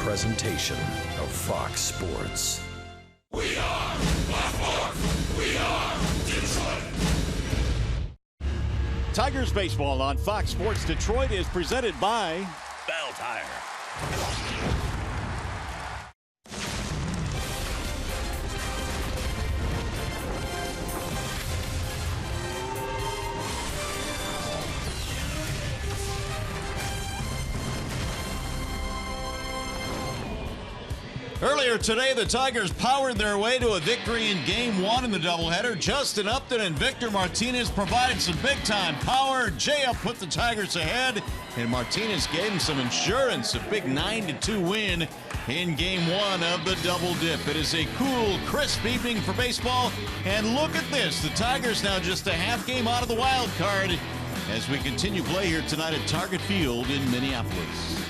presentation of Fox Sports. We are Baltimore. We are Detroit. Tigers baseball on Fox Sports Detroit is presented by Bell Tire. Earlier today, the Tigers powered their way to a victory in Game 1 in the doubleheader. Justin Upton and Victor Martinez provided some big-time power. J.Up put the Tigers ahead, and Martinez gave them some insurance. A big 9-2 win in Game 1 of the double dip. It is a cool, crisp evening for baseball. And look at this. The Tigers now just a half game out of the wild card as we continue play here tonight at Target Field in Minneapolis.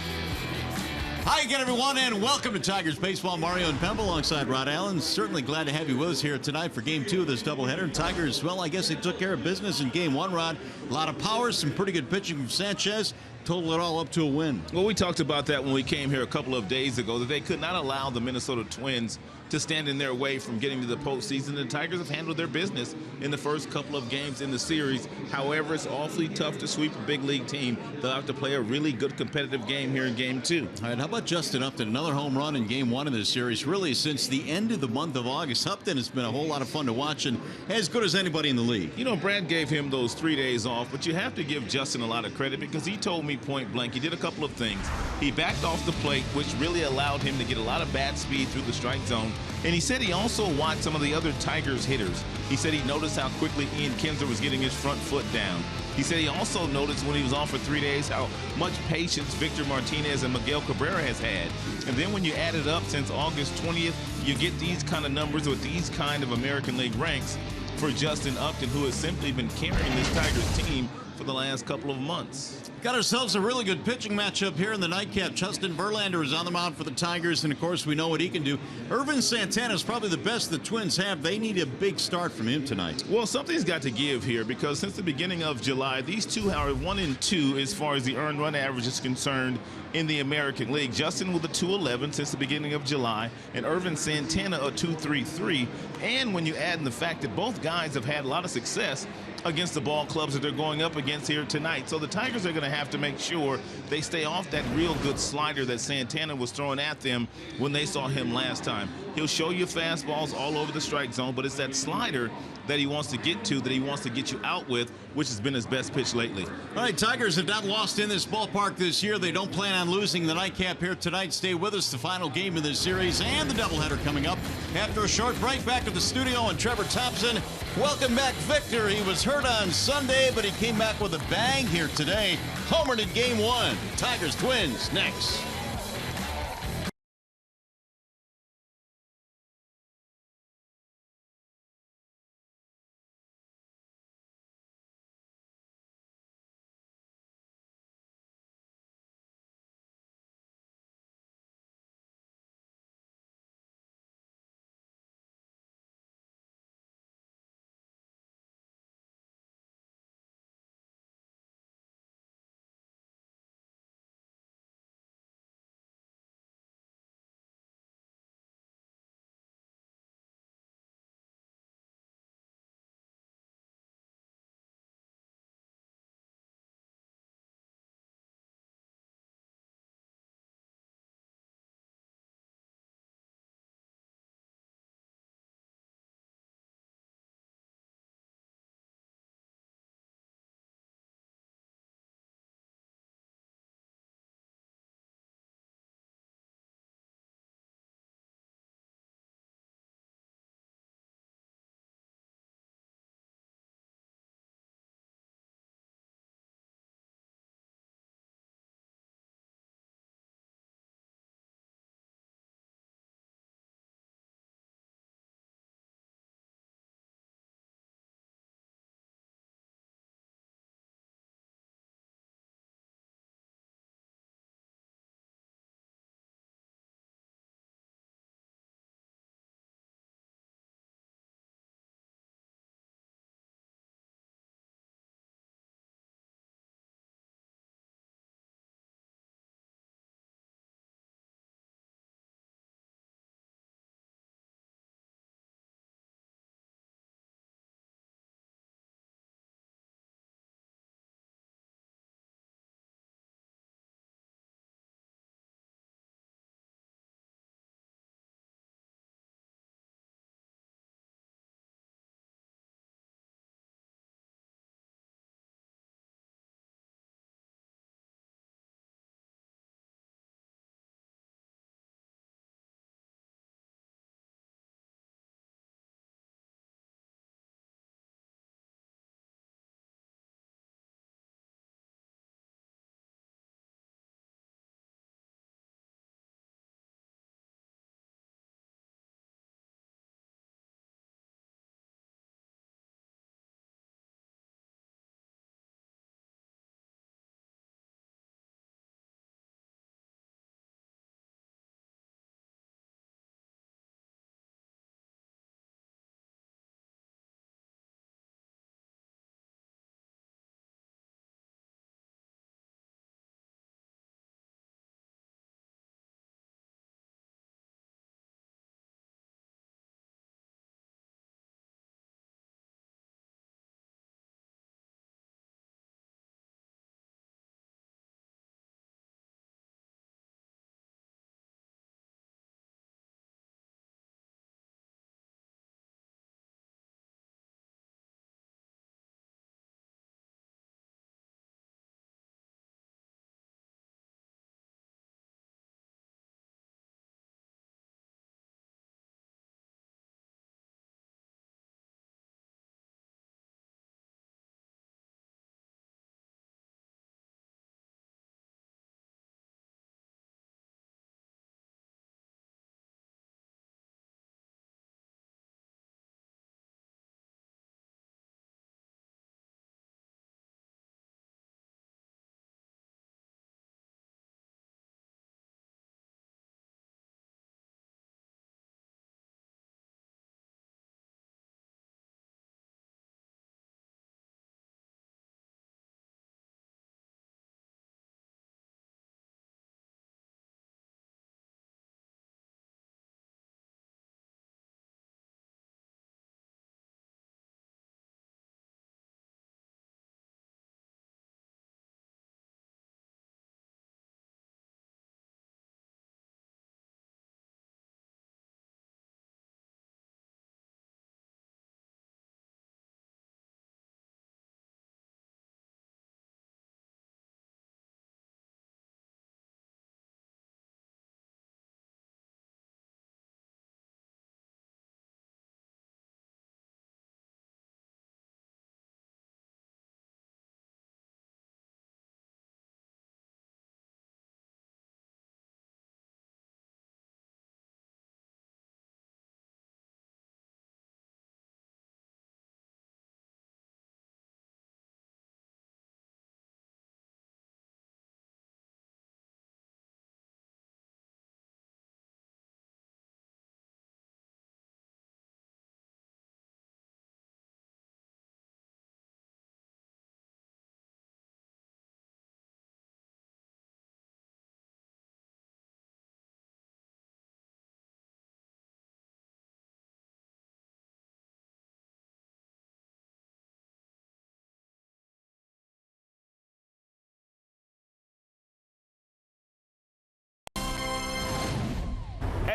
Hi again, everyone, and welcome to Tigers Baseball. Mario and Pemba alongside Rod Allen. Certainly glad to have you with us here tonight for Game 2 of this doubleheader. Tigers, well, I guess they took care of business in Game 1, Rod. A lot of power, some pretty good pitching from Sanchez. Total it all up to a win. Well, we talked about that when we came here a couple of days ago, that they could not allow the Minnesota Twins to stand in their way from getting to the postseason. The Tigers have handled their business in the first couple of games in the series. However, it's awfully tough to sweep a big league team. They'll have to play a really good competitive game here in Game 2. All right, how about Justin Upton? Another home run in Game 1 of this series. Really, since the end of the month of August, Upton has been a whole lot of fun to watch and as good as anybody in the league. You know, Brad gave him those 3 days off, but you have to give Justin a lot of credit because he told me point blank he did a couple of things. He backed off the plate, which really allowed him to get a lot of bat speed through the strike zone. And he said he also watched some of the other Tigers hitters. He said he noticed how quickly Ian Kinsler was getting his front foot down. He said he also noticed when he was off for 3 days how much patience Victor Martinez and Miguel Cabrera has had. And then when you add it up since August 20th, you get these kind of numbers with these kind of American League ranks for Justin Upton, who has simply been carrying this Tigers team for the last couple of months. Got ourselves a really good pitching matchup here in the nightcap. Justin Verlander is on the mound for the Tigers, and of course we know what he can do. Irvin Santana is probably the best the Twins have. They need a big start from him tonight. Well, something's got to give here because since the beginning of July, these two are 1-2 as far as the earned run average is concerned in the American League. Justin with a 2.11 since the beginning of July, and Irvin Santana a 2.33. And when you add in the fact that both guys have had a lot of success against the ball clubs that they're going up against here tonight. So the Tigers are going to have to make sure they stay off that real good slider that Santana was throwing at them when they saw him last time. He'll show you fastballs all over the strike zone, but it's that slider that he wants to get to, that he wants to get you out with, which has been his best pitch lately. All right, Tigers have not lost in this ballpark this year. They don't plan on losing the nightcap here tonight. Stay with us, the final game of this series and the doubleheader coming up. After a short break, back to the studio and Trevor Thompson. Welcome back, Victor. He was hurt on Sunday, but he came back with a bang here today. Homered in Game 1. Tigers Twins next.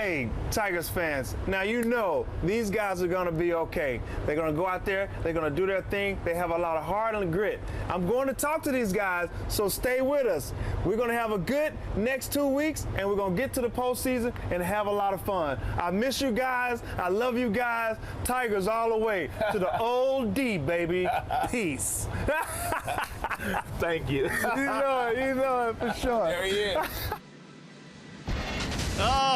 Hey, Tigers fans, now you know these guys are going to be okay. They're going to go out there, they're going to do their thing. They have a lot of heart and grit. I'm going to talk to these guys, so stay with us. We're going to have a good next 2 weeks, and we're going to get to the postseason and have a lot of fun. I miss you guys. I love you guys. Tigers all the way to the old D, baby. Peace. Thank you. You know it for sure. There he is.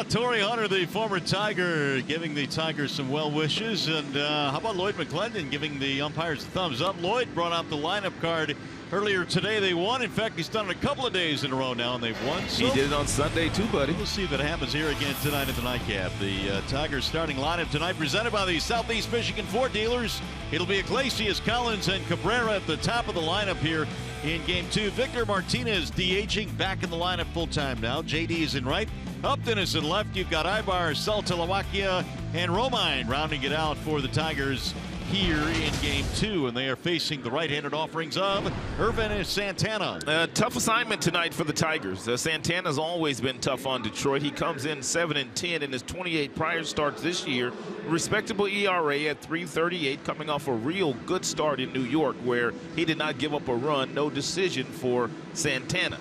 Torrey Hunter, the former Tiger, giving the Tigers some well wishes. And how about Lloyd McClendon giving the umpires a thumbs up? Lloyd brought out the lineup card earlier today. They won. In fact, he's done it a couple of days in a row now, and they've won. So he did it on Sunday too, buddy. We'll see if it happens here again tonight at the nightcap. The Tigers starting lineup tonight presented by the Southeast Michigan Ford dealers. It'll be Iglesias, Collins, and Cabrera at the top of the lineup here in Game 2. Victor Martinez DHing back in the lineup full time now. JD is in right. Upton is in left. You've got Ibar, Saltalawakia, and Romine rounding it out for the Tigers here in Game 2, and they are facing the right-handed offerings of Irvin and Santana. Tough assignment tonight for the Tigers. Santana's always been tough on Detroit. He comes in 7-10 in his 28 prior starts this year. Respectable ERA at 3.38, coming off a real good start in New York where he did not give up a run. No decision for Santana.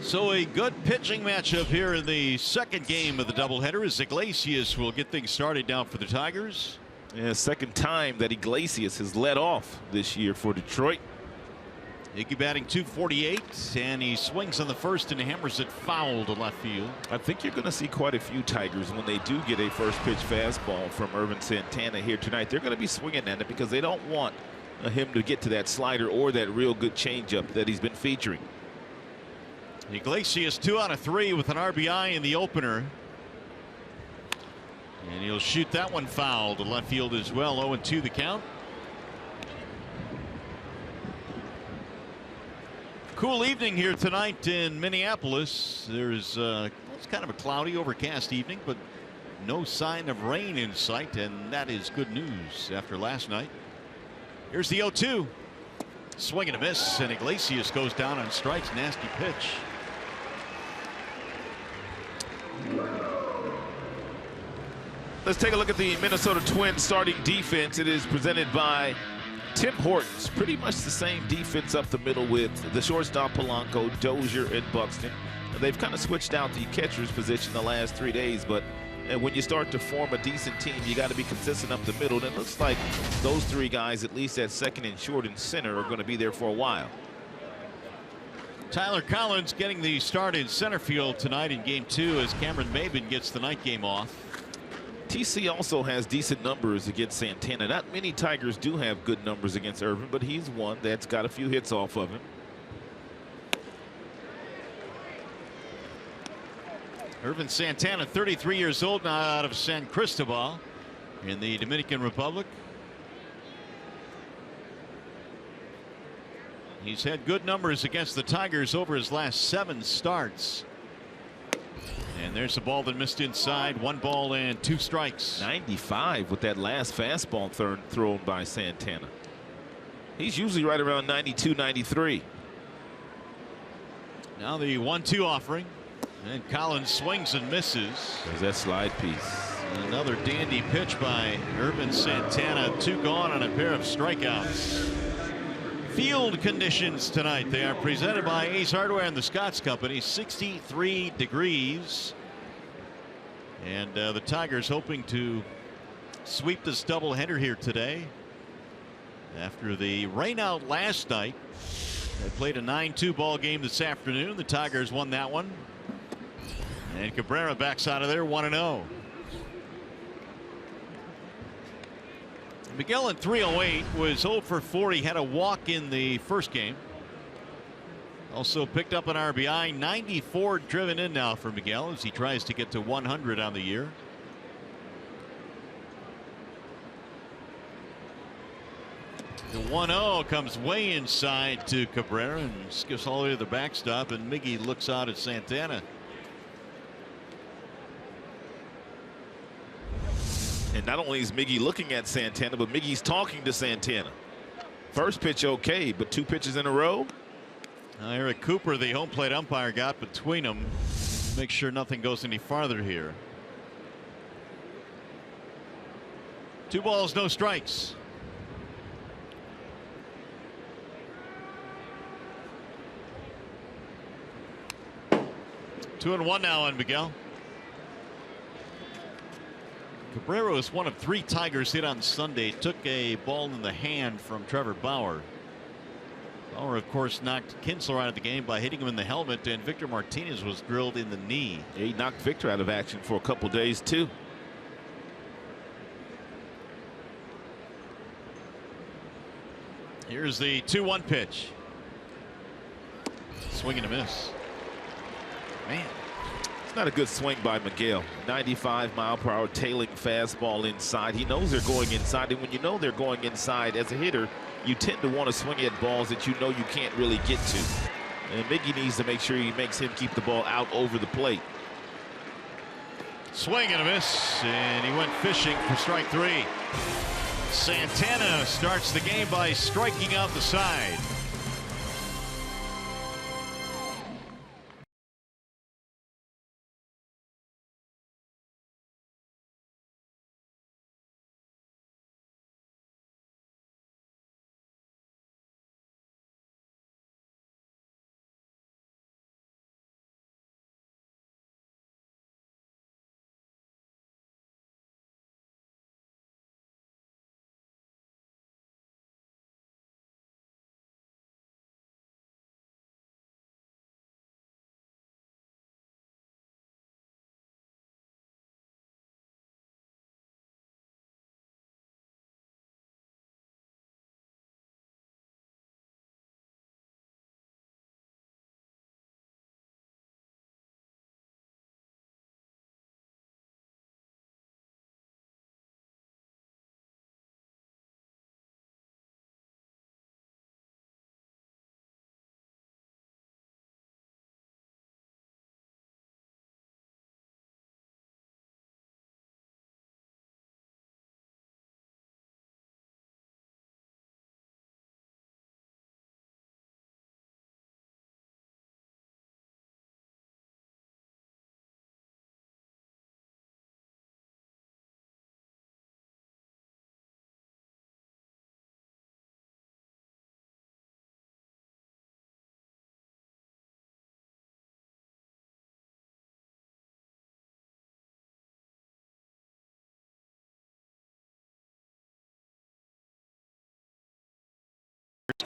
So a good pitching matchup here in the second game of the doubleheader as Iglesias will get things started down for the Tigers. Yeah, second time that Iglesias has led off this year for Detroit. Iggy batting .248, and he swings on the first and hammers it foul to left field. I think you're going to see quite a few Tigers when they do get a first pitch fastball from Irvin Santana here tonight. They're going to be swinging at it because they don't want him to get to that slider or that real good changeup that he's been featuring. Iglesias 2 out of 3 with an RBI in the opener. And he'll shoot that one foul to left field as well. 0-2 the count. Cool evening here tonight in Minneapolis. There's it's kind of a cloudy, overcast evening, but no sign of rain in sight, and that is good news after last night. Here's the 0-2. Swing and a miss, and Iglesias goes down on strikes. Nasty pitch. Let's take a look at the Minnesota Twins starting defense. It is presented by Tim Hortons. Pretty much the same defense up the middle with the shortstop Polanco, Dozier, and Buxton. They've kind of switched out the catcher's position the last 3 days, but when you start to form a decent team, you got to be consistent up the middle. And it looks like those three guys, at least at second and short and center, are going to be there for a while. Tyler Collins getting the start in center field tonight in Game 2 as Cameron Maybin gets the night game off. TC also has decent numbers against Santana. Not many Tigers do have good numbers against Irvin, but he's one that's got a few hits off of him. Irvin Santana, 33 years old, now out of San Cristobal in the Dominican Republic. He's had good numbers against the Tigers over his last 7 starts. And there's a ball that missed inside. 1 ball and 2 strikes. 95 with that last fastball thrown by Santana. He's usually right around 92, 93. Now the 1-2 offering. And Collins swings and misses. There's that slide piece. Another dandy pitch by Irvin Santana. 2 gone on a pair of strikeouts. Field conditions tonight. They are presented by Ace Hardware and the Scotts Company. 63 degrees. And the Tigers hoping to sweep this doubleheader here today. After the rain out last night, they played a 9-2 ball game this afternoon. The Tigers won that one. And Cabrera backs out of there 1-0. Miguel in 308 was 0 for 4. He had a walk in the first game. Also picked up an RBI. 94 driven in now for Miguel as he tries to get to 100 on the year. The 1-0 comes way inside to Cabrera and skips all the way to the backstop, and Miggy looks out at Santana. And not only is Miggy looking at Santana, but Miggy's talking to Santana. First pitch okay, but 2 pitches in a row. Eric Cooper, the home plate umpire, got between them. Make sure nothing goes any farther here. 2 balls, no strikes. Two and one now on Miguel. Cabrera is one of 3 Tigers hit on Sunday. Took a ball in the hand from Trevor Bauer. Bauer, of course, knocked Kinsler out of the game by hitting him in the helmet, and Victor Martinez was drilled in the knee. He knocked Victor out of action for a couple days, too. Here's the 2-1 pitch. Swing and a miss. Man. It's not a good swing by Miguel. 95-mile-per-hour tailing fastball inside. He knows they're going inside, and when you know they're going inside as a hitter, you tend to want to swing at balls that you know you can't really get to. And Miggy needs to make sure he makes him keep the ball out over the plate. Swing and a miss, and he went fishing for strike 3. Santana starts the game by striking out the side.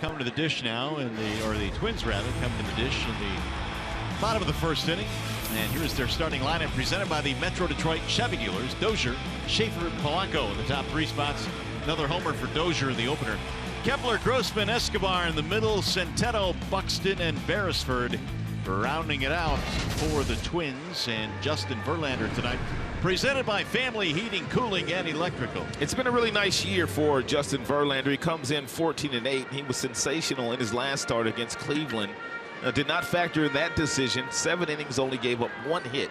Coming to the dish now, the Twins rather, coming to the dish in the bottom of the first inning. And here is their starting lineup presented by the Metro Detroit Chevy dealers. Dozier, Schaefer, Polanco in the top 3 spots. Another homer for Dozier in the opener. Kepler, Grossman, Escobar in the middle. Centeno, Buxton, and Beresford rounding it out for the Twins. And Justin Verlander tonight, presented by Family Heating, Cooling, and Electrical. It's been a really nice year for Justin Verlander. He comes in 14-8. He was sensational in his last start against Cleveland. Did not factor in that decision. 7 innings, only gave up 1 hit.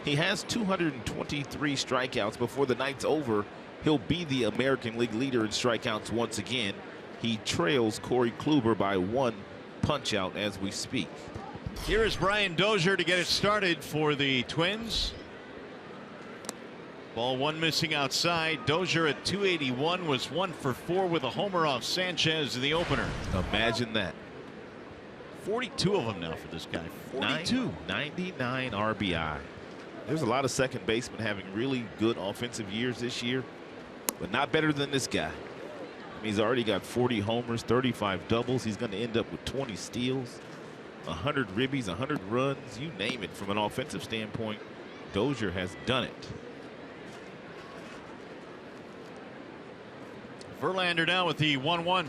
He has 223 strikeouts. Before the night's over, he'll be the American League leader in strikeouts once again. He trails Corey Kluber by 1 punch-out as we speak. Here is Brian Dozier to get it started for the Twins. Ball 1 missing outside. Dozier at 281 was 1 for 4 with a homer off Sanchez in the opener. Imagine that. 42 of them now for this guy. 42. 99 RBI. There's a lot of second basemen having really good offensive years this year, but not better than this guy. I mean, he's already got 40 homers, 35 doubles. He's going to end up with 20 steals, 100 ribbies, 100 runs, you name it. From an offensive standpoint, Dozier has done it. Verlander now with the 1-1.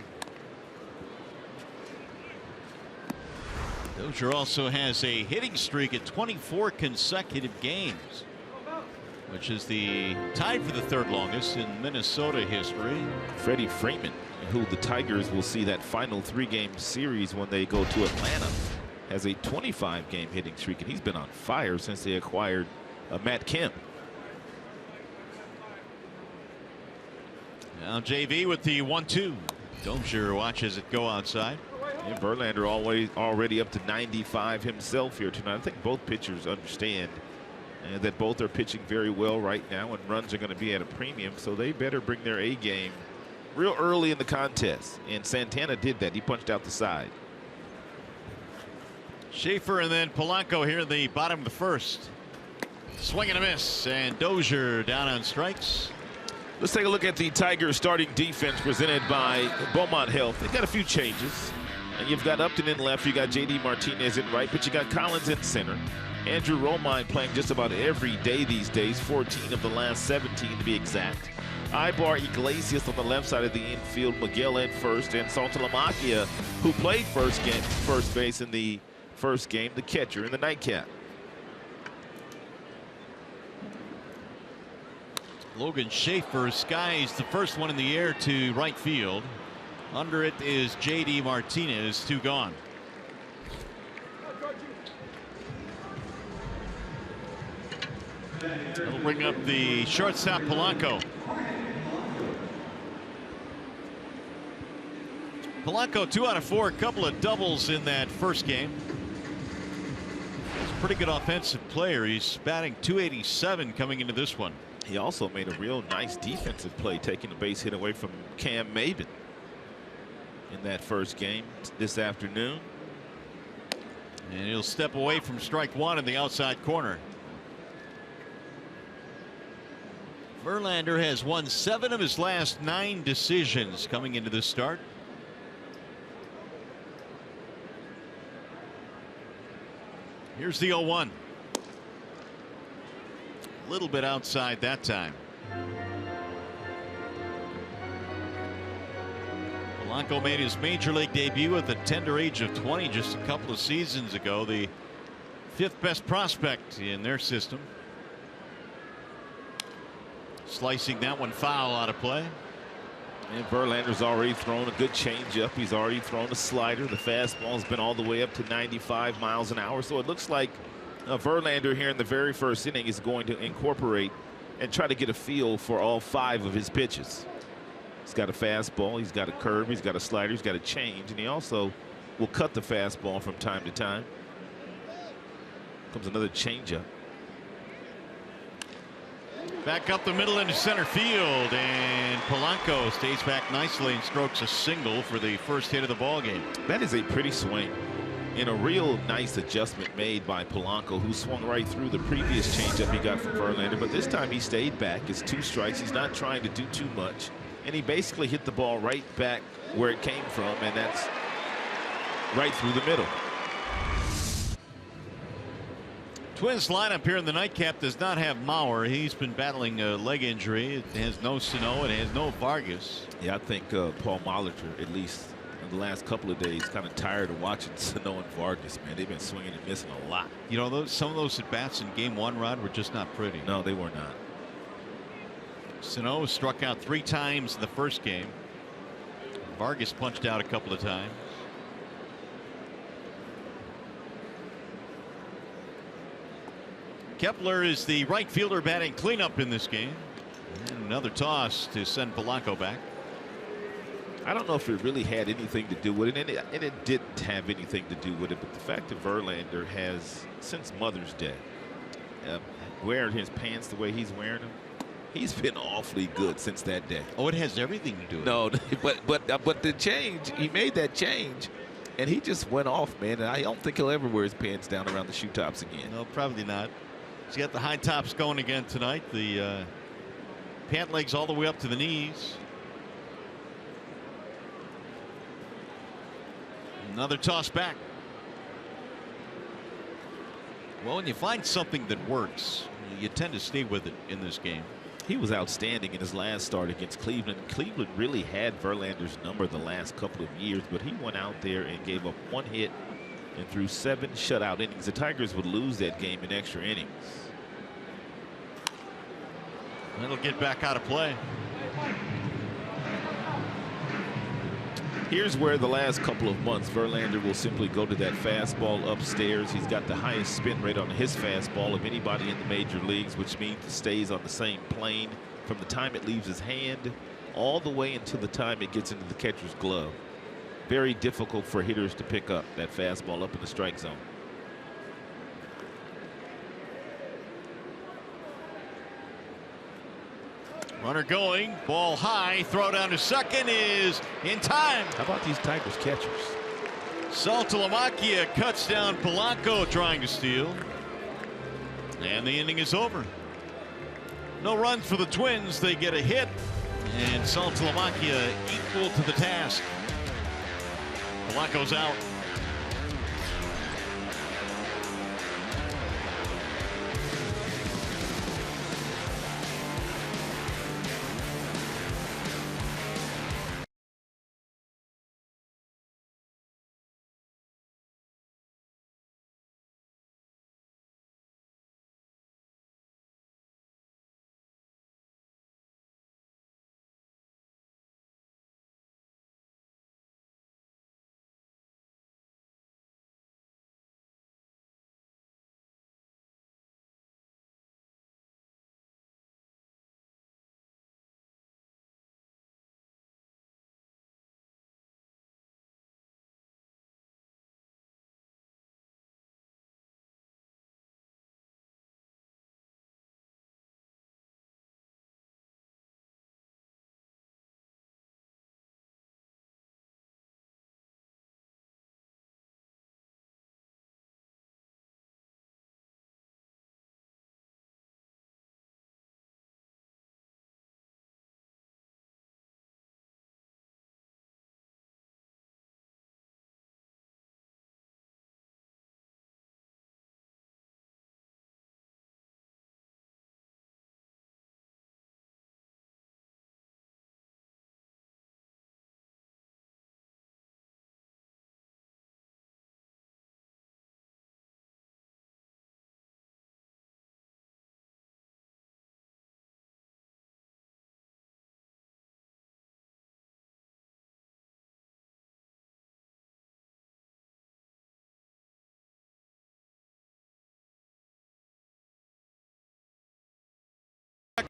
Dozier also has a hitting streak at 24 consecutive games, which is the tied for the 3rd longest in Minnesota history. Freddie Freeman, who the Tigers will see that final 3-game series when they go to Atlanta, has a 25-game hitting streak, and he's been on fire since they acquired Matt Kemp. Now JV with the 1-2. Dozier watches it go outside. And Verlander already up to 95 himself here tonight. I think both pitchers understand that both are pitching very well right now, and runs are going to be at a premium, so they better bring their A game real early in the contest. And Santana did that. He punched out the side. Schaefer and then Polanco here in the bottom of the first. Swing and a miss, and Dozier down on strikes. Let's take a look at the Tigers starting defense presented by Beaumont Health. They've got a few changes. And you've got Upton in left, you got J.D. Martinez in right, but you got Collins in center. Andrew Romine playing just about every day these days, 14 of the last 17 to be exact. Ibar Iglesias on the left side of the infield, Miguel at first, and Saltalamacchia, who played first base in the first game, the catcher in the nightcap. Logan Schaefer skies the first one in the air to right field. Under it is J.D. Martinez, 2 gone. He'll bring up the shortstop Polanco. Polanco 2 out of 4, a couple of doubles in that first game. He's a pretty good offensive player. He's batting .287 coming into this one. He also made a real nice defensive play, taking a base hit away from Cam Maben in that first game this afternoon. And he'll step away from strike 1 in the outside corner. Verlander has won 7 of his last 9 decisions coming into this start. Here's the 0-1. A little bit outside that time. Polanco made his major league debut at the tender age of 20 just a couple of seasons ago. The 5th best prospect in their system. Slicing that one foul out of play. And Verlander's already thrown a good changeup. He's already thrown a slider. The fastball's been all the way up to 95 miles an hour. So it looks like Verlander here in the very first inning is going to incorporate and try to get a feel for all 5 of his pitches. He's got a fastball, he's got a curve, he's got a slider, he's got a change, and he also will cut the fastball from time to time. Comes another changeup. Back up the middle into center field, and Polanco stays back nicely and strokes a single for the first hit of the ball game. That is a pretty swing. And a real nice adjustment made by Polanco, who swung right through the previous changeup he got from Verlander. But this time he stayed back. It's 2 strikes. He's not trying to do too much. And he basically hit the ball right back where it came from, and that's right through the middle. Twins lineup here in the nightcap does not have Mauer. He's been battling a leg injury. It has no Sano. It has no Vargas. Yeah, I think Paul Molitor, at least in the last couple of days, kind of tired of watching Sano and Vargas, man. They've been swinging and missing a lot. You know, some of those at bats in game 1, Rod, were just not pretty. No, they were not. Sano struck out 3 times in the first game. Vargas punched out a couple of times. Kepler is the right fielder batting cleanup in this game. And another toss to send Polanco back. I don't know if it really had anything to do with it, and it didn't have anything to do with it, but the fact that Verlander has, since Mother's Day, wearing his pants the way he's wearing them, he's been awfully good since that day. Oh, it has everything to do with it. No, but the change, he made that change, and he just went off, man. And I don't think he'll ever wear his pants down around the shoe tops again. No, probably not. He's got the high tops going again tonight. The pant legs all the way up to the knees. Another toss back. Well, when you find something that works, you tend to stay with it in this game. He was outstanding in his last start against Cleveland. Cleveland really had Verlander's number the last couple of years, but he went out there and gave up 1 hit and threw 7 shutout innings. The Tigers would lose that game in extra innings. That'll get back out of play. Here's where the last couple of months Verlander will simply go to that fastball upstairs. He's got the highest spin rate on his fastball of anybody in the major leagues, which means it stays on the same plane from the time it leaves his hand all the way until the time it gets into the catcher's glove. Very difficult for hitters to pick up that fastball up in the strike zone. Runner going, ball high, throw down to second is in time. How about these Tigers catchers? Saltalamacchia cuts down Polanco trying to steal. And the inning is over. No runs for the Twins. They get a hit. And Saltalamacchia equal to the task. Polanco's out.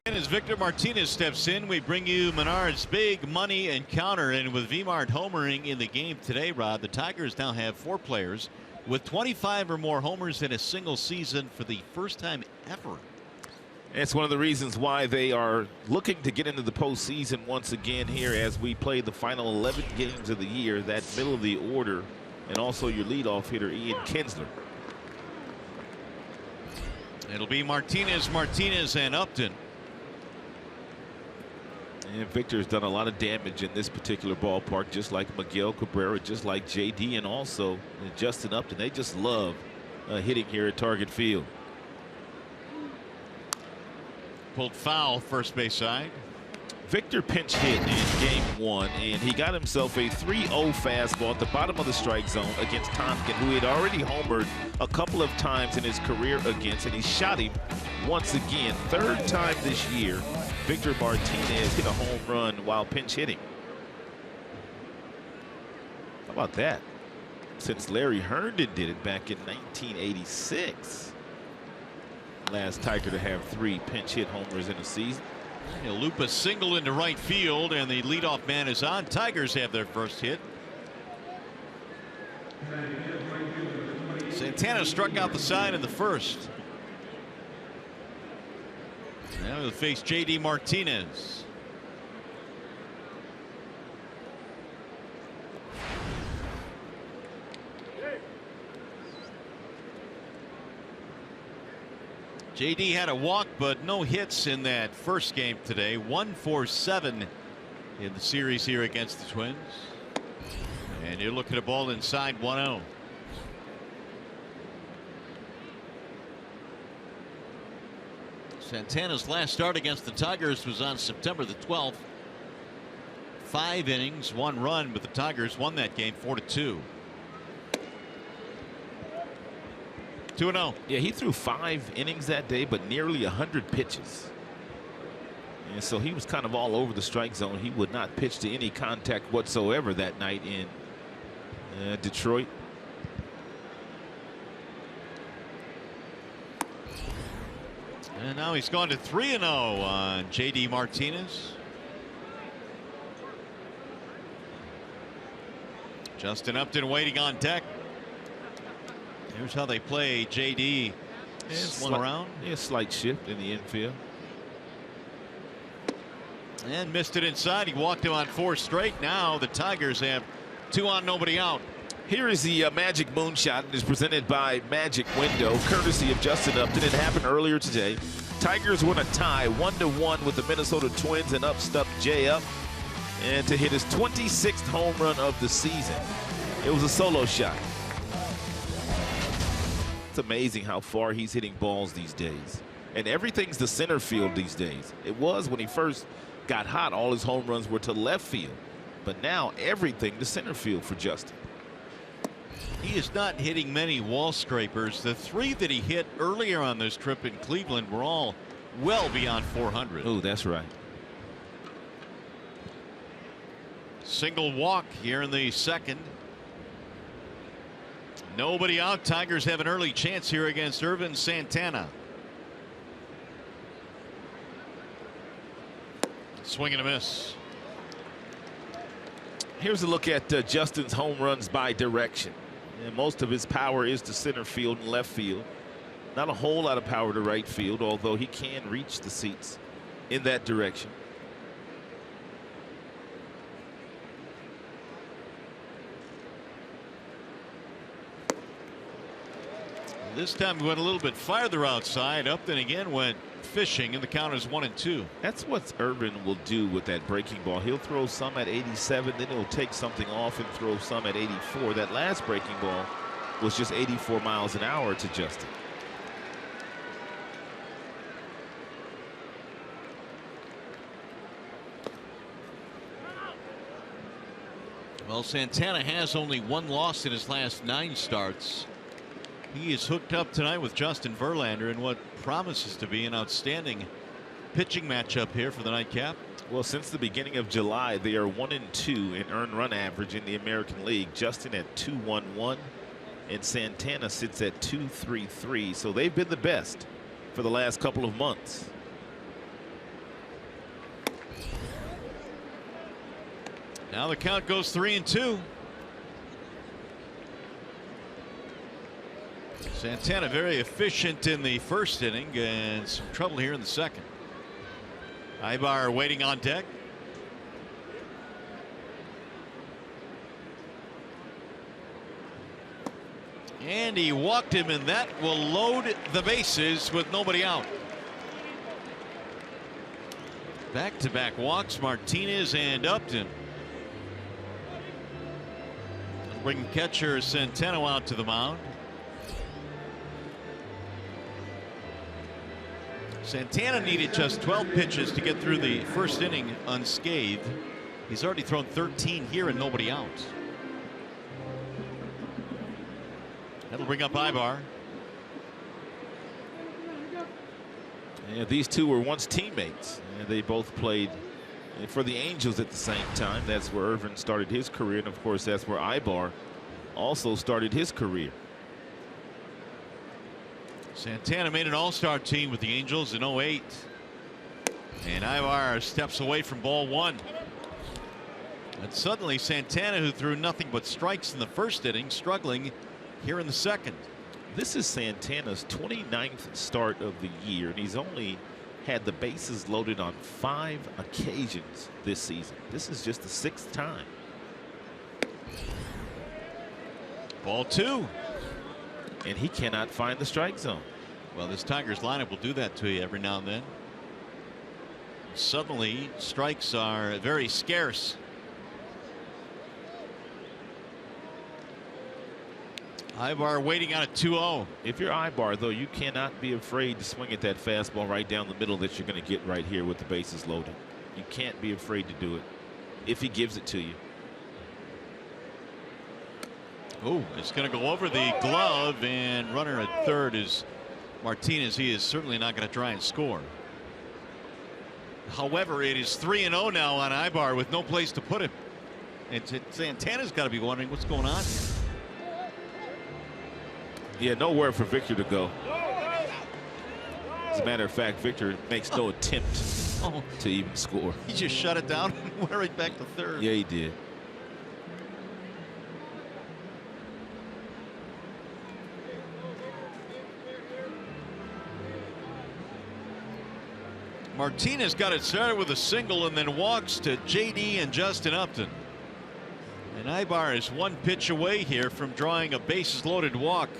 As Victor Martinez steps in, we bring you Menard's big money encounter. And with Vmart homering in the game today, Rod, the Tigers now have 4 players with 25 or more homers in a single season for the first time ever. It's one of the reasons why they are looking to get into the postseason once again here as we play the final 11 games of the year. That middle of the order, and also your leadoff hitter, Ian Kinsler. It'll be Martinez, and Upton. And Victor's done a lot of damage in this particular ballpark, just like Miguel Cabrera, just like JD, and also Justin Upton. They just love hitting here at Target Field. Pulled foul first base side. Victor pinch hit in game 1, and he got himself a 3-0 fastball at the bottom of the strike zone against Tompkins, who he had already homered a couple of times in his career against, and he shot him once again. 3rd time this year Victor Martinez hit a home run while pinch hitting. How about that? Since Larry Herndon did it back in 1986. Last Tiger to have 3 pinch hit homers in a season. He'll loop a single into right field, and the leadoff man is on. Tigers have their first hit. Santana struck out the side in the first. Now he'll face JD Martinez. JD had a walk, but no hits in that first game today. 1-for-7 in the series here against the Twins. And you're looking at a ball inside 1-0. Santana's last start against the Tigers was on September the 12th. 5 innings, 1 run, but the Tigers won that game 4-2. 2-0. Yeah, he threw 5 innings that day, but nearly 100 pitches. And so he was kind of all over the strike zone. He would not pitch to any contact whatsoever that night in Detroit. And now he's gone to 3-0 on JD Martinez. Justin Upton waiting on deck. Here's how they play. JD swung around. A slight shift in the infield. And missed it inside. He walked him on 4 straight. Now the Tigers have 2 on, nobody out. Here is the Magic Moonshot. It is presented by Magic Window, courtesy of Justin Upton. It happened earlier today. Tigers win a tie 1-1 with the Minnesota Twins, and up stepped Jay Up and to hit his 26th home run of the season. It was a solo shot. It's amazing how far he's hitting balls these days. And everything's to center field these days. It was when he first got hot, all his home runs were to left field. But now everything to center field for Justin. He is not hitting many wall scrapers. The 3 that he hit earlier on this trip in Cleveland were all well beyond 400. Oh, that's right. Single walk here in the second. Nobody out. Tigers have an early chance here against Irvin Santana. Swing and a miss. Here's a look at Justin's home runs by direction. And most of his power is to center field and left field. Not a whole lot of power to right field, although he can reach the seats in that direction. This time he went a little bit farther outside. Upton again went fishing, and the count is 1-2. That's what Irvin will do with that breaking ball. He'll throw some at 87, then he'll take something off and throw some at 84. That last breaking ball was just 84 miles an hour to Justin. Well, Santana has only 1 loss in his last 9 starts. He is hooked up tonight with Justin Verlander in what promises to be an outstanding pitching matchup here for the nightcap. Well, since the beginning of July, they are 1-2 in earned run average in the American League. Justin at 2.11, and Santana sits at 2.33. So they've been the best for the last couple of months. Now the count goes 3-2. Santana very efficient in the first inning, and some trouble here in the second. Ibar waiting on deck. And he walked him, and that will load the bases with nobody out. Back-to-back walks, Martinez and Upton. Bring catcher Centeno out to the mound. Santana needed just 12 pitches to get through the first inning unscathed. He's already thrown 13 here and nobody out. That'll bring up Ibar. Yeah, these two were once teammates, and they both played for the Angels at the same time. That's where Irvin started his career, and of course that's where Ibar also started his career. Santana made an all-star team with the Angels in 08. And Ibar steps away from ball 1. And suddenly Santana, who threw nothing but strikes in the first inning, struggling here in the second. This is Santana's 29th start of the year, and he's only had the bases loaded on 5 occasions this season. This is just the 6th time. Ball 2. And he cannot find the strike zone. Well, this Tigers lineup will do that to you every now and then. Suddenly strikes are very scarce. Ibar waiting on a 2-0. If you're Ibar, though, you cannot be afraid to swing at that fastball right down the middle that you're going to get right here with the bases loaded. You can't be afraid to do it if he gives it to you. Oh, it's going to go over the glove, and runner at third is Martinez. He is certainly not going to try and score. However, it is 3-0 now on Ibar with no place to put him. And Santana's got to be wondering what's going on here. Yeah, nowhere for Victor to go. As a matter of fact, Victor makes no attempt to even score. He just shut it down and went right back to third. Yeah, he did. Martinez got it started with a single and then walks to JD and Justin Upton. And Ibar is one pitch away here from drawing a bases loaded walk.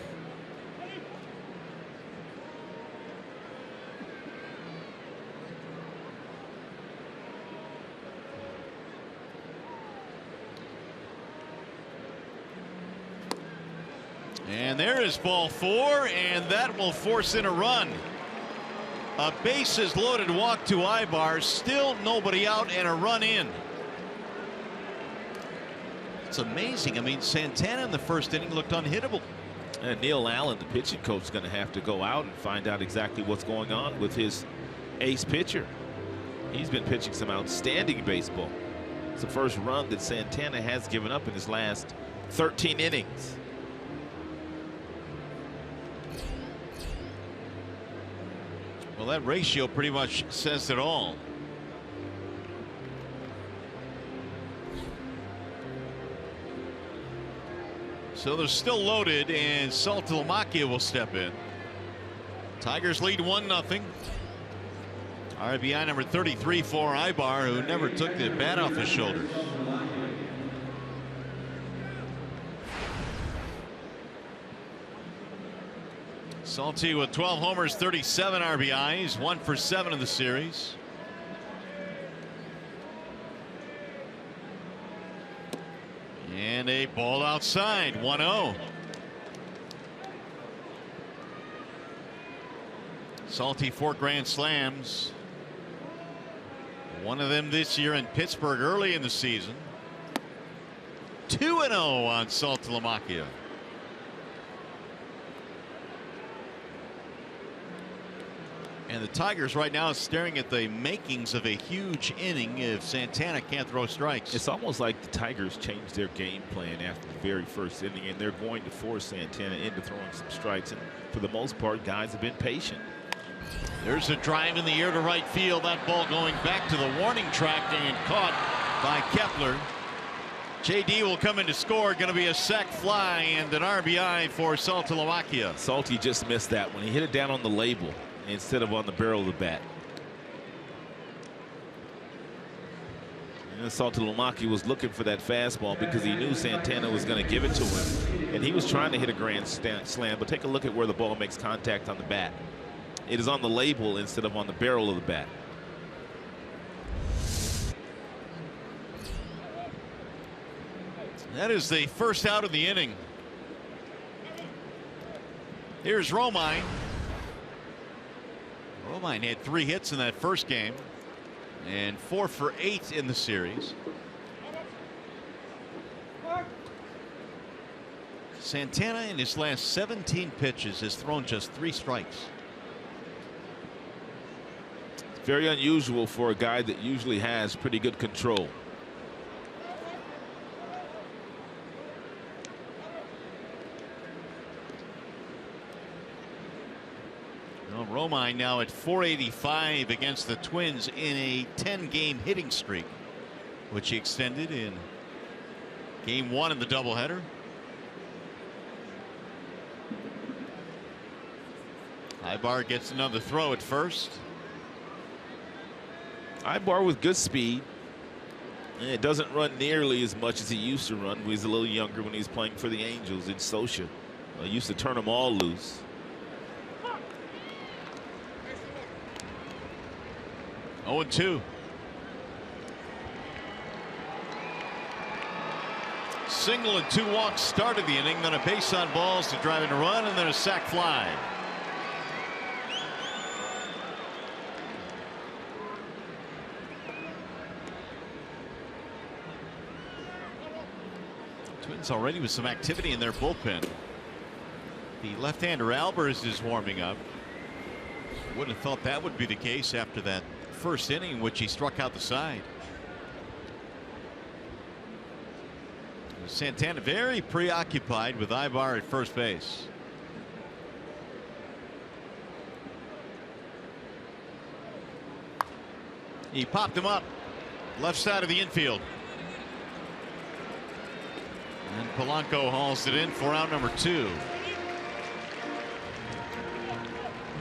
And there is ball 4, and that will force in a run. A bases loaded walk to Ibar, still nobody out, and a run in. It's amazing. I mean, Santana in the first inning looked unhittable. And Neil Allen, the pitching coach, is going to have to go out and find out exactly what's going on with his ace pitcher. He's been pitching some outstanding baseball. It's the first run that Santana has given up in his last 13 innings. Well, that ratio pretty much says it all. So they're still loaded, and Saltalamacchia will step in. Tigers lead 1-0. RBI number 33 for Ibar, who never took the bat off his shoulders. Salty with 12 homers, 37 RBIs, 1 for 7 in the series. And a ball outside, 1-0. Salty 4 grand slams. One of them this year in Pittsburgh early in the season. 2-0 on Saltalamacchia. And the Tigers right now is staring at the makings of a huge inning if Santana can't throw strikes. It's almost like the Tigers changed their game plan after the very first inning, and they're going to force Santana into throwing some strikes. And for the most part, guys have been patient. There's a drive in the air to right field. That ball going back to the warning track and caught by Kepler. JD will come in to score. Going to be a sac fly and an RBI for Saltalamacchia. Salty just missed that one. He hit it down on the label instead of on the barrel of the bat. And Saltalamacchia was looking for that fastball because he knew Santana was going to give it to him, and he was trying to hit a grand slam. But take a look at where the ball makes contact on the bat. It is on the label instead of on the barrel of the bat. That is the first out of the inning. Here's Romine. Romine had 3 hits in that first game and 4 for 8 in the series. Santana in his last 17 pitches has thrown just 3 strikes. It's very unusual for a guy that usually has pretty good control. Well, Romine now at .485 against the Twins in a 10-game hitting streak, which he extended in game 1 of the doubleheader. Ibar gets another throw at first. Ibar with good speed. And it doesn't run nearly as much as he used to run when he was a little younger, when he was playing for the Angels in Scotia. He used to turn them all loose. Oh, 2. Single and 2 walks started the inning, then a base on balls to drive in a run, and then a sac fly. Twins already with some activity in their bullpen. The left-hander Albers is warming up. Wouldn't have thought that would be the case after that first inning in which he struck out the side. Santana very preoccupied with Ibar at first base. He popped him up left side of the infield. And Polanco hauls it in for out number 2.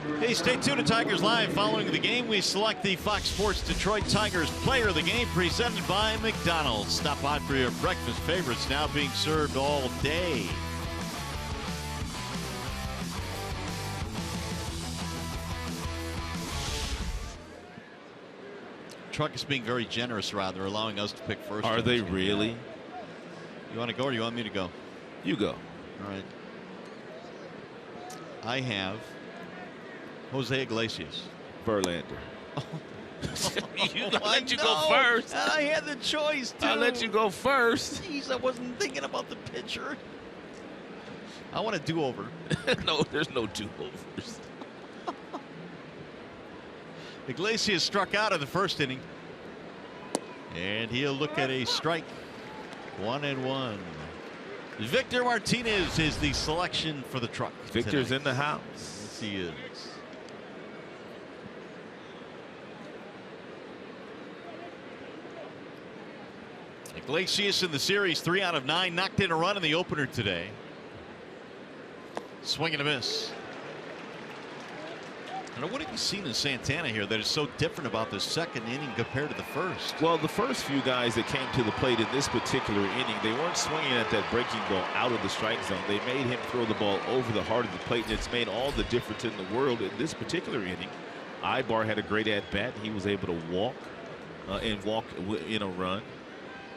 Hey, stay tuned to Tigers Live. Following the game, we select the Fox Sports Detroit Tigers Player of the Game, presented by McDonald's. Stop by for your breakfast favorites, now being served all day. Truck is being very generous around. They're allowing us to pick first. Are they really? You want to go or you want me to go? You go. All right. I have Jose Iglesias. Verlander. I let you go first. And I had the choice, too. I let you go first. Jeez, I wasn't thinking about the pitcher. I want a do-over. No, there's no do-overs. Iglesias struck out in the first inning. And he'll look at a strike. 1-1. Victor Martinez is the selection for the Truck. Victor's tonight. in the house. Yes, he is. Iglesias in the series, 3 out of 9, knocked in a run in the opener today. Swing and a miss. And what have you seen in Santana here that is so different about the second inning compared to the first? Well, the first few guys that came to the plate in this particular inning, they weren't swinging at that breaking ball out of the strike zone. They made him throw the ball over the heart of the plate, and it's made all the difference in the world in this particular inning. Ibar had a great at-bat. He was able to walk in a run.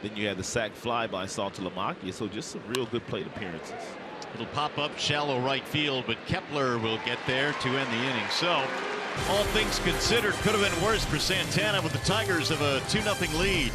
Then you had the sac fly by Saltalamacchia, so just some real good plate appearances. It'll pop up shallow right field, but Kepler will get there to end the inning. So, all things considered, could have been worse for Santana, with the Tigers of a 2-0 lead.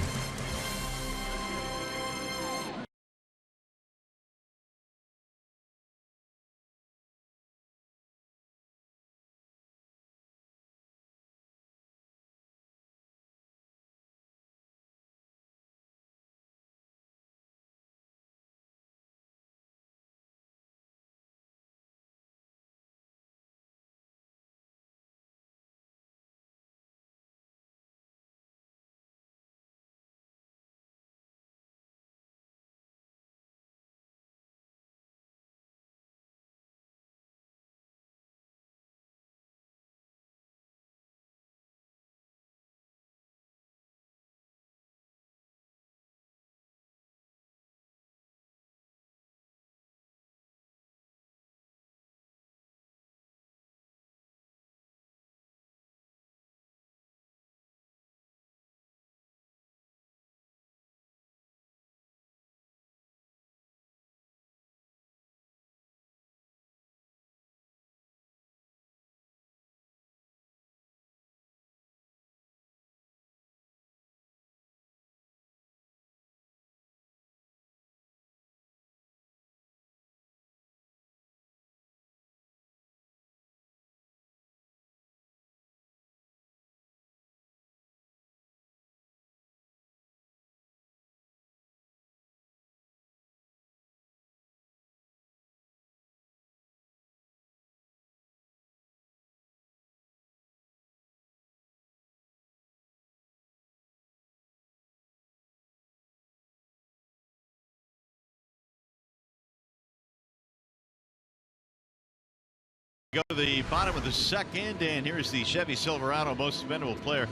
Go to the bottom of the second, and here's the Chevy Silverado most expendable player.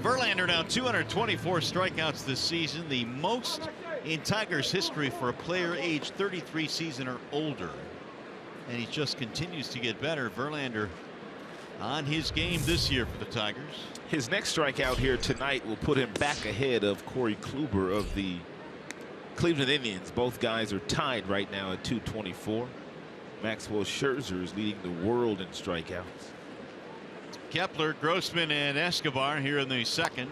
Verlander now 224 strikeouts this season, the most in Tigers history for a player aged 33 season or older. And he just continues to get better. Verlander on his game this year for the Tigers. His next strikeout here tonight will put him back ahead of Corey Kluber of the Cleveland Indians. Both guys are tied right now at 224. Maxwell Scherzer is leading the world in strikeouts. Kepler, Grossman, and Escobar here in the second.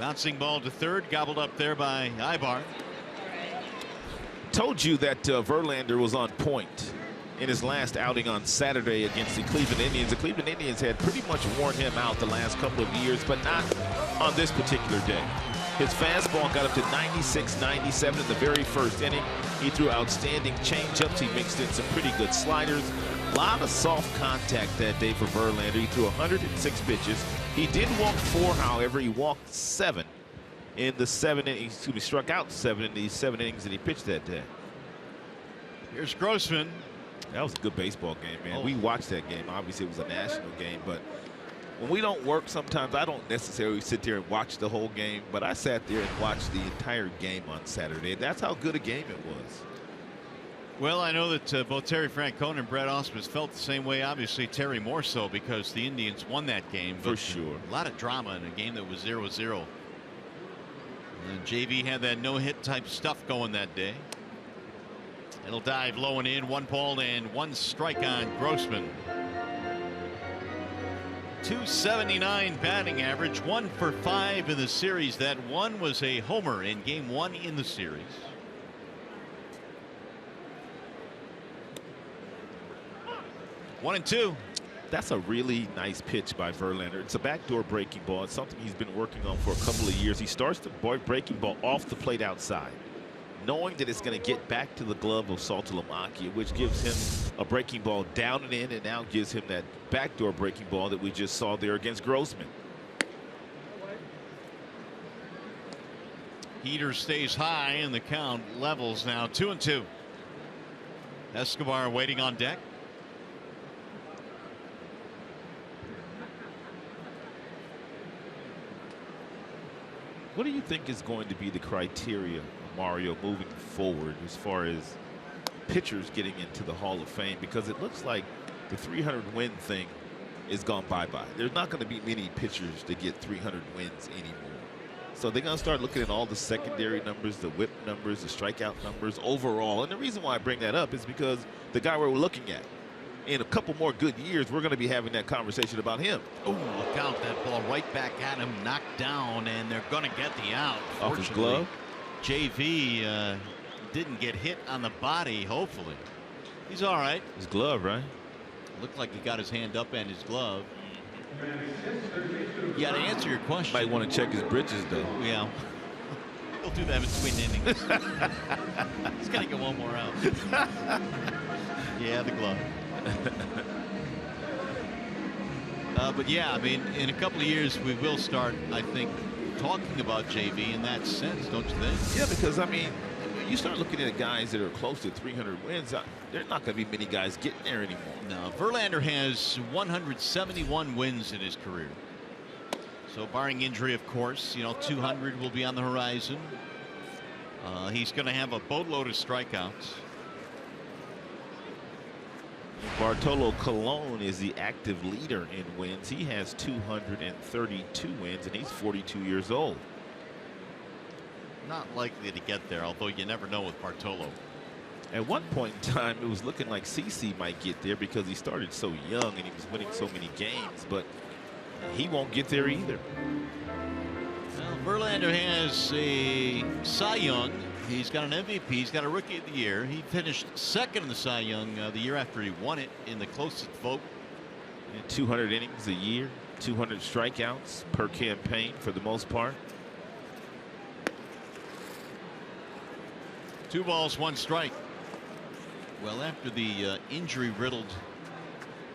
Bouncing ball to third, gobbled up there by Ibar. Told you that Verlander was on point in his last outing on Saturday against the Cleveland Indians. The Cleveland Indians had pretty much worn him out the last couple of years, but not on this particular day. His fastball got up to 96, 97 in the very first inning. He threw outstanding changeups. He mixed in some pretty good sliders. A lot of soft contact that day for Verlander. He threw 106 pitches. He did walk 4, however. He walked 7 in the 7 innings. Excuse me, struck out 7 in the 7 innings that he pitched that day. Here's Grossman. That was a good baseball game, man. Oh. We watched that game. Obviously, it was a national game, but when we don't work sometimes, I don't necessarily sit there and watch the whole game, but I sat there and watched the entire game on Saturday. That's how good a game it was. Well, I know that both Terry Francona and Brett Ausmus felt the same way. Obviously, Terry more so because the Indians won that game. For sure. A lot of drama in a game that was 0-0. And JV had that no-hit type stuff going that day. It'll dive low and in. 1 ball and 1 strike on Grossman. .279 batting average, 1 for 5 in the series. That one was a homer in game 1 in the series. One and two. That's a really nice pitch by Verlander. It's a backdoor breaking ball. It's something he's been working on for a couple of years. He starts the breaking ball off the plate outside, knowing that it's going to get back to the glove of Saltalamacchia, which gives him a breaking ball down and in, and now gives him that backdoor breaking ball that we just saw there against Grossman. Heater stays high and the count levels now 2-2. Escobar waiting on deck. What do you think is going to be the criteria, Mario, moving forward as far as pitchers getting into the Hall of Fame? Because it looks like the 300 win thing is gone bye-bye. There's not going to be many pitchers that get 300 wins anymore. So they're going to start looking at all the secondary numbers, the whip numbers, the strikeout numbers overall. And the reason why I bring that up is because the guy we're looking at, in a couple more good years, we're going to be having that conversation about him. Oh, look out. That ball right back at him, knocked down, and they're going to get the out. Off his glove. JV didn't get hit on the body, hopefully. He's all right. His glove, right? Looked like he got his hand up and his glove. You got to answer your question. Might want to check his britches, though. Yeah. He'll do that between innings. He's got to get one more out. Yeah, the glove. But yeah, I mean, in a couple of years, we will start, I think, talking about JV in that sense, don't you think? Yeah, because, I mean, you start looking at guys that are close to 300 wins, there's not going to be many guys getting there anymore. No, Verlander has 171 wins in his career. So barring injury, of course, 200 will be on the horizon. He's going to have a boatload of strikeouts. Bartolo Colon is the active leader in wins. He has 232 wins, and he's 42 years old. Not likely to get there, although you never know with Bartolo. At one point in time, it was looking like CeCe might get there because he started so young and he was winning so many games, but he won't get there either. Well, Verlander has a Cy Young. He's got an MVP. He's got a Rookie of the Year. He finished second in the Cy Young the year after he won it in the closest vote. And 200 innings a year, 200 strikeouts per campaign for the most part. 2 balls, 1 strike. Well, after the injury-riddled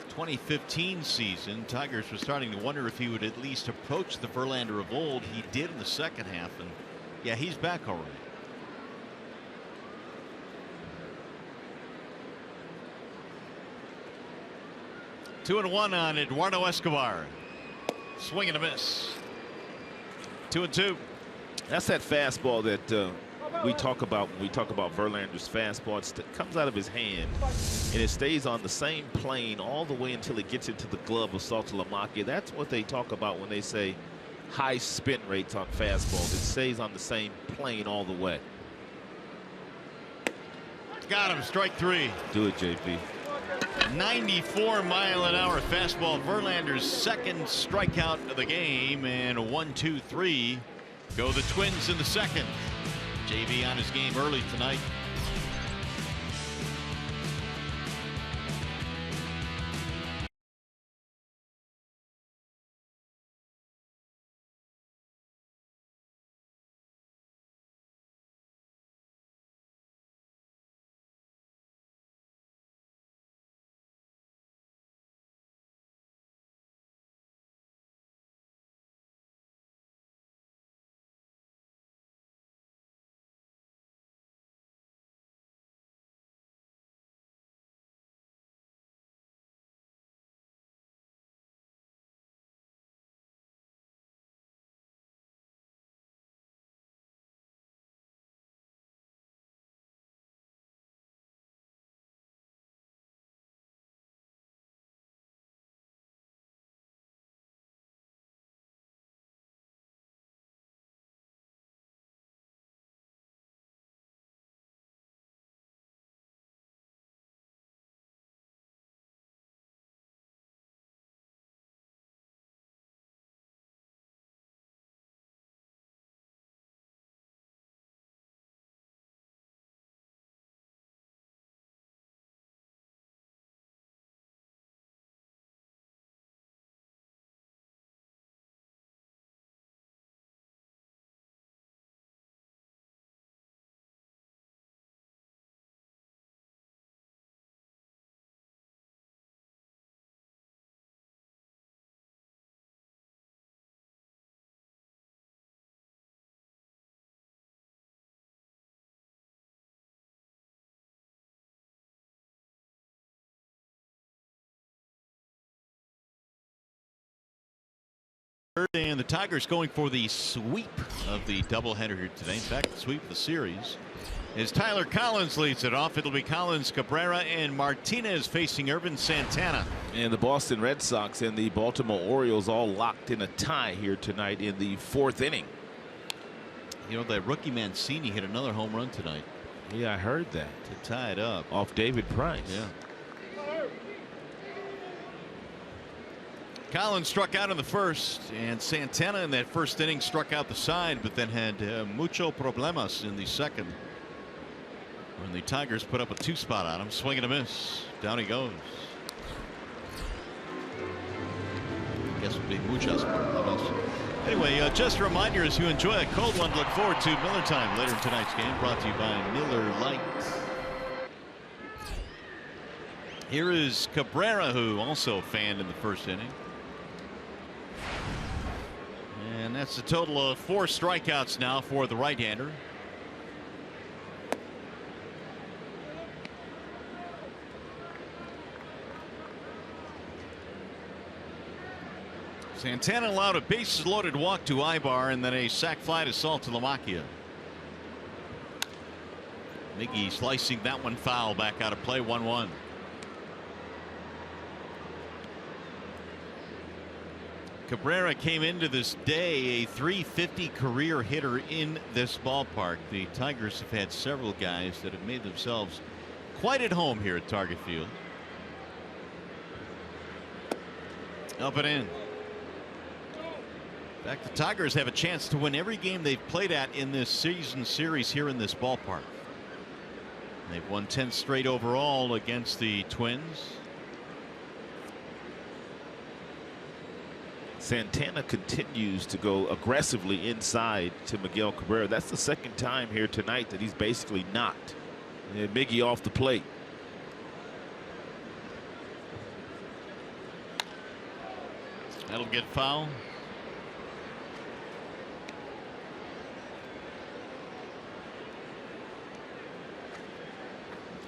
2015 season, Tigers were starting to wonder if he would at least approach the Verlander of old. He did in the second half, and yeah, he's back already. Two and one on Eduardo Escobar. Swing and a miss. 2-2. That's that fastball that we talk about when we talk about Verlander's fastball. It comes out of his hand and it stays on the same plane all the way until it gets into the glove of Saltalamacchia. That's what they talk about when they say high spin rates on fastballs. It stays on the same plane all the way. Got him. Strike 3. Do it, JP. 94-mile-an-hour fastball. Verlander's second strikeout of the game, and 1-2-3 go the Twins in the second. JV on his game early tonight. And the Tigers going for the sweep of the doubleheader here today. In fact, the sweep of the series. As Tyler Collins leads it off, it'll be Collins, Cabrera, and Martinez facing Irvin Santana. And the Boston Red Sox and the Baltimore Orioles all locked in a tie here tonight in the 4th inning. You know, that rookie Mancini hit another home run tonight. Yeah, I heard that. To tie it up. Off David Price. Yeah. Collins struck out in the first, and Santana in that first inning struck out the side, but then had mucho problemas in the second. When the Tigers put up a 2-spot on him, swing and a miss. Down he goes. I guess it would be muchas problemas. Anyway, just a reminder, as you enjoy a cold one, look forward to Miller Time later in tonight's game, brought to you by Miller Lite. Here is Cabrera, who also fanned in the first inning. And that's a total of 4 strikeouts now for the right-hander. Santana allowed a bases-loaded walk to Ibar and then a sac fly to Saltalamacchia. Miggy slicing that one foul back out of play. 1-1. Cabrera came into this day a .350 career hitter in this ballpark. The Tigers have had several guys that have made themselves quite at home here at Target Field. Up and in. In fact, the Tigers have a chance to win every game they've played at in this season series here in this ballpark. They've won 10 straight overall against the Twins. Santana continues to go aggressively inside to Miguel Cabrera. That's the second time here tonight that he's basically knocked Miggy off the plate. That'll get foul.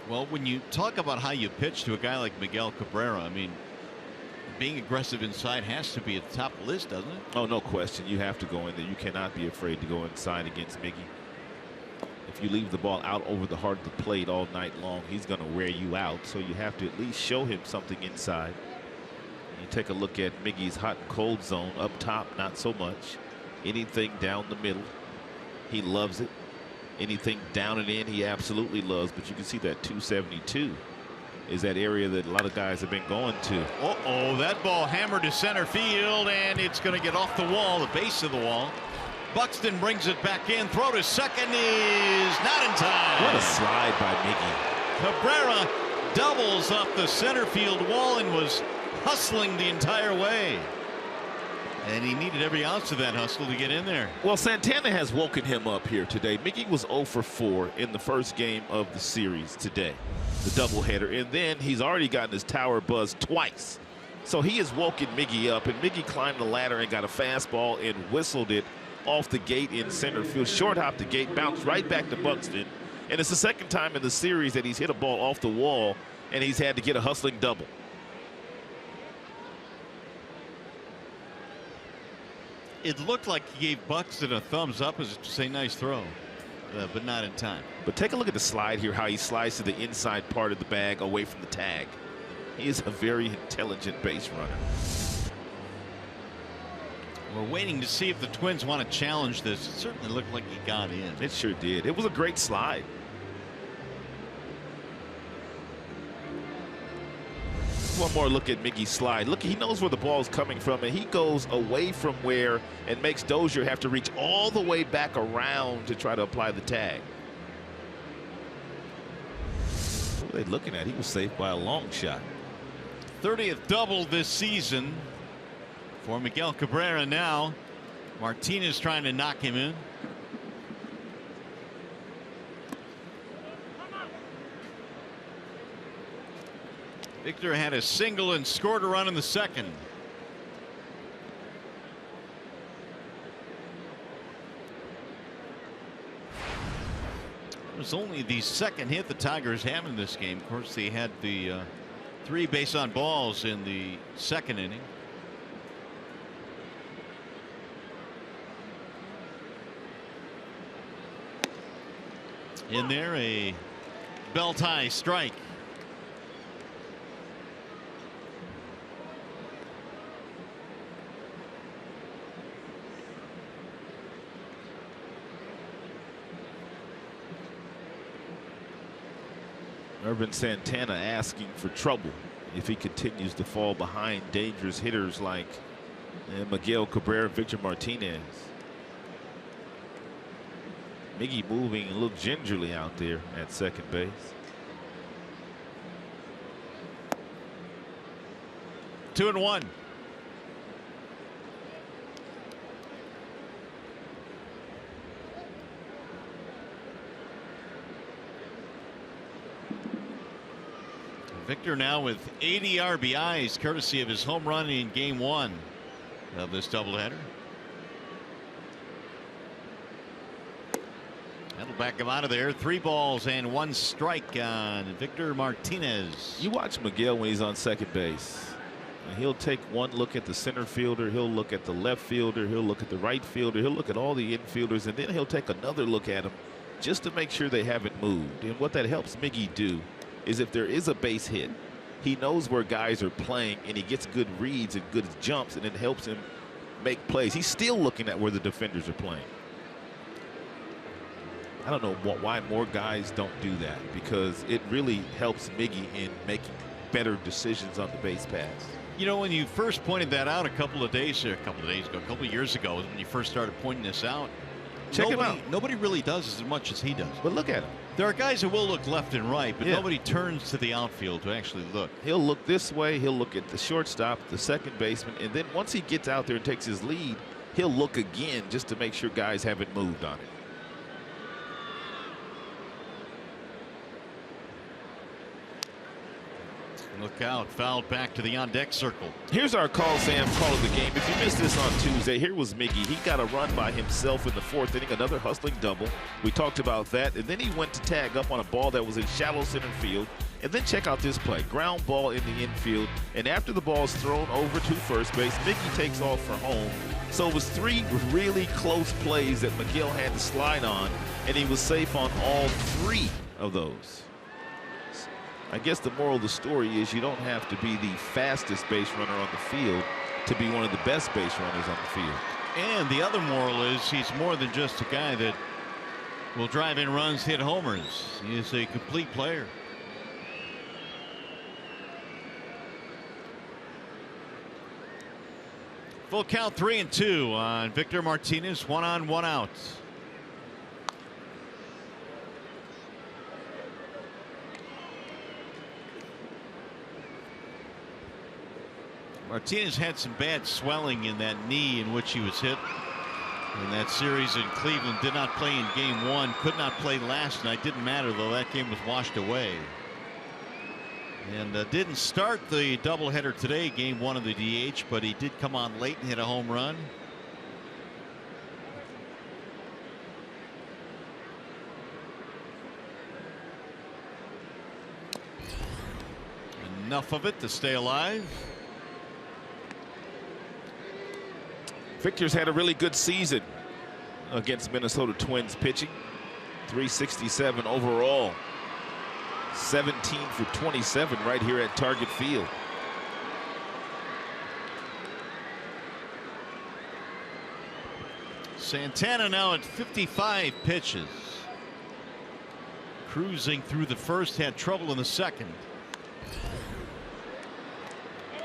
Well, when you talk about how you pitch to a guy like Miguel Cabrera, I mean, being aggressive inside has to be at the top of the list, doesn't it? Oh, no question. You have to go in there. You cannot be afraid to go inside against Miggy. If you leave the ball out over the heart of the plate all night long, he's going to wear you out. So you have to at least show him something inside. You take a look at Miggy's hot and cold zone. Up top, not so much. Anything down the middle, he loves it. Anything down and in, he absolutely loves. But you can see that 272 is that area that a lot of guys have been going to. Uh-oh, that ball hammered to center field, and it's going to get off the wall, the base of the wall. Buxton brings it back in. Throw to second is not in time. What a slide by Miggy. Cabrera doubles up the center field wall and was hustling the entire way. And he needed every ounce of that hustle to get in there. Well, Santana has woken him up here today. Miggy was 0 for 4 in the first game of the series today, the doubleheader, and then he's already gotten his tower buzz twice. So he has woken Miggy up, and Miggy climbed the ladder and got a fastball and whistled it off the gate in center field. Short hopped the gate, bounced right back to Buxton, and it's the second time in the series that he's hit a ball off the wall, and he's had to get a hustling double. It looked like he gave Buxton a thumbs up as to say nice throw, but not in time. But take a look at the slide here, how he slides to the inside part of the bag away from the tag. He is a very intelligent base runner. We're waiting to see if the Twins want to challenge this. It certainly looked like he got in. It sure did. It was a great slide. One more look at Miggy's slide. Look, he knows where the ball is coming from, and he goes away from where and makes Dozier have to reach all the way back around to try to apply the tag. What are they looking at? He was saved by a long shot. 30th double this season for Miguel Cabrera now. Martinez trying to knock him in. Victor had a single and scored a run in the second. It was only the second hit the Tigers have in this game. Of course, they had the 3 base on balls in the second inning. In there, a belt high strike. Ervin Santana asking for trouble if he continues to fall behind dangerous hitters like Miguel Cabrera and Victor Martinez. Miggy moving a little gingerly out there at second base. 2-1. Victor now with 80 RBIs, courtesy of his home run in Game 1 of this doubleheader. That'll back him out of there. 3 balls and 1 strike on Victor Martinez. You watch Miguel when he's on second base. He'll take one look at the center fielder. He'll look at the left fielder. He'll look at the right fielder. He'll look at all the infielders, and then he'll take another look at them just to make sure they haven't moved. And what that helps Miggy do is if there is a base hit, he knows where guys are playing, and he gets good reads and good jumps, and it helps him make plays. He's still looking at where the defenders are playing. I don't know why more guys don't do that, because it really helps Miggy in making better decisions on the base pass. You know, when you first pointed that out a couple of years ago, when you first started pointing this out, Check him out. Nobody really does as much as he does. But look at him. There are guys who will look left and right, but nobody turns to the outfield to actually look. He'll look this way. He'll look at the shortstop, the second baseman, and then once he gets out there and takes his lead, he'll look again just to make sure guys haven't moved on it. Look out, fouled back to the on-deck circle. Here's our call, Sam, call of the game. If you missed this on Tuesday, here was Miggy. He got a run by himself in the 4th inning, another hustling double. We talked about that, and then he went to tag up on a ball that was in shallow center field. And then check out this play. Ground ball in the infield, and after the ball's thrown over to first base, Miggy takes off for home. So it was 3 really close plays that Miguel had to slide on, and he was safe on all 3 of those. I guess the moral of the story is you don't have to be the fastest base runner on the field to be one of the best base runners on the field. And the other moral is he's more than just a guy that will drive in runs, hit homers. He is a complete player. Full count, 3-2 on Victor Martinez. 1 on, 1 out. Martinez had some bad swelling in that knee in which he was hit in that series in Cleveland. Did not play in Game 1. Could not play last night. Didn't matter, though. That game was washed away. And didn't start the doubleheader today, Game 1 of the DH, but he did come on late and hit a home run. Enough of it to stay alive. Victor's had a really good season against Minnesota Twins pitching. 367 overall. 17 for 27 right here at Target Field. Santana now at 55 pitches. Cruising through the first, had trouble in the second.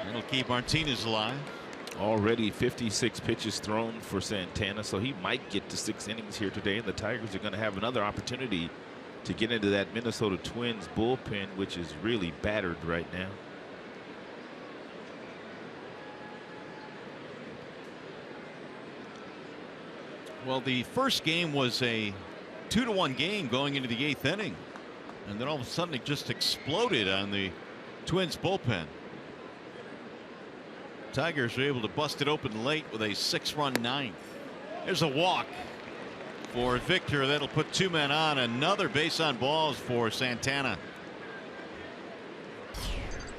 That'll keep Martinez alive. Already 56 pitches thrown for Santana, so he might get to 6 innings here today, and the Tigers are going to have another opportunity to get into that Minnesota Twins bullpen, which is really battered right now. Well, the first game was a 2-1 game going into the 8th inning, and then all of a sudden it just exploded on the Twins bullpen. Tigers were able to bust it open late with a 6-run 9th. There's a walk for Victor. That'll put 2 men on. Another base on balls for Santana.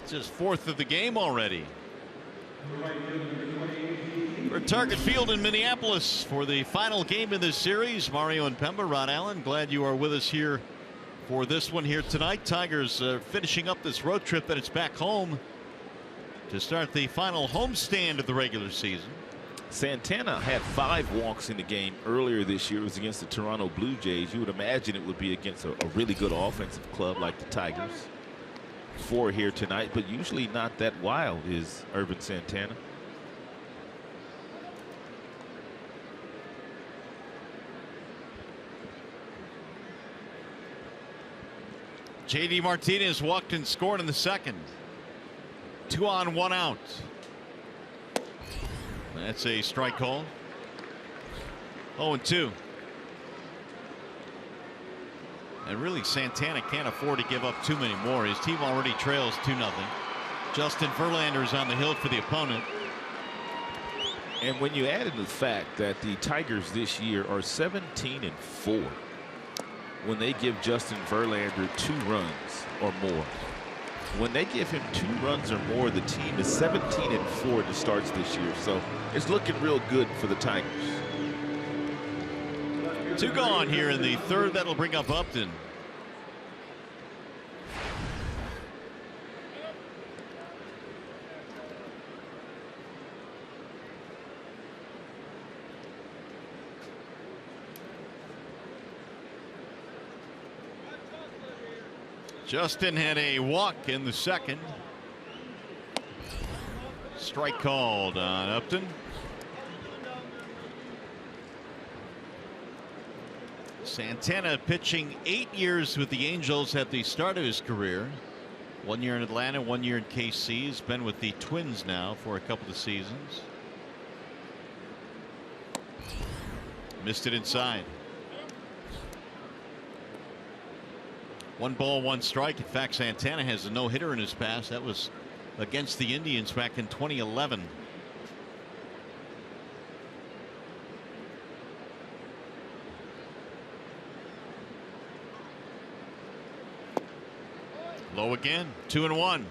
It's his 4th of the game already. For Target Field in Minneapolis for the final game in this series, Mario and Pemba, Rod Allen, glad you are with us here for this one here tonight. Tigers finishing up this road trip, then it's back home to start the final homestand of the regular season. Santana had 5 walks in the game earlier this year. It was against the Toronto Blue Jays. You would imagine it would be against a really good offensive club like the Tigers. 4 here tonight, but usually not that wild is Irvin Santana. J.D. Martinez walked and scored in the second. 2 on, 1 out. That's a strike call. 0-2. And really, Santana can't afford to give up too many more. His team already trails 2-0. Justin Verlander is on the hill for the opponent. And when you add in the fact that the Tigers this year are 17-4 when they give Justin Verlander 2 runs or more. When they give him 2 runs or more, the team is 17-4 to starts this year. So it's looking real good for the Tigers. 2 gone here in the third. That'll bring up Upton. Justin had a walk in the second. Strike called on Upton. Santana pitching 8 years with the Angels at the start of his career. 1 year in Atlanta, 1 year in KC. He's been with the Twins now for a couple of seasons. Missed it inside. 1 ball, 1 strike. In fact, Santana has a no-hitter in his past. That was against the Indians back in 2011. Low again. 2-1.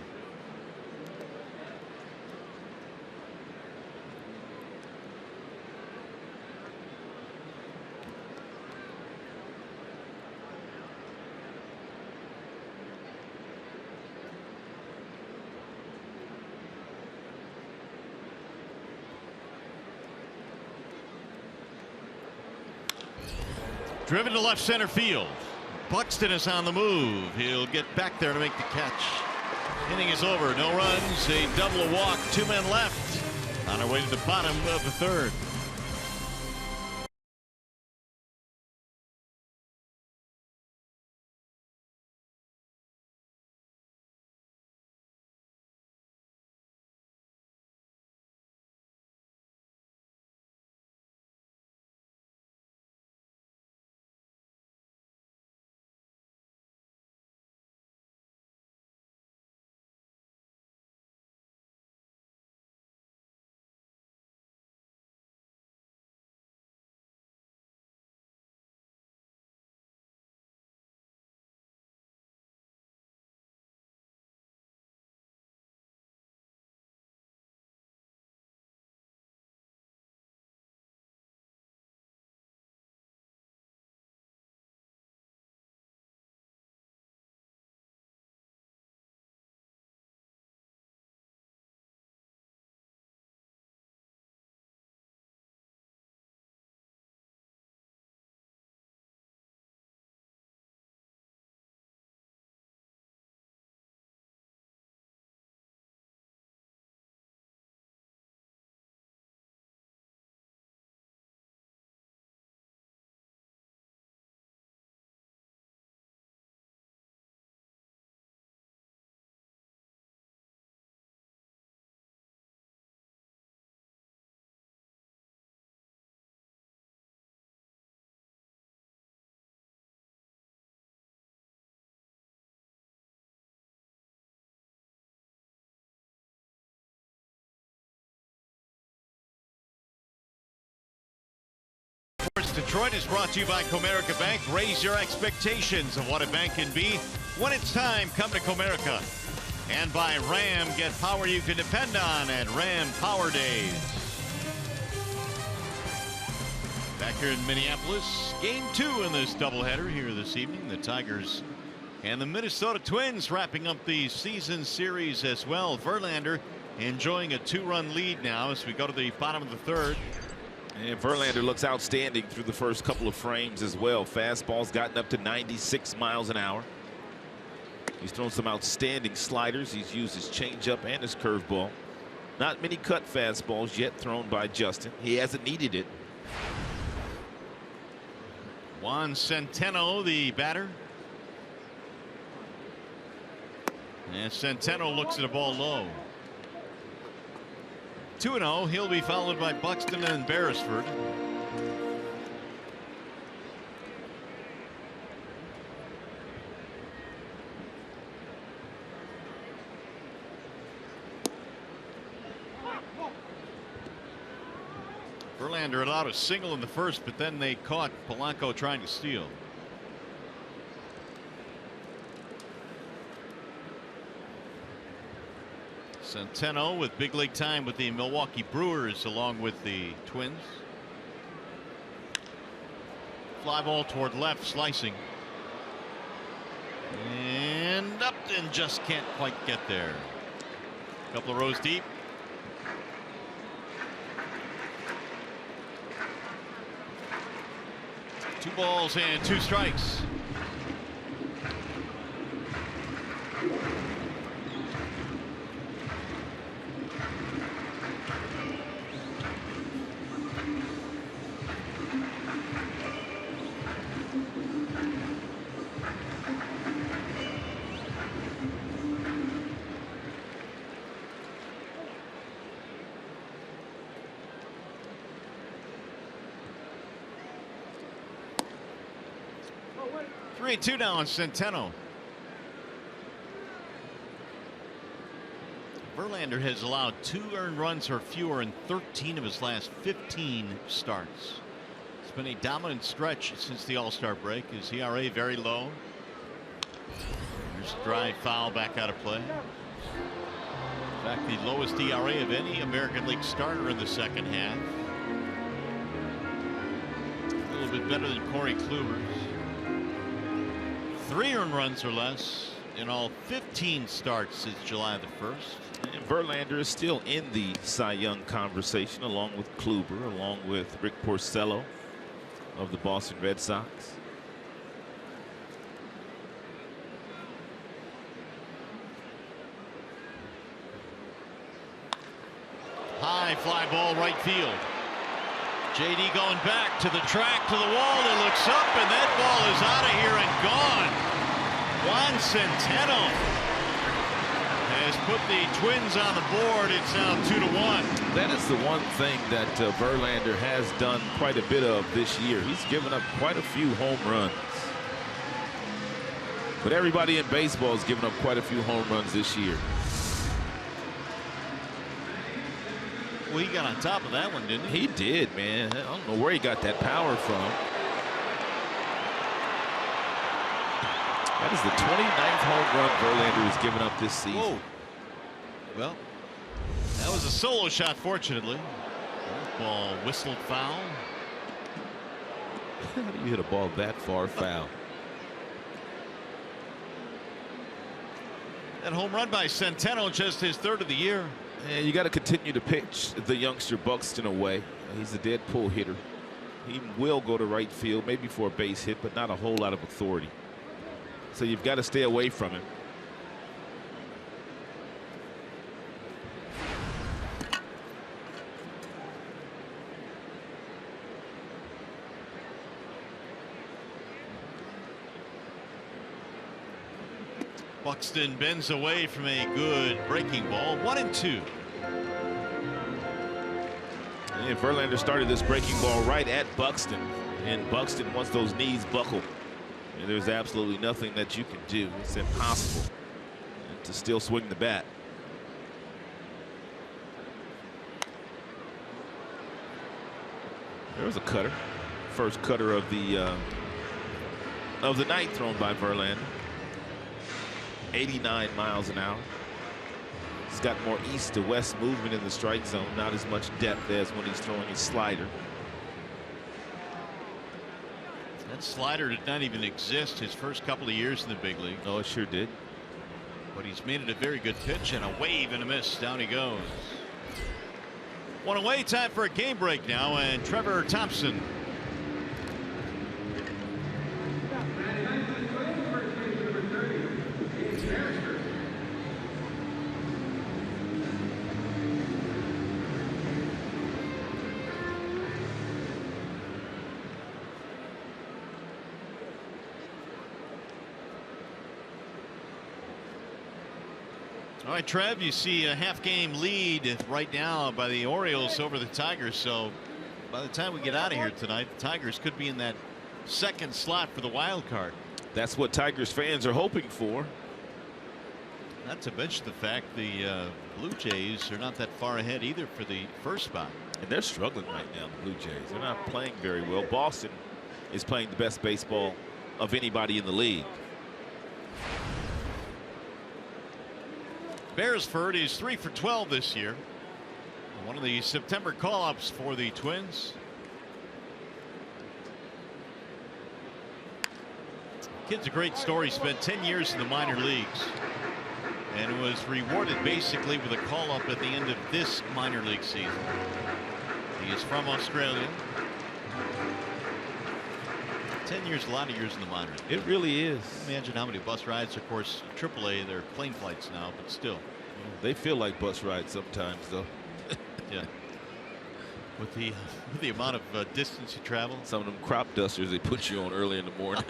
Driven to left center field. Buxton is on the move. He'll get back there to make the catch. Inning is over. No runs. A double, a walk. 2 men left. On our way to the bottom of the third. Detroit is brought to you by Comerica Bank. Raise your expectations of what a bank can be. When it's time, come to Comerica. And by Ram, get power you can depend on at Ram Power Days. Back here in Minneapolis, game 2 in this doubleheader here this evening. The Tigers And the Minnesota Twins wrapping up the season series as well. Verlander enjoying a 2-run lead now as we go to the bottom of the third. And Verlander looks outstanding through the first couple of frames as well. Fastball's gotten up to 96 miles an hour. He's thrown some outstanding sliders. He's used his changeup and his curveball. Not many cut fastballs yet thrown by Justin. He hasn't needed it. Juan Centeno, the batter. And Centeno looks at a ball low. 2-0. He'll be followed by Buxton and Beresford. Verlander allowed a single in the first, but then they caught Polanco trying to steal. Centeno with big league time with the Milwaukee Brewers along with the Twins. Fly ball toward left, slicing. And Upton just can't quite get there. A couple of rows deep. Two balls and 2 strikes. Two now on Centeno. Verlander has allowed 2 earned runs or fewer in 13 of his last 15 starts. It's been a dominant stretch since the All-Star break. His ERA very low. There's a drive foul back out of play. In fact, the lowest ERA of any American League starter in the second half. A little bit better than Corey Kluber's. 3 earned runs or less in all 15 starts since July the 1st. And Verlander is still in the Cy Young conversation along with Kluber, along with Rick Porcello of the Boston Red Sox. High fly ball right field. JD going back to the track, to the wall. It looks up, and that ball is out of here and gone. Juan Centeno has put the Twins on the board. It's now 2-1. That is the one thing that Verlander has done quite a bit of this year. He's given up quite a few home runs. But everybody in baseball has given up quite a few home runs this year. Well, he got on top of that one, didn't he? He did, man. I don't know where he got that power from. That is the 29th home run Verlander has given up this season. Whoa. Well, that was a solo shot, fortunately. Ball whistled foul. How do you hit a ball that far foul? That home run by Centeno, just his 3rd of the year. And you got to continue to pitch the youngster Buxton away. He's a dead pull hitter. He will go to right field, maybe for a base hit, but not a whole lot of authority. So you've got to stay away from him. Buxton bends away from a good breaking ball. 1-2. And Verlander started this breaking ball right at Buxton. And Buxton, once those knees buckle, and there's absolutely nothing that you can do. It's impossible to still swing the bat. There was a cutter. First cutter of the night thrown by Verlander. 89 miles an hour. He's got more east to west movement in the strike zone, not as much depth as when he's throwing his slider. That slider did not even exist his first couple of years in the big league. No, it sure did. But he's made it a very good pitch, and a wave and a miss. Down he goes. One away, time for a game break now, and Trevor Thompson. All right, Trev, you see a half-game lead right now by the Orioles over the Tigers. So by the time we get out of here tonight, the Tigers could be in that second slot for the wild card. That's what Tigers fans are hoping for. Not to mention the fact the Blue Jays are not that far ahead either for the first spot. And they're struggling right now, the Blue Jays. They're not playing very well. Boston is playing the best baseball of anybody in the league. Beresford is 3 for 12 this year. One of the September call-ups for the Twins. Kid's a great story. Spent 10 years in the minor leagues and was rewarded basically with a call-up at the end of this minor league season. He is from Australia. 10 years, a lot of years in the minors. It really is. Imagine how many bus rides. Of course, AAA, they're plane flights now, but still. They feel like bus rides sometimes, though. Yeah. With the amount of distance you travel. Some of them crop dusters they put you on early in the morning.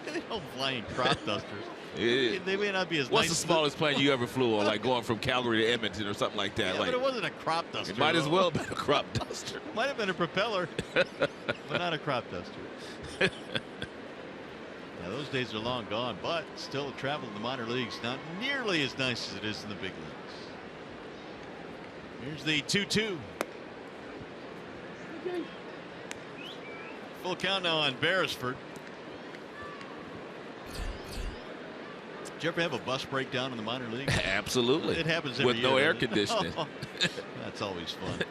They don't fly in crop dusters. They may not be as What's nice. the smallest plane you ever flew on, like going from Calgary to Edmonton or something like that? Yeah, like, but it wasn't a crop duster. It might as well have been a crop duster. Might have been a propeller, but not a crop duster. Now, those days are long gone, but still travel in the minor leagues not nearly as nice as it is in the big leagues. Here's the 2-2. Full count now on Beresford. Did you ever have a bus breakdown in the minor leagues? Absolutely. It happens every with year, no air doesn't it? conditioning. That's always fun.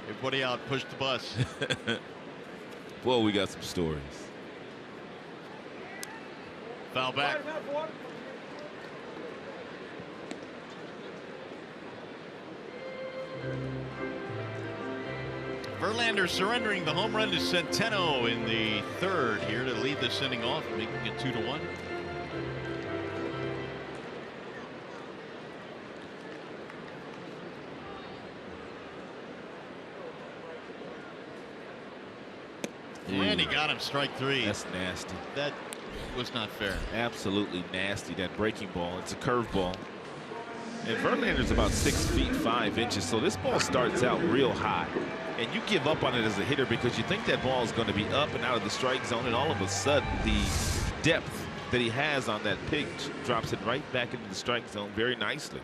Everybody out, push the bus. Well, we got some stories. Foul back. Verlander surrendering the home run to Centeno in the third here to lead this inning off, making it 2-1. And he got him, strike 3. That's nasty. That was not fair. Absolutely nasty, that breaking ball. It's a curveball. And Verlander's about 6 feet 5 inches, so this ball starts out real high. And you give up on it as a hitter because you think that ball is going to be up and out of the strike zone, and all of a sudden the depth that he has on that pitch drops it right back into the strike zone very nicely.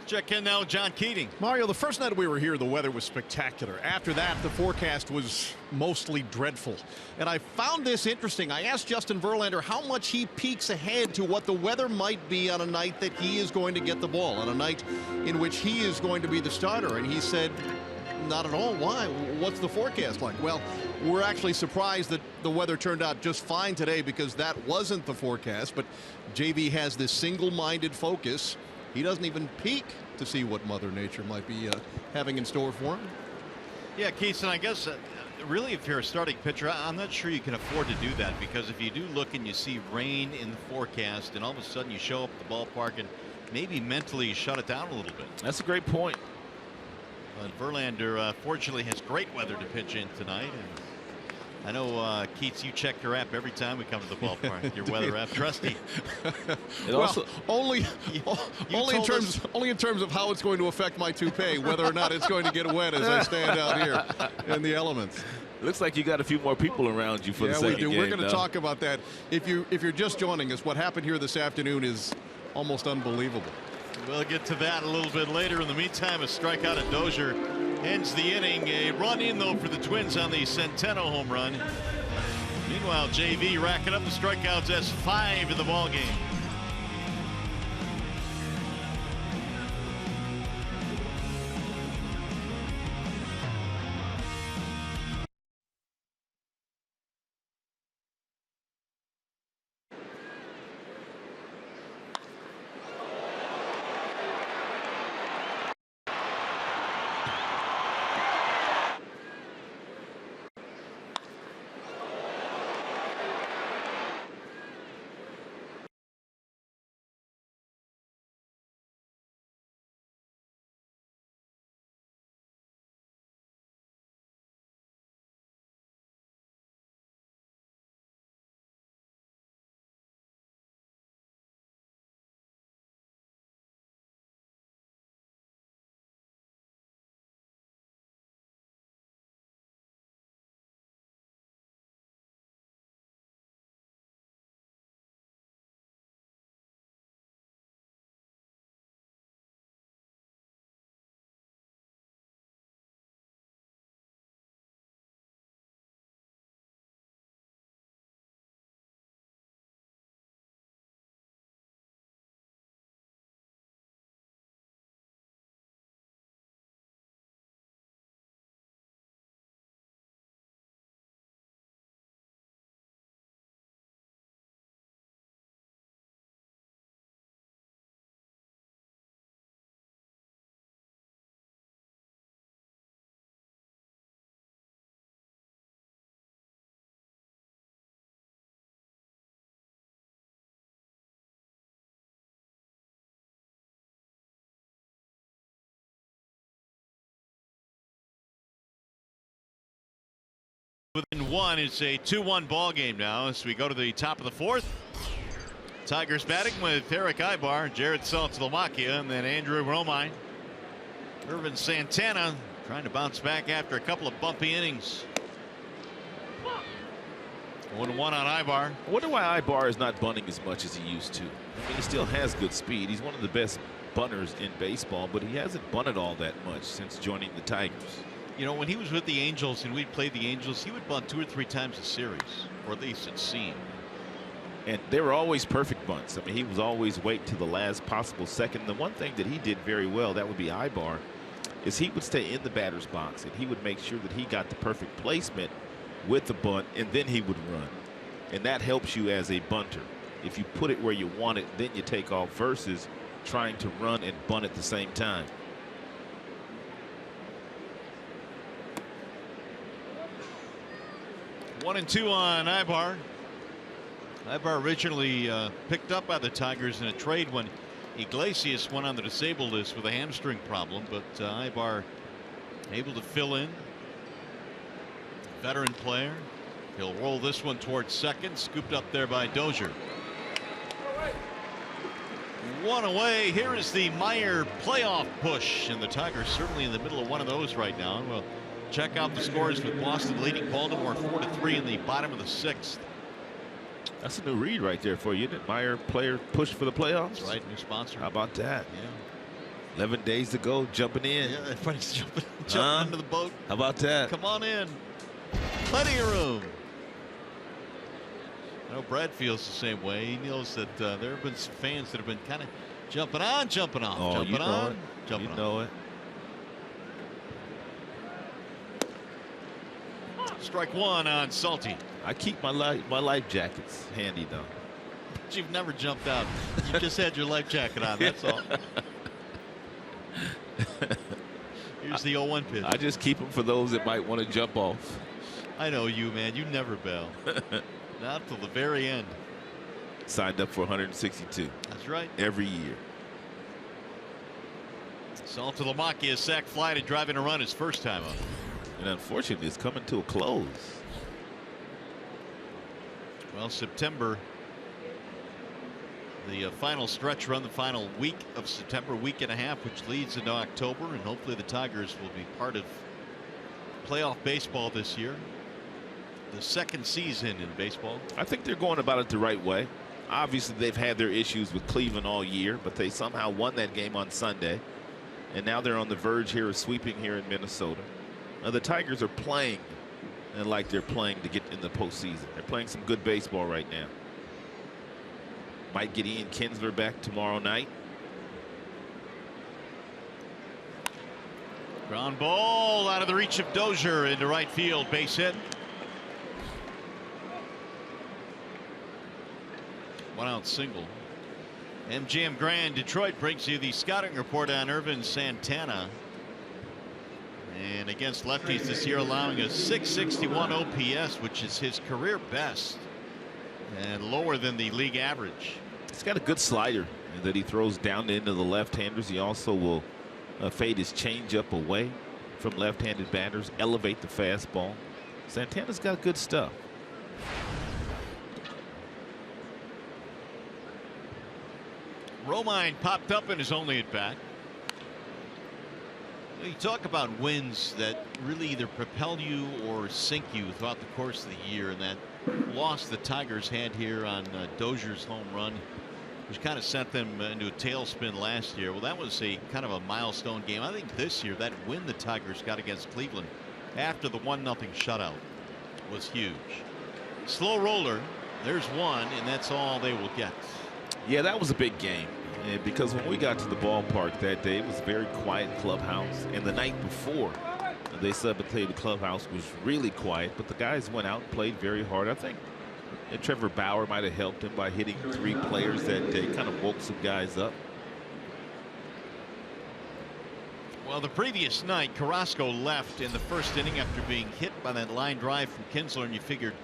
Check in now, John Keating. Mario, the first night we were here, the weather was spectacular. After that, the forecast was mostly dreadful. And I found this interesting. I asked Justin Verlander how much he peeks ahead to what the weather might be on a night that he is going to get the ball, on a night in which he is going to be the starter. And he said, not at all. Why? What's the forecast like? Well, we're actually surprised that the weather turned out just fine today because that wasn't the forecast. But JV has this single-minded focus. He doesn't even peek to see what Mother Nature might be having in store for him. Yeah, Keith, and I guess really if you're a starting pitcher, I'm not sure you can afford to do that, because if you do look and you see rain in the forecast and all of a sudden you show up at the ballpark and maybe mentally you shut it down a little bit. That's a great point. But Verlander fortunately has great weather to pitch in tonight. And I know, Keats, you check your app every time we come to the ballpark. Your weather app, trusty. Only in terms of how it's going to affect my toupee, whether or not it's going to get wet as I stand out here in the elements. Looks like you got a few more people around you for the second game. Yeah, we do. We're going to talk about that. If you're just joining us, what happened here this afternoon is almost unbelievable. We'll get to that a little bit later. In the meantime, a strikeout at Dozier ends the inning. A run in, though, for the Twins on the Centeno home run. Meanwhile, JV racking up the strikeouts as 5 in the ballgame. Within one, it's a 2-1 ball game now as we go to the top of the fourth. Tigers batting with Eric Ibar, Jared Saltalamacchia, and then Andrew Romine. Irvin Santana trying to bounce back after a couple of bumpy innings. 1-1 on Ibar. I wonder why Ibar is not bunting as much as he used to. I mean, he still has good speed. He's one of the best bunters in baseball, but he hasn't bunted all that much since joining the Tigers. You know, when he was with the Angels and we'd play the Angels, he would bunt 2 or 3 times a series, or at least it seemed. And they were always perfect bunts. I mean, he was always wait to the last possible second. The one thing that he did very well, that would be Ibar, is he would stay in the batter's box and he would make sure that he got the perfect placement with the bunt, and then he would run. And that helps you as a bunter. If you put it where you want it, then you take off, versus trying to run and bunt at the same time. One and 2 on Ibar. Ibar originally picked up by the Tigers in a trade when Iglesias went on the disabled list with a hamstring problem, but Ibar able to fill in. Veteran player. He'll roll this one towards second, scooped up there by Dozier. One away. Here is the Meyer playoff push, and the Tigers certainly in the middle of one of those right now. We'll check out the scores with Boston leading Baltimore 4-3 in the bottom of the 6th. That's a new read right there for you. Did Meyer player push for the playoffs? That's right, new sponsor. How about that? Yeah. 11 days to go, jumping in. Yeah, everybody's jumping into the boat. How about that? Come on in. Plenty of room. I know Brad feels the same way. He knows that there have been some fans that have been kind of jumping on, jumping off, oh, jumping you know on, it. jumping you off. know it. Strike one on Salty. I keep my life jackets handy though. But you've never jumped out. You just had your life jacket on. That's all. Here's the 0-1 pitch. I just keep them for those that might want to jump off. I know you, man. You never bail. Not till the very end. Signed up for 162. That's right. Every year. Saltalamacchia sack fly to drive in a run his first time up. And unfortunately, it's coming to a close. Well, September, the final stretch run, the final week of September, week and a half, which leads into October, and hopefully the Tigers will be part of playoff baseball this year. The second season in baseball. I think they're going about it the right way. Obviously, they've had their issues with Cleveland all year, but they somehow won that game on Sunday. And now they're on the verge here of sweeping here in Minnesota. Now, the Tigers are playing like they're playing to get in the postseason. They're playing some good baseball right now. Might get Ian Kinsler back tomorrow night. Ground ball out of the reach of Dozier into right field, base hit. 1 out single. MGM Grand Detroit brings you the scouting report on Irvin Santana. And against lefties this year, allowing a 661 OPS, which is his career best and lower than the league average. He's got a good slider that he throws down into the left-handers. He also will fade his changeup away from left-handed batters, elevate the fastball. Santana's got good stuff. Romine popped up in his only at bat. You talk about wins that really either propel you or sink you throughout the course of the year, and that loss the Tigers had here on Dozier's home run, which kind of sent them into a tailspin last year. Well, that was a kind of a milestone game. I think this year that win the Tigers got against Cleveland after the 1-0 shutout was huge. Slow roller. There's one, and that's all they will get. Yeah, that was a big game. Because when we got to the ballpark that day, it was a very quiet clubhouse. And the night before, they said the clubhouse was really quiet, but the guys went out and played very hard. I think Trevor Bauer might have helped him by hitting 3 players that day, kind of woke some guys up. Well, the previous night, Carrasco left in the first inning after being hit by that line drive from Kinsler, and you figured,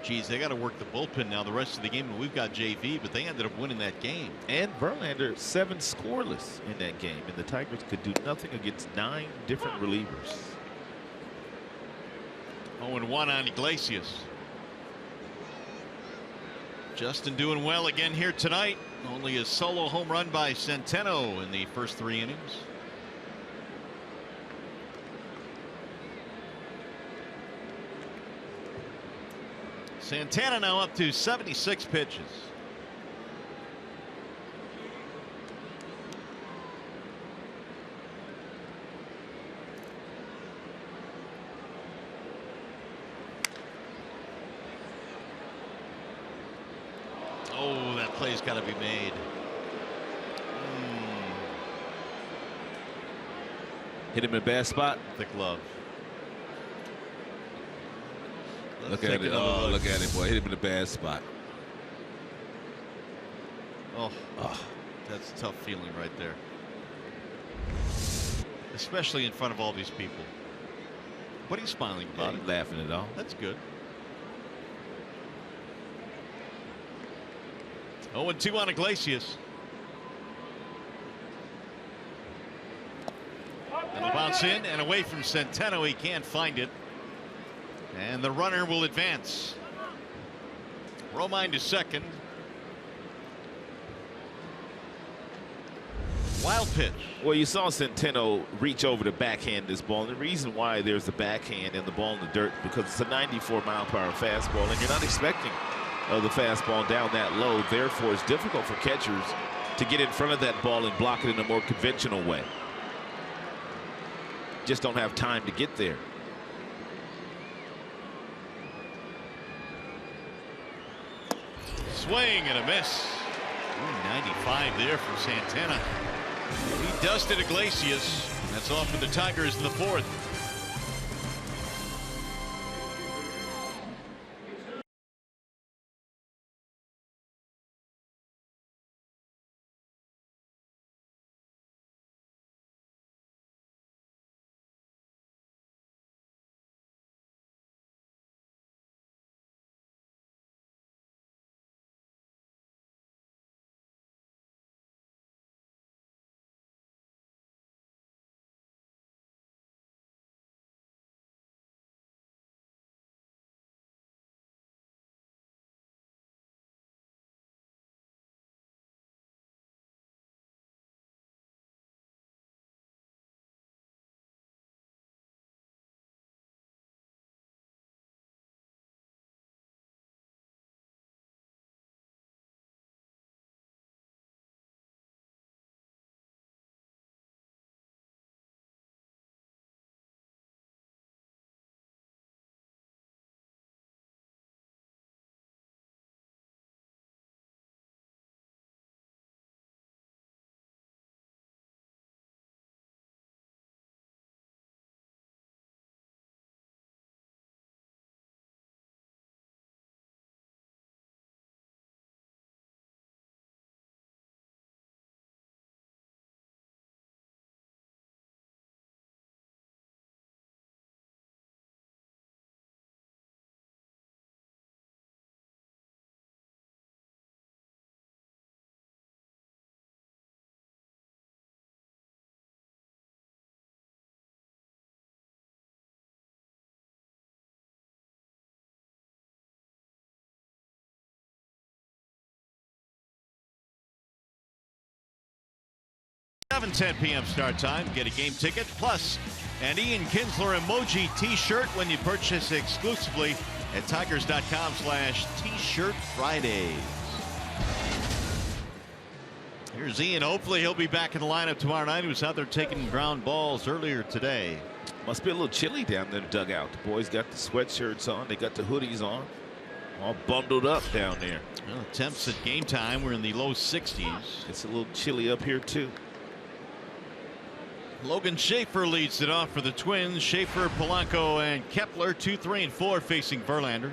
geez, they got to work the bullpen now the rest of the game, and we've got JV, but they ended up winning that game. And Verlander 7 scoreless in that game, and the Tigers could do nothing against 9 different relievers. 0-1 on Iglesias. Justin doing well again here tonight. Only a solo home run by Centeno in the first 3 innings. Santana now up to 76 pitches. Oh, that play's got to be made. Hit him in a bad spot. The glove. Look at it. Oh, look at it, boy. Hit him in a bad spot. Oh, that's a tough feeling right there. Especially in front of all these people. What are you smiling about? He's laughing at all. That's good. 0-2 on Iglesias. It'll bounce in and away from Centeno. He can't find it. And the runner will advance. Romine to second. Wild pitch. Well, you saw Centeno reach over to backhand this ball. And the reason why there's a backhand and the ball in the dirt, because it's a 94-mile-per-hour fastball, and you're not expecting the fastball down that low. Therefore, it's difficult for catchers to get in front of that ball and block it in a more conventional way. Just don't have time to get there. Swing and a miss. 95 there from Santana. He dusted Iglesias. That's all for the Tigers in the 4th. Seven 10 p.m. start time. Get a game ticket plus an Ian Kinsler emoji t-shirt when you purchase exclusively at Tigers.com/T-shirt Fridays. Here's Ian. Hopefully he'll be back in the lineup tomorrow night. He was out there taking ground balls earlier today. Must be a little chilly down there in the dugout. The boys got the sweatshirts on. They got the hoodies on. All bundled up down there. Well, temps at game time were in the low 60s. It's a little chilly up here too. Logan Schaefer leads it off for the Twins. Schaefer, Polanco, and Kepler, 2, 3, and 4 facing Verlander.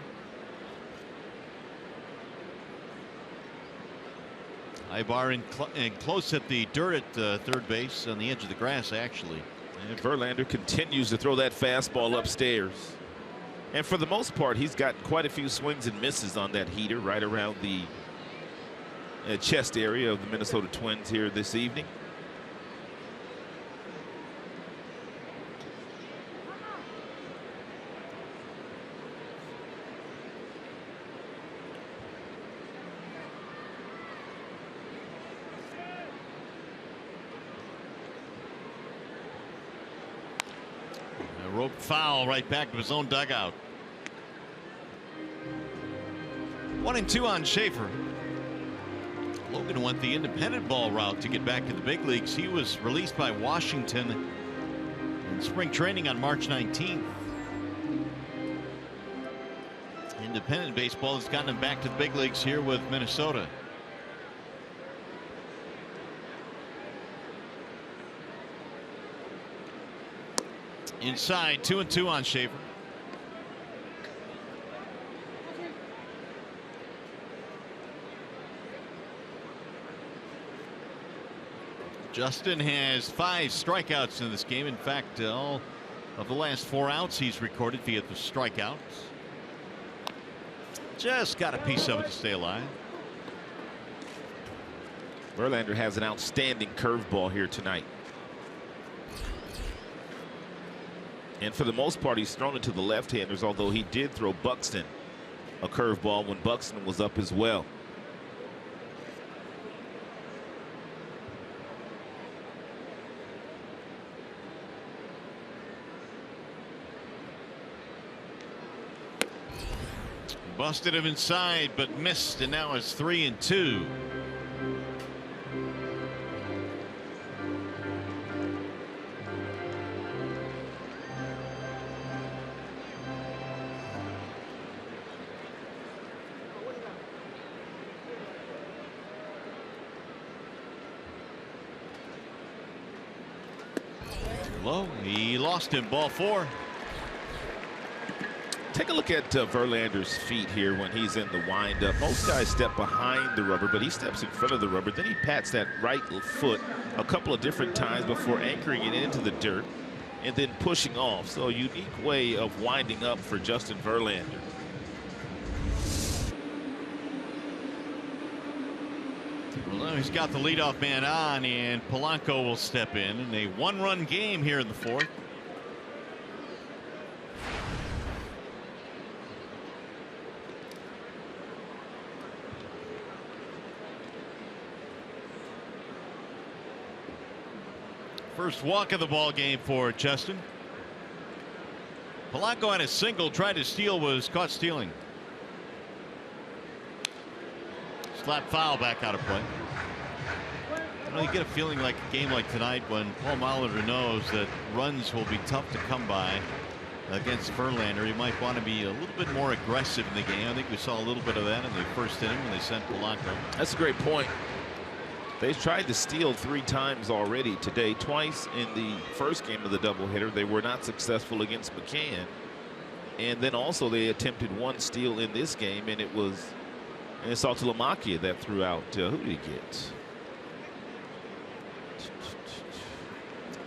Ibar in close at the dirt at third base, on the edge of the grass, actually. And Verlander continues to throw that fastball upstairs. And for the most part, he's got quite a few swings and misses on that heater right around the chest area of the Minnesota Twins here this evening. A rope foul right back to his own dugout. 1-2 on Schaefer. Logan went the independent ball route to get back to the big leagues. He was released by Washington in spring training on March 19th. Independent baseball has gotten him back to the big leagues here with Minnesota. Inside, 2-2 on Schaefer. Justin has 5 strikeouts in this game. In fact, all of the last 4 outs he's recorded via the strikeouts. Just got a piece of it to stay alive. Verlander has an outstanding curveball here tonight. And for the most part, he's thrown it to the left-handers, although he did throw Buxton a curveball when Buxton was up as well. Busted him inside, but missed, and now it's 3-2. Low, he lost him, ball 4. Take a look at Verlander's feet here when he's in the windup. Most guys step behind the rubber, but he steps in front of the rubber. Then he pats that right foot a couple of different times before anchoring it into the dirt and then pushing off. So a unique way of winding up for Justin Verlander. Well, now he's got the leadoff man on, and Polanco will step in. And a 1-run game here in the 4th. First walk of the ball game for Justin. Polanco had a single, tried to steal, was caught stealing. Slap foul back out of play. You get a feeling like a game like tonight when Paul Molitor knows that runs will be tough to come by against Verlander. He might want to be a little bit more aggressive in the game. I think we saw a little bit of that in the first inning when they sent Polanco. That's a great point. They've tried to steal 3 times already today. Twice in the first game of the doubleheader. They were not successful against McCann. And then also they attempted 1 steal in this game, and it was Saltalamacchia that threw out. Who did he get?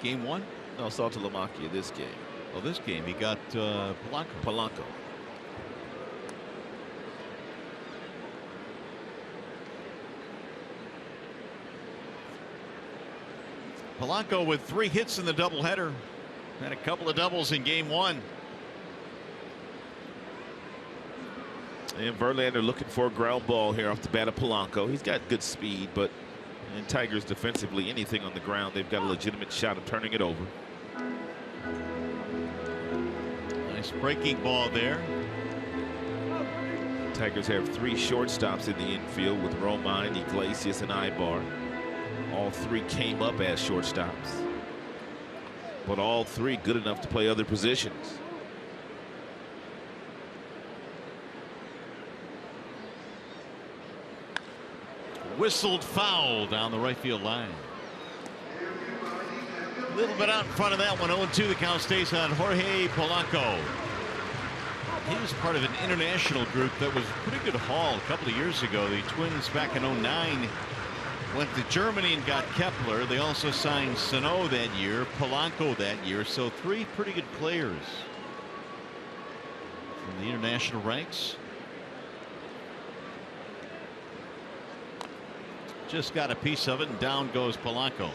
Game 1? No, Saltalamacchia this game. Oh, this game he got Polanco. Polanco with 3 hits in the doubleheader. Had a couple of doubles in game 1. And Verlander looking for a ground ball here off the bat of Polanco. He's got good speed, but in Tigers defensively, anything on the ground, they've got a legitimate shot of turning it over. Nice breaking ball there. Tigers have 3 shortstops in the infield with Romine, Iglesias, and Ibar. All 3 came up as shortstops, but all 3 good enough to play other positions. Whistled foul down the right field line. A little bit out in front of that one. 0-2. The count stays on Jorge Polanco. He was part of an international group that was a pretty good haul a couple of years ago. The Twins back in 09 went to Germany and got Kepler. They also signed Sano that year, Polanco that year. So 3 pretty good players from the international ranks. Just got a piece of it, and down goes Polanco.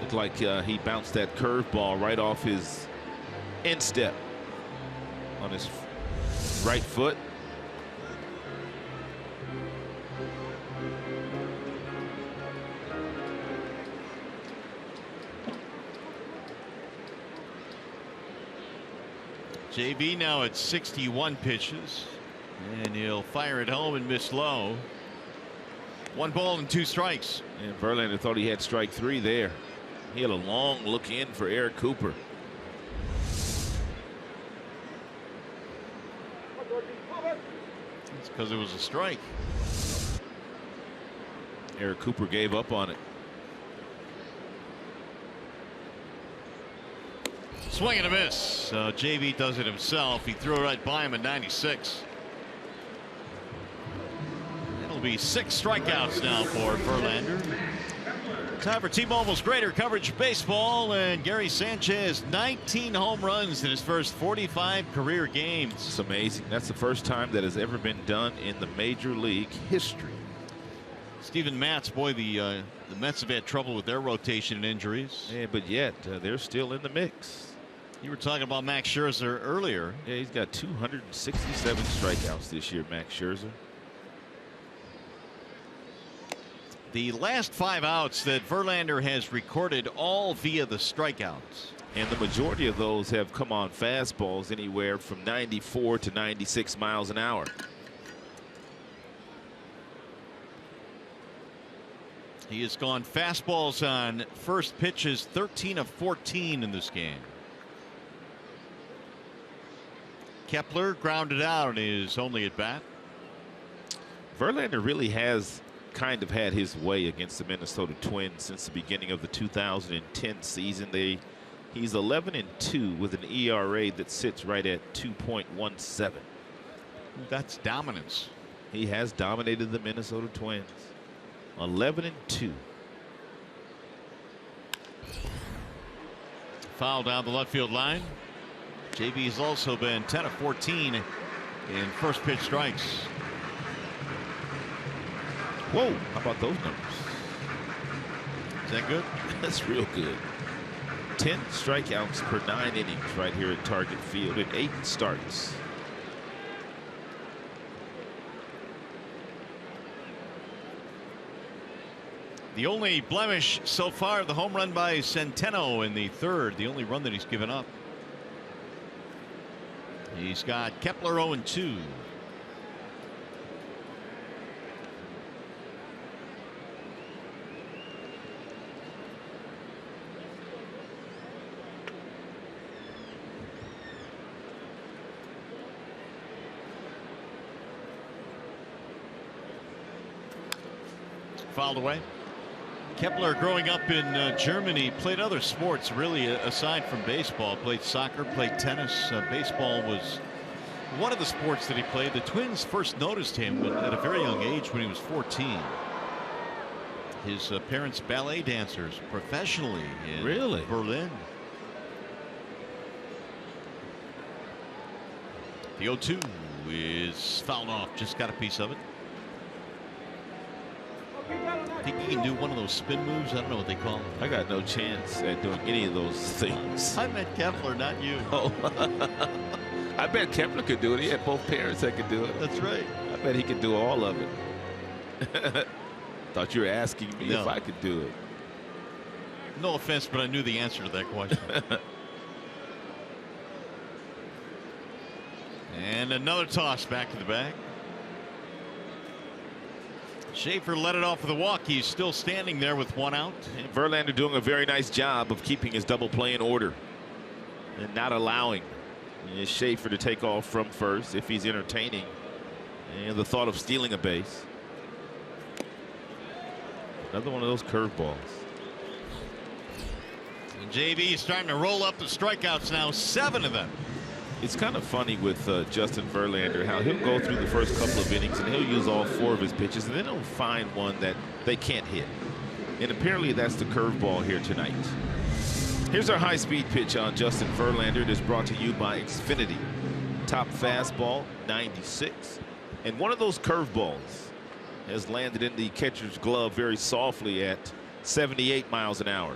Looked like he bounced that curveball right off his instep on his right foot. JB now at 61 pitches, and he'll fire it home and miss low. 1 ball and 2 strikes. And Verlander thought he had strike 3 there. He had a long look in for Eric Cooper. It's because it was a strike. Eric Cooper gave up on it. Swing and a miss. JB does it himself. He threw it right by him at 96. It'll be 6 strikeouts now for Verlander. Time for T-Mobile's Greater Coverage Baseball, and Gary Sanchez 19 home runs in his first 45 career games. It's amazing. That's the first time that has ever been done in the Major League history. Steven Matz, boy, the Mets have had trouble with their rotation and injuries. Yeah, but yet they're still in the mix. You were talking about Max Scherzer earlier. Yeah, he's got 267 strikeouts this year, Max Scherzer. The last 5 outs that Verlander has recorded, all via the strikeouts. And the majority of those have come on fastballs anywhere from 94 to 96 miles an hour. He has gone fastballs on first pitches 13 of 14 in this game. Kepler grounded out in his only at bat. Verlander really has kind of had his way against the Minnesota Twins since the beginning of the 2010 season. He's 11-2 with an ERA that sits right at 2.17. That's dominance. He has dominated the Minnesota Twins. 11-2. Foul down the left field line. JB's also been 10 of 14 in first pitch strikes. Whoa, how about those numbers? Is that good? That's real good. 10 strikeouts per 9 innings right here at Target Field in 8 starts. The only blemish so far, the home run by Centeno in the 3rd, the only run that he's given up. He's got Kepler 0-2. Fouled away. Kepler, growing up in Germany, played other sports really aside from baseball. Played soccer, played tennis. Baseball was one of the sports that he played. The Twins first noticed him at a very young age when he was 14. His parents, ballet dancers professionally in Berlin. The 0-2 is fouled off. Just got a piece of it. I think he can do one of those spin moves. I don't know what they call them. I got no chance at doing any of those things. I meant Kepler, not you. Oh. I bet Kepler could do it. He had both parents that could do it. That's right. I bet he could do all of it. Thought you were asking me if I could do it. No offense, but I knew the answer to that question. And another toss back to the bag. Schaefer let it off with a walk. He's still standing there with 1 out. And Verlander doing a very nice job of keeping his double play in order and not allowing Schaefer to take off from first if he's entertaining and the thought of stealing a base. Another one of those curveballs. And JB is starting to roll up the strikeouts now, 7 of them. It's kind of funny with Justin Verlander how he'll go through the first couple of innings and he'll use all 4 of his pitches and then he'll find one that they can't hit. And apparently that's the curveball here tonight. Here's our high-speed pitch on Justin Verlander. It is brought to you by Xfinity. Top fastball, 96. And one of those curveballs has landed in the catcher's glove very softly at 78 miles an hour.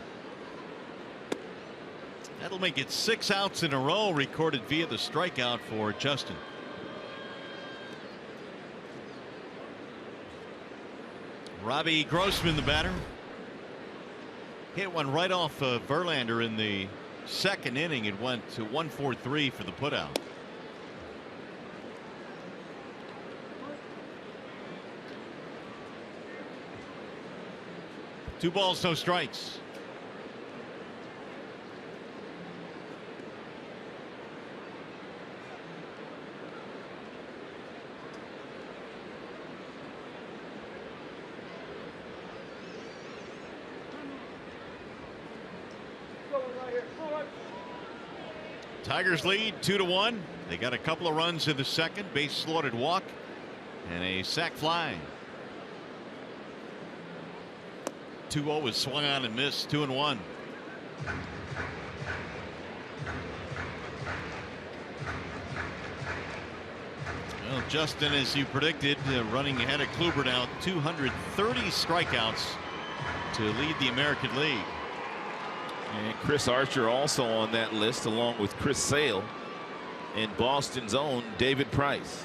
That'll make it 6 outs in a row recorded via the strikeout for Justin. Robbie Grossman, the batter, hit one right off Verlander in the second inning. It went to 1-4-3 for the putout. Two balls, no strikes. Tigers lead 2-1. They got a couple of runs in the second, base loaded walk and a sac fly. 2-0 was swung on and missed. 2-1. Well, Justin, as you predicted, running ahead of Kluber now, 230 strikeouts to lead the American League. And Chris Archer also on that list, along with Chris Sale and Boston's own David Price.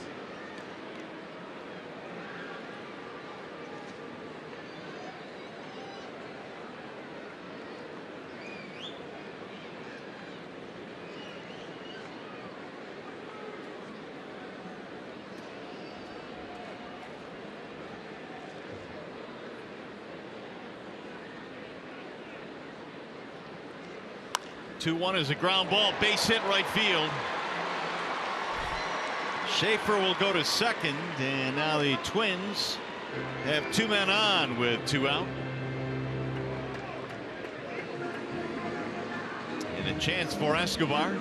2-1 is a ground ball, base hit right field. Schaefer will go to second, and now the Twins have 2 men on with 2 out. And a chance for Escobar.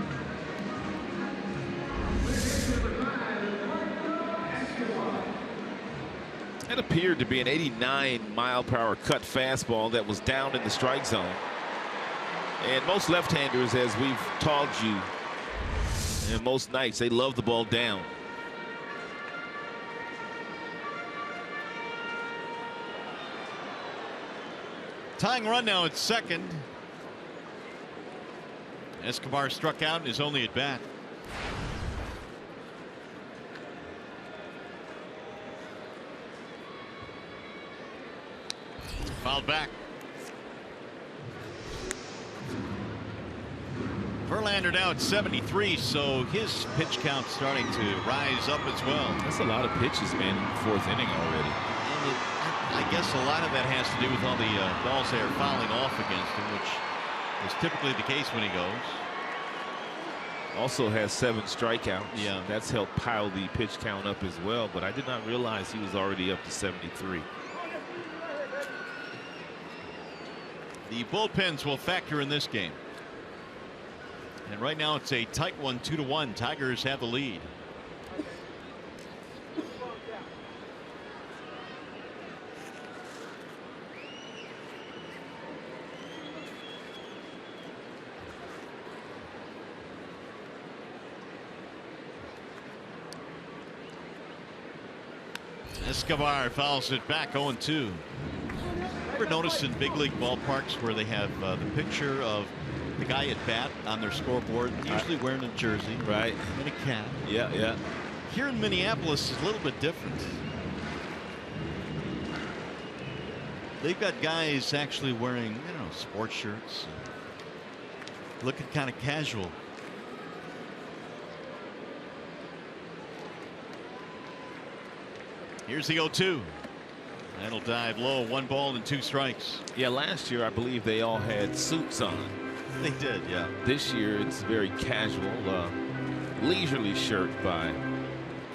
It appeared to be an 89-mile-per-hour cut fastball that was down in the strike zone. And most left-handers, as we've taught you, and most nights, they love the ball down. Tying run now at second. Escobar struck out in his only at bat. Fouled back. Verlander now at 73, so his pitch count starting to rise up as well. That's a lot of pitches, man, in the 4th inning already. I guess a lot of that has to do with all the balls they are fouling off against him, which is typically the case when he goes. Also has 7 strikeouts. Yeah. That's helped pile the pitch count up as well, but I did not realize he was already up to 73. The bullpens will factor in this game. And right now it's a tight one, 2-1. Tigers have the lead. Escobar fouls it back 0-2. Ever noticed in big league ballparks where they have the picture of the guy at bat on their scoreboard, usually wearing a jersey, right, and a cap? Yeah, yeah. Here in Minneapolis, it's a little bit different. They've got guys actually wearing, you know, sports shirts, looking kind of casual. Here's the 0-2. That'll dive low. 1 ball and 2 strikes. Yeah, last year I believe they all had suits on. They did, yeah. This year it's very casual, leisurely shirt by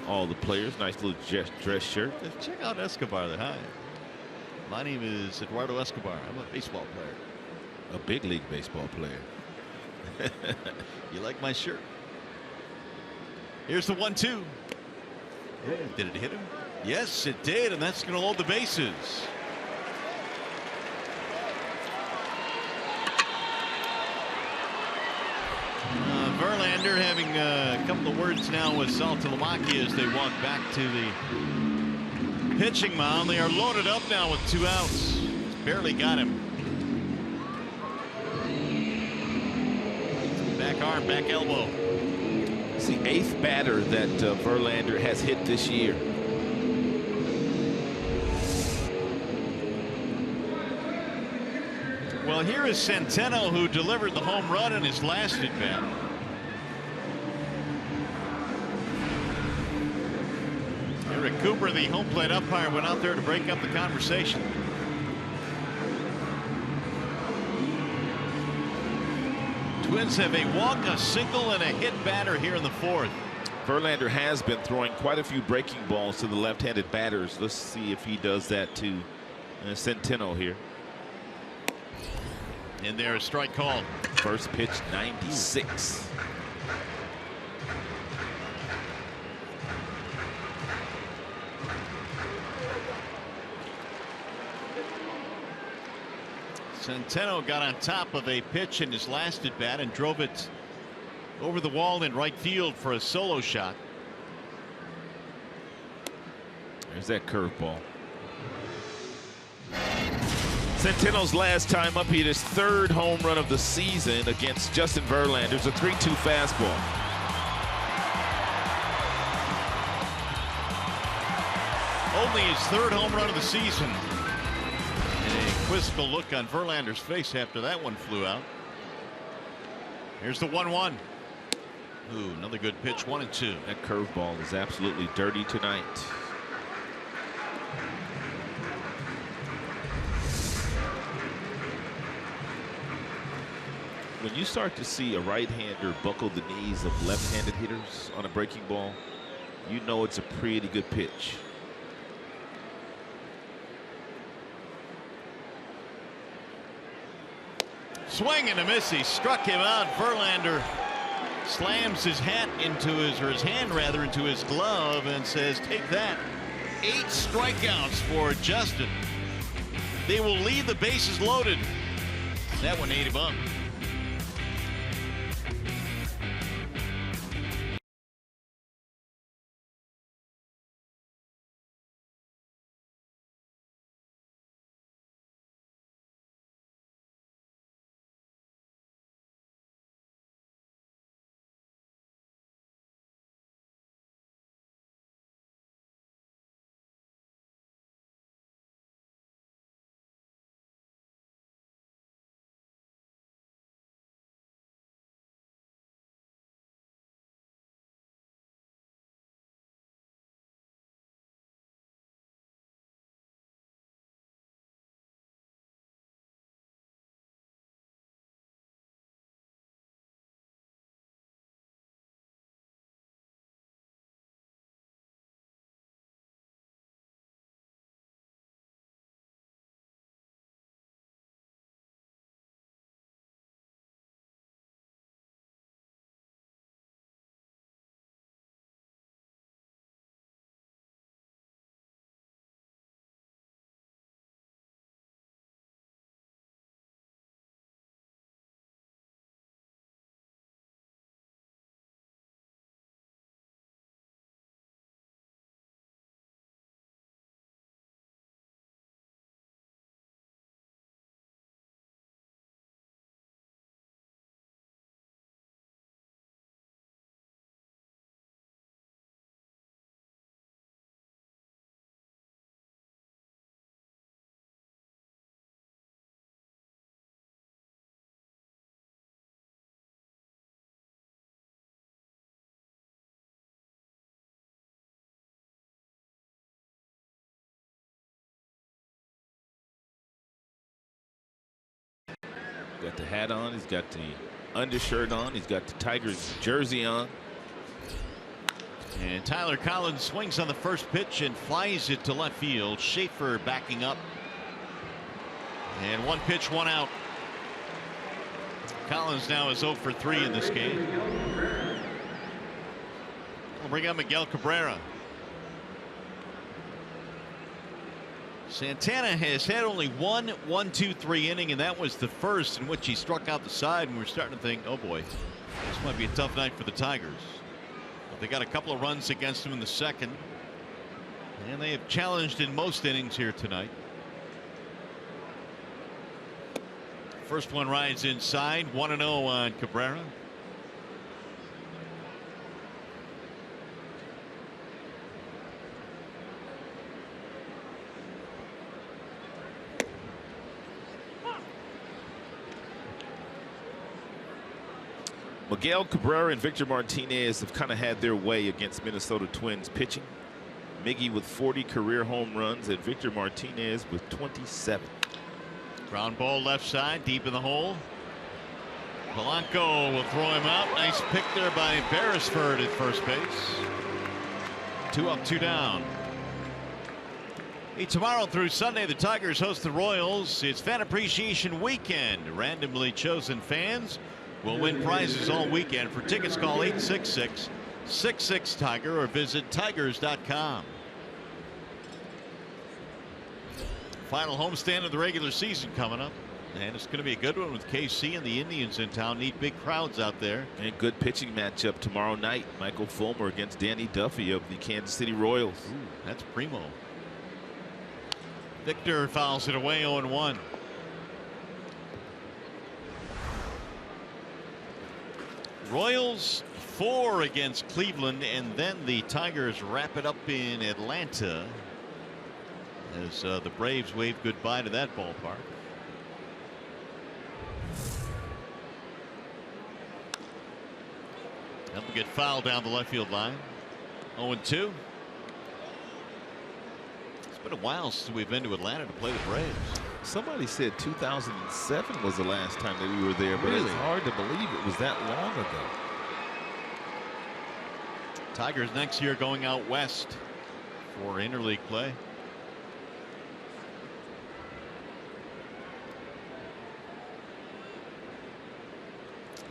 all the players. Nice little dress shirt. Check out Escobar there. Hi, my name is Eduardo Escobar. I'm a baseball player. A big league baseball player. You like my shirt? Here's the 1-2. Did it hit him? Yes, it did, and that's going to load the bases. Verlander having a couple of words now with Saltalamacchia as they walk back to the pitching mound. They are loaded up now with 2 outs. Barely got him. Back arm, back elbow. It's the 8th batter that Verlander has hit this year. Well, here is Centeno, who delivered the home run in his last at bat. Eric Cooper, the home plate umpire, went out there to break up the conversation. Twins have a walk, a single, and a hit batter here in the 4th. Verlander has been throwing quite a few breaking balls to the left-handed batters. Let's see if he does that to Centeno here. And there, a strike called. First pitch, 96. Centeno got on top of a pitch in his last at bat and drove it over the wall in right field for a solo shot. There's that curveball. Centeno's last time up, he hit his 3rd home run of the season against Justin Verlander. It's a 3-2 fastball. Only his 3rd home run of the season. And a quizzical look on Verlander's face after that one flew out. Here's the 1-1. Ooh, another good pitch, 1-2. That curveball is absolutely dirty tonight. When you start to see a right-hander buckle the knees of left-handed hitters on a breaking ball, you know it's a pretty good pitch. Swing and a miss. He struck him out. Verlander slams his hat into his, or his hand rather, into his glove and says, take that. 8 strikeouts for Justin. They will leave the bases loaded. That one ate him up. Got the hat on, he's got the undershirt on, he's got the Tigers jersey on. And Tyler Collins swings on the first pitch and flies it to left field. Schaefer backing up. And 1 pitch, 1 out. Collins now is 0 for 3 in this game. We'll bring up Miguel Cabrera. Santana has had only one 1-2-3 inning, and that was the first in which he struck out the side, and we're starting to think, oh boy, this might be a tough night for the Tigers. But they got a couple of runs against him in the second, and they have challenged in most innings here tonight. First one rides inside, 1-0 on Cabrera. Miguel Cabrera and Victor Martinez have kind of had their way against Minnesota Twins pitching. Miggy with 40 career home runs and Victor Martinez with 27. Ground ball left side, deep in the hole. Polanco will throw him out. Nice pick there by Beresford at first base. 2 up, 2 down. Hey, tomorrow through Sunday, the Tigers host the Royals. It's Fan Appreciation Weekend. Randomly chosen fans will win prizes all weekend. For tickets, call 866-66-TIGER or visit tigers.com. Final homestand of the regular season coming up. And it's going to be a good one with KC and the Indians in town. Need big crowds out there. And good pitching matchup tomorrow night. Michael Fulmer against Danny Duffy of the Kansas City Royals. Ooh, that's primo. Victor fouls it away 0-1. Royals 4 against Cleveland, and then the Tigers wrap it up in Atlanta as the Braves wave goodbye to that ballpark. That will get fouled down the left field line. 0-2. It's been a while since we've been to Atlanta to play the Braves. Somebody said 2007 was the last time that we were there, but it's hard to believe it was that long ago. Tigers next year going out west for interleague play.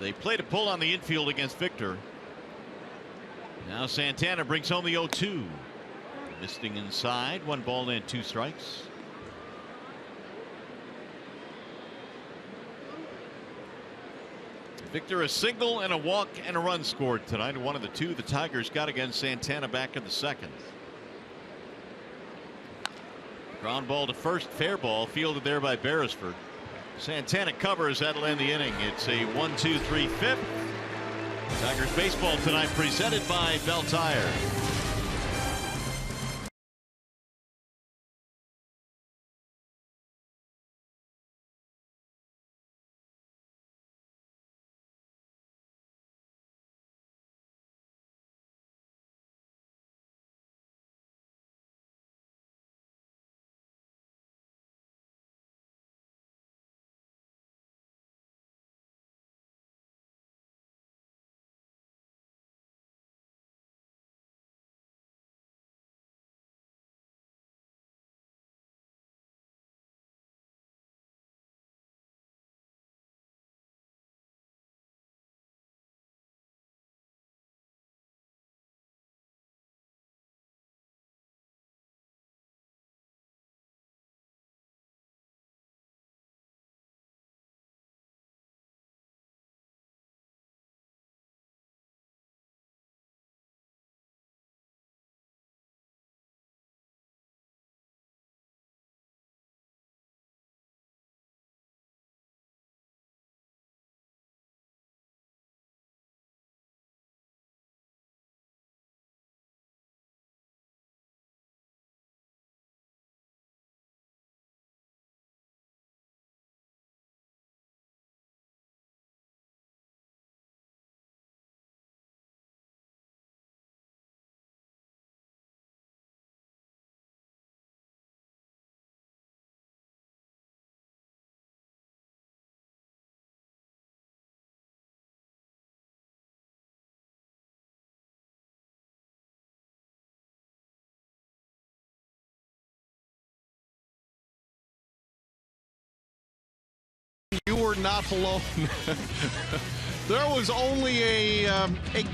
They played a pull on the infield against Victor. Now Santana brings home the 0-2. Misting inside, 1 ball and 2 strikes. Victor a single and a walk and a run scored tonight. One of the 2 the Tigers got against Santana back in the 2nd. Ground ball to first, fair ball, fielded there by Beresford. Santana covers, that'll end the inning. It's a 1-2-3-5. Tigers baseball tonight presented by Bell Tire. You were not alone. There was only a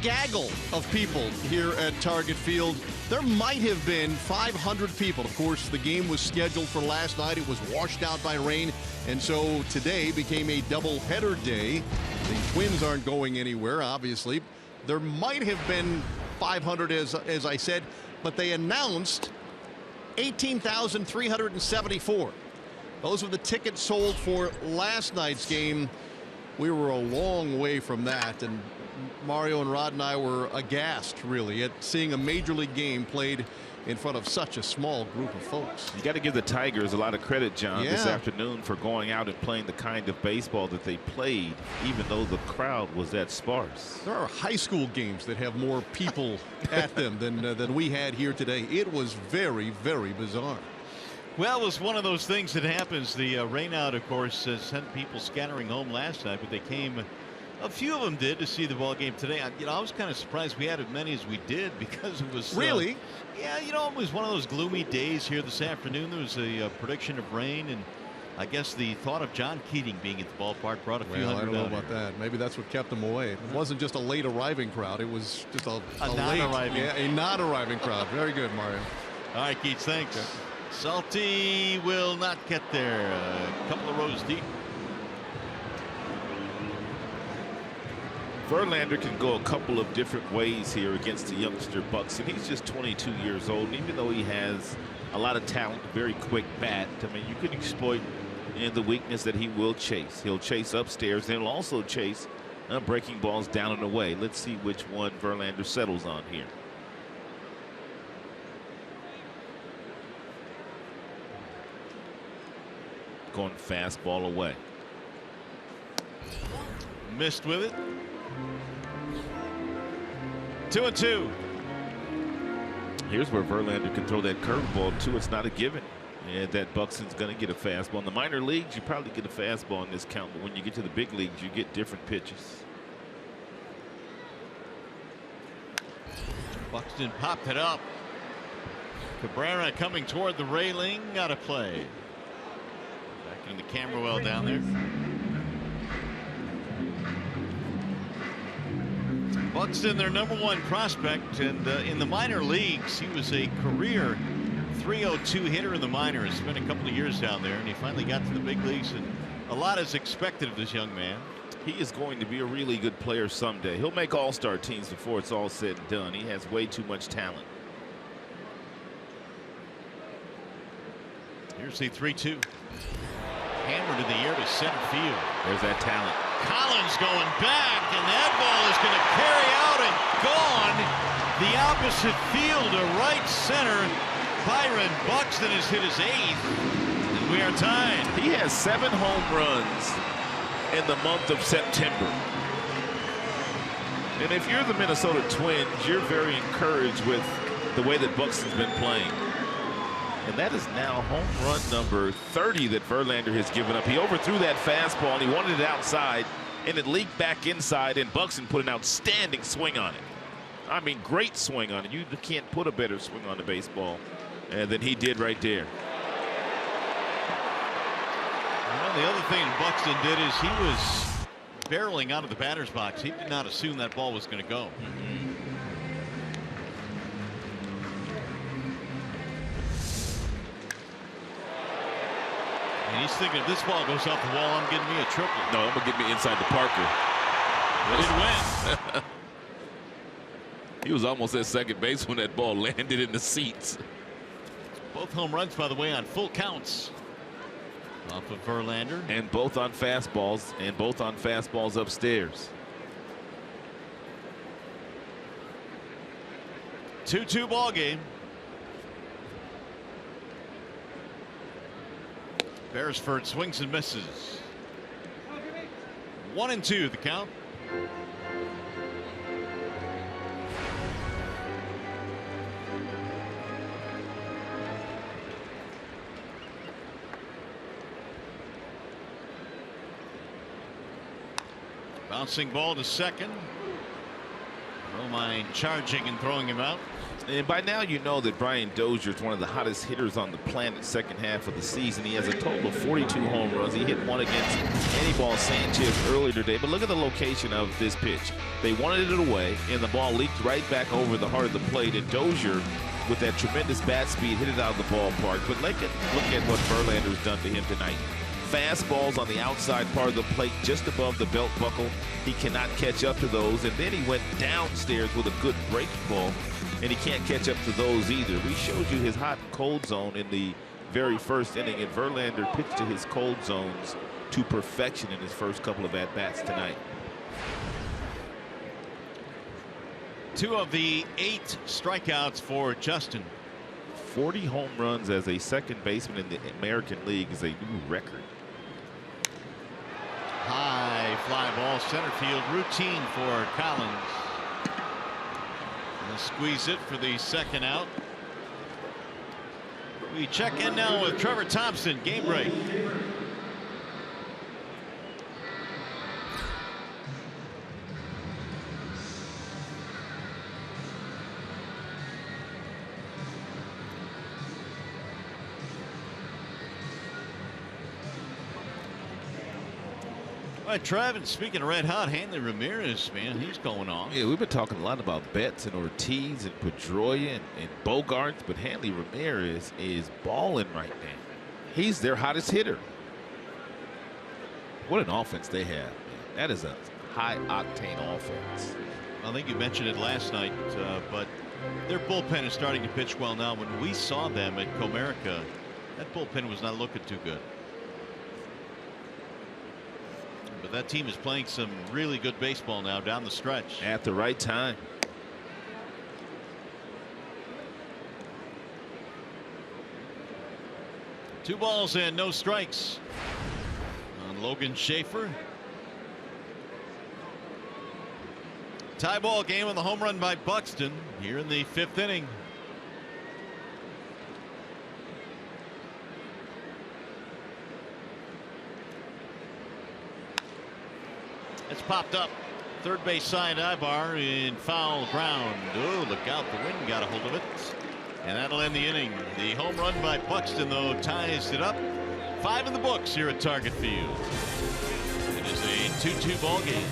gaggle of people here at Target Field. There might have been 500 people. Of course, the game was scheduled for last night. It was washed out by rain, and so today became a doubleheader day. The Twins aren't going anywhere, obviously. There might have been 500, as I said, but they announced 18,374. Those were the tickets sold for last night's game. We were a long way from that, and Mario and Rod and I were aghast, really, at seeing a major league game played in front of such a small group of folks. You got to give the Tigers a lot of credit, John, Yeah. this afternoon for going out and playing the kind of baseball that they played, even though the crowd was that sparse. There are high school games that have more people at them than we had here today. It was very, very bizarre. Well, it was one of those things that happens. The rain out, of course, sent people scattering home last night, but they came. A few of them did to see the ball game today. I was kind of surprised we had as many as we did because it was really. Yeah, it was one of those gloomy days here this afternoon. There was a prediction of rain, and I guess the thought of John Keating being at the ballpark brought a few hundred. I don't know out about here. that. Maybe that's what kept them away. It wasn't just a late arriving crowd. It was just a non-arriving. Yeah, a not arriving crowd. Very good, Mario. All right, Keats, thanks. Salty will not get there. A couple of rows deep. Verlander can go a couple of different ways here against the youngster Buxton. He's just 22 years old, and even though he has a lot of talent, very quick bat, I mean, you can exploit in the weakness that he will chase. He'll chase upstairs, and he'll also chase breaking balls down and away. Let's see which one Verlander settles on here. Going fastball away. Missed with it. 2-2. Here's where Verlander can throw that curveball too. It's not a given, and that Buxton's going to get a fastball. In the minor leagues, you probably get a fastball in this count, but when you get to the big leagues, you get different pitches. Buxton popped it up. Cabrera coming toward the railing. Got to play. Back in the camera well down there. Buxton, their #1 prospect, and in the minor leagues, he was a career .302 hitter in the minors. Spent a couple of years down there, and he finally got to the big leagues, and a lot is expected of this young man. He is going to be a really good player someday. He'll make all-star teams before it's all said and done. He has way too much talent. Here's the 3-2. Hammered in the air to center field. There's that talent. Collins going back, and that ball is going to carry out and gone. The opposite field to right center. Byron Buxton has hit his 8th, and we are tied. He has 7 home runs in the month of September. And if you're the Minnesota Twins, you're very encouraged with the way that Buxton's been playing. And that is now home run number 30 that Verlander has given up. He overthrew that fastball, and he wanted it outside, and it leaked back inside, and Buxton put an outstanding swing on it. I mean, great swing on it. You can't put a better swing on the baseball than he did right there. Well, the other thing Buxton did is he was barreling out of the batter's box. He did not assume that ball was going to go. And he's thinking, if this ball goes off the wall, I'm getting me a triple. No, I'm going to get me inside the Parker. It went. He was almost at second base when that ball landed in the seats. Both home runs, by the way, on full counts off of Verlander. And both on fastballs, and both on fastballs upstairs. 2-2 ball game. Beresford swings and misses. 1-2 the count. Bouncing ball to second. Romine charging and throwing him out. And by now you know that Brian Dozier is one of the hottest hitters on the planet second half of the season. He has a total of 42 home runs. He hit one against Anibal Sanchez earlier today. But look at the location of this pitch. They wanted it away, and the ball leaked right back over the heart of the plate. And Dozier, with that tremendous bat speed, hit it out of the ballpark. But look at what Verlander's done to him tonight. Fastballs on the outside part of the plate just above the belt buckle. He cannot catch up to those. And then he went downstairs with a good break ball, and he can't catch up to those either. We showed you his hot and cold zone in the very first inning, and Verlander pitched to his cold zones to perfection in his first couple of at-bats tonight. 2 of the 8 strikeouts for Justin. 40 home runs as a second baseman in the American League is a new record. High fly ball center field, routine for Collins. And squeeze it for the second out. We check in now with Trevor Thompson. Game break. All right, Trev, and speaking of red hot, Hanley Ramirez, man, he's going on. Yeah, we've been talking a lot about Betts and Ortiz and Pedroia and Bogarts, but Hanley Ramirez is balling right now. He's their hottest hitter. What an offense they have, man. That is a high-octane offense. I think you mentioned it last night, but their bullpen is starting to pitch well now. When we saw them at Comerica, that bullpen was not looking too good. But that team is playing some really good baseball now down the stretch. At the right time. Two balls and no strikes on Logan Schaefer. Tie ball game on the home run by Buxton here in the 5th inning. It's popped up. Third base side Ibar in foul ground. Oh, look out. The wind got a hold of it. And that'll end the inning. The home run by Buxton, though, ties it up. 5 in the books here at Target Field. It is a 2-2 ball game.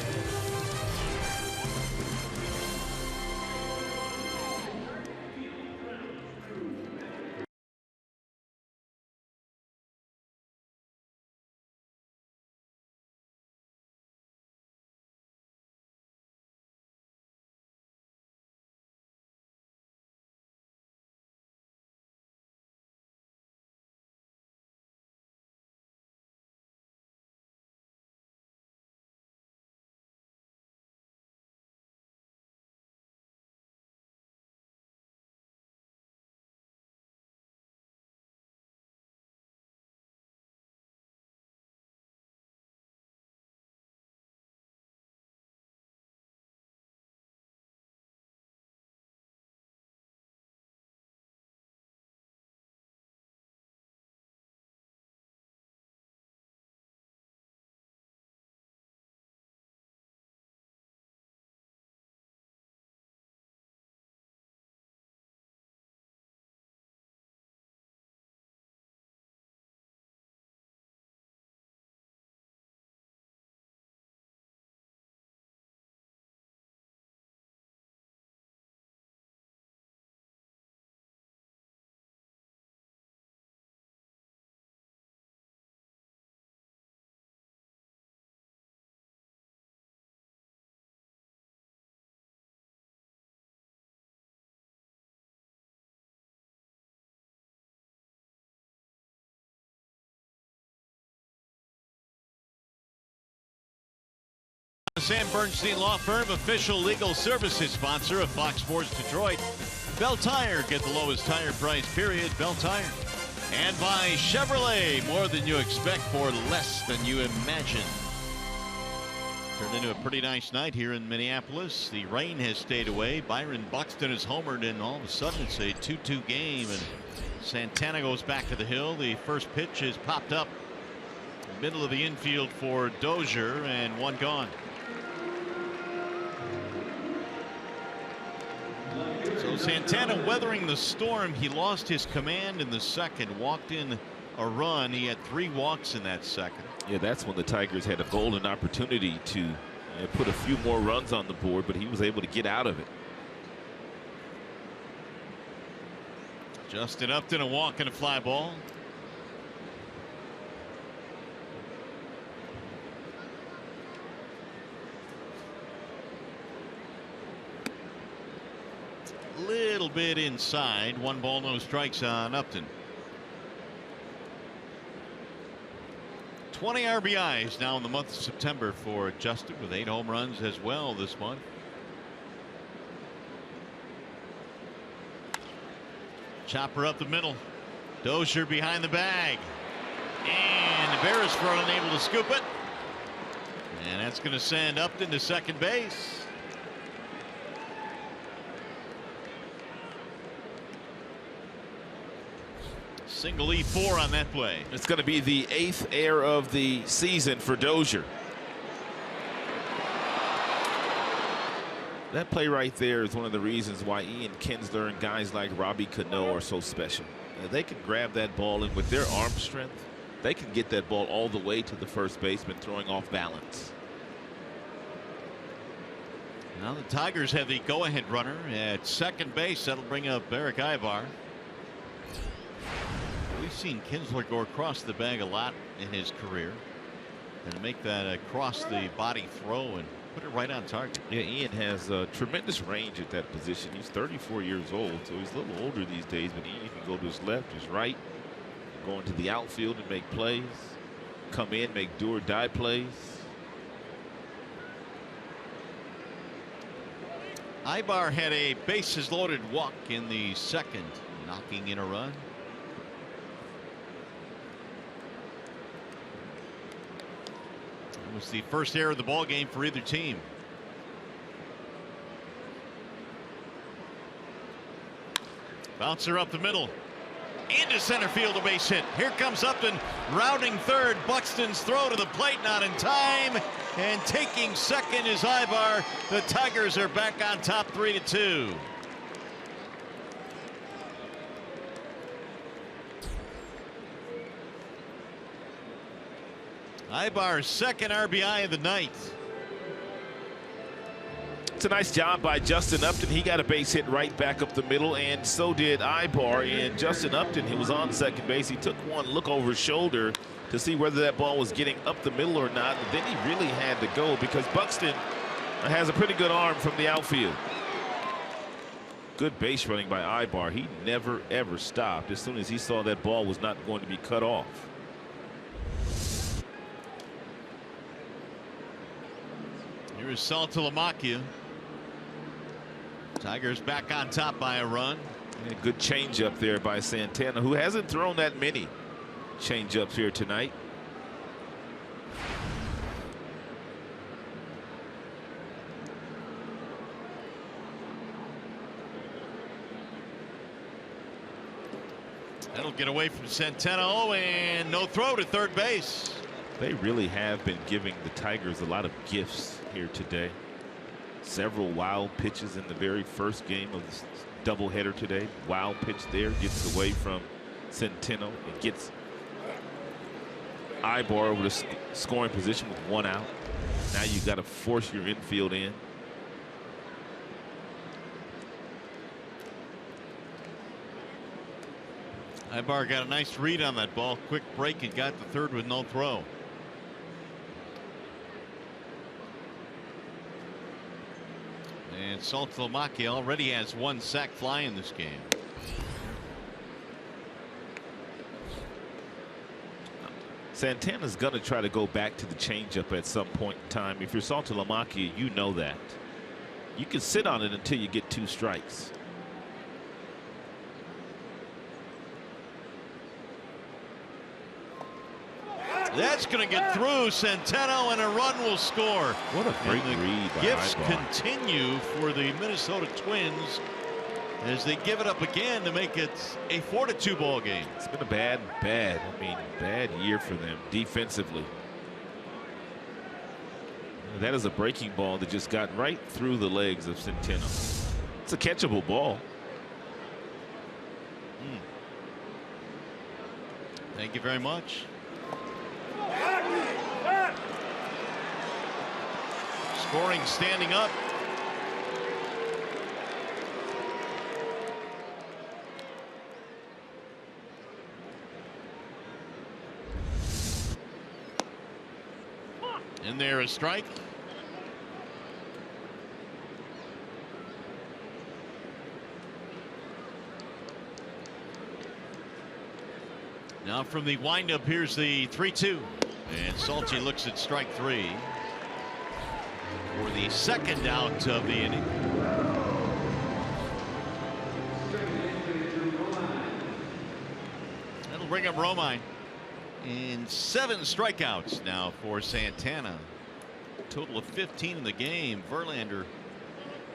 Sam Bernstein Law Firm, official legal services sponsor of Fox Sports Detroit. Bell Tire, get the lowest tire price, period. Bell Tire. And by Chevrolet, more than you expect for less than you imagine. Turned into a pretty nice night here in Minneapolis. The rain has stayed away. Byron Buxton has homered, and all of a sudden it's a 2-2 game. And Santana goes back to the hill. The first pitch is popped up. Middle of the infield for Dozier, and one gone. So Santana weathering the storm. He lost his command in the second, walked in a run. He had 3 walks in that second. Yeah, that's when the Tigers had a golden opportunity to put a few more runs on the board, but he was able to get out of it. Justin Upton, a walk and a fly ball. Little bit inside. 1 ball, no strikes on Upton. 20 RBIs now in the month of September for Justin, with 8 home runs as well this month. Chopper up the middle. Dozier behind the bag. And Beresford unable to scoop it. And that's going to send Upton to second base. Single E4 on that play. It's going to be the 8th error of the season for Dozier. That play right there is one of the reasons why Ian Kinsler and guys like Robbie Cano are so special. They can grab that ball, and with their arm strength, they can get that ball all the way to the first baseman, throwing off balance. Now the Tigers have the go-ahead runner at second base. That'll bring up Eric Ibar. We've seen Kinsler go across the bag a lot in his career and make that across the body throw and put it right on target. Yeah, Ian has tremendous range at that position. He's 34 years old, so he's a little older these days, but Ian can go to his left, his right, go into the outfield and make plays, come in, make do or die plays. Ibar had a bases loaded walk in the second, knocking in a run. It was the first error of the ball game for either team. Bouncer up the middle. Into center field, a base hit. Here comes Upton, rounding third. Buxton's throw to the plate, not in time. And taking second is Ibar. The Tigers are back on top 3-2. Ibar's second RBI of the night. It's a nice job by Justin Upton. He got a base hit right back up the middle, and so did Ibar. And Justin Upton, he was on second base. He took one look over his shoulder to see whether that ball was getting up the middle or not. And then he really had to go because Buxton has a pretty good arm from the outfield. Good base running by Ibar. He never, ever stopped as soon as he saw that ball was not going to be cut off. Here is Saltalamacchia. Tigers back on top by a run. And a good changeup there by Santana, who hasn't thrown that many changeups here tonight. That'll get away from Centeno, and no throw to third base. They really have been giving the Tigers a lot of gifts here today. Several wild pitches in the very first game of this doubleheader today. Wild pitch there, gets away from Centeno and gets Ibar over the scoring position with one out. Now you've got to force your infield in. Ibar got a nice read on that ball. Quick break and got the third with no throw. And Saltalamacchia already has one sac fly in this game. Santana's going to try to go back to the changeup at some point in time. If you're Saltalamacchia, you know that. You can sit on it until you get 2 strikes. That's going to get through Centeno, and a run will score. What a great read by Gifts Ibar. continue for the Minnesota Twins as they give it up again to make it a 4-2 ball game. It's been a bad year for them defensively. That is a breaking ball that just got right through the legs of Centeno. It's a catchable ball. Thank you very much. Scoring standing up. And there a strike. Now from the windup, here's the 3-2. And Salty looks at strike 3 for the second out of the inning. We'll bring up Romine. And 7 strikeouts now for Santana. Total of 15 in the game. Verlander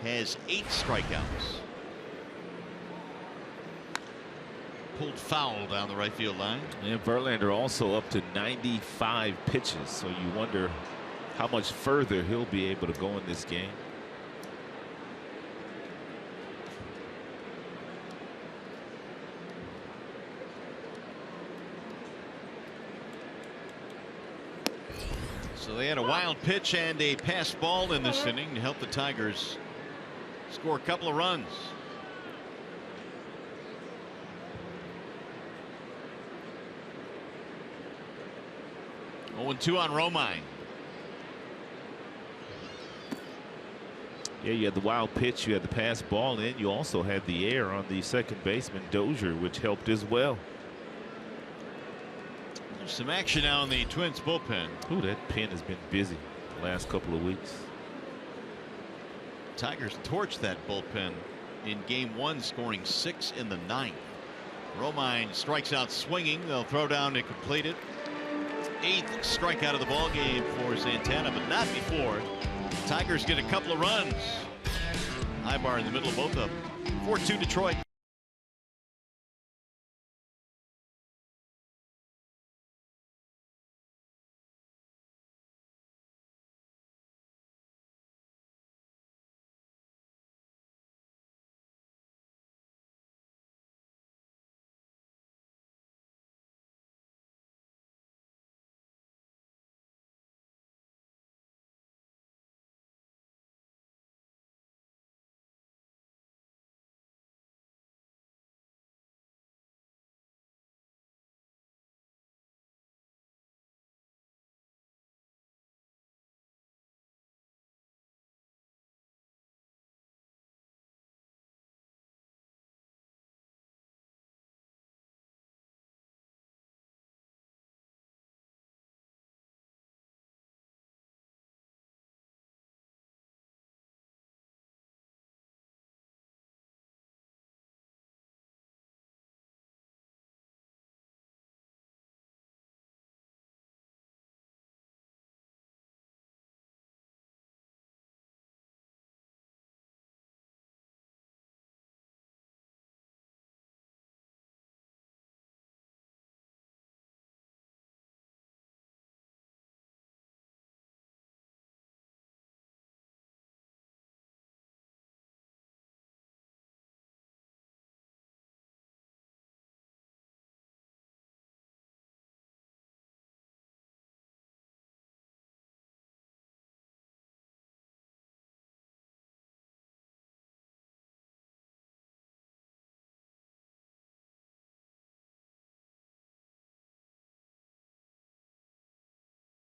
has 8 strikeouts. Pulled foul down the right field line. And Verlander also up to 95 pitches. So you wonder how much further he'll be able to go in this game. So they had a wild pitch and a pass ball in this inning to help the Tigers score a couple of runs. 0-2 on Romine. Yeah, you had the wild pitch, you had the pass ball, and you also had the air on the second baseman Dozier, which helped as well. There's some action now in the Twins bullpen. Ooh, that pen has been busy the last couple of weeks. Tigers torched that bullpen in game 1, scoring 6 in the 9th. Romine strikes out swinging. They'll throw down to complete it. 8th strikeout of the ball game for Santana, but not before Tigers get a couple of runs. Ibar in the middle of both of them. 4-2 Detroit.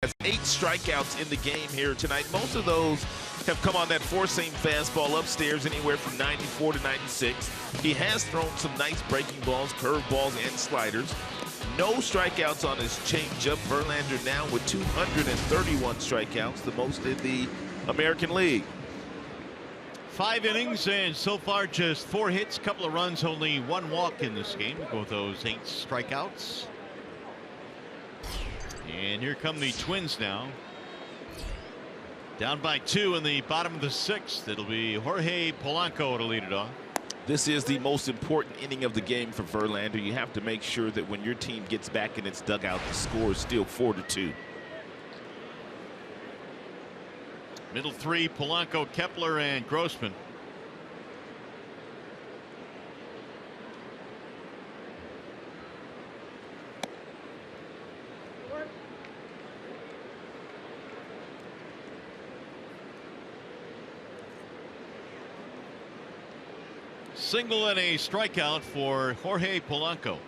Has 8 strikeouts in the game here tonight. Most of those have come on that four-seam fastball upstairs, anywhere from 94 to 96. He has thrown some nice breaking balls, curveballs, and sliders. No strikeouts on his changeup. Verlander now with 231 strikeouts, the most in the American League. 5 innings, and so far just 4 hits, couple of runs, only 1 walk in this game. Go with those 8 strikeouts. And here come the Twins now. Down by 2 in the bottom of the 6th. It'll be Jorge Polanco to lead it off. This is the most important inning of the game for Verlander. You have to make sure that when your team gets back in its dugout, the score is still 4-2. Middle 3, Polanco, Kepler, and Grossman. Single and a strikeout for Jorge Polanco.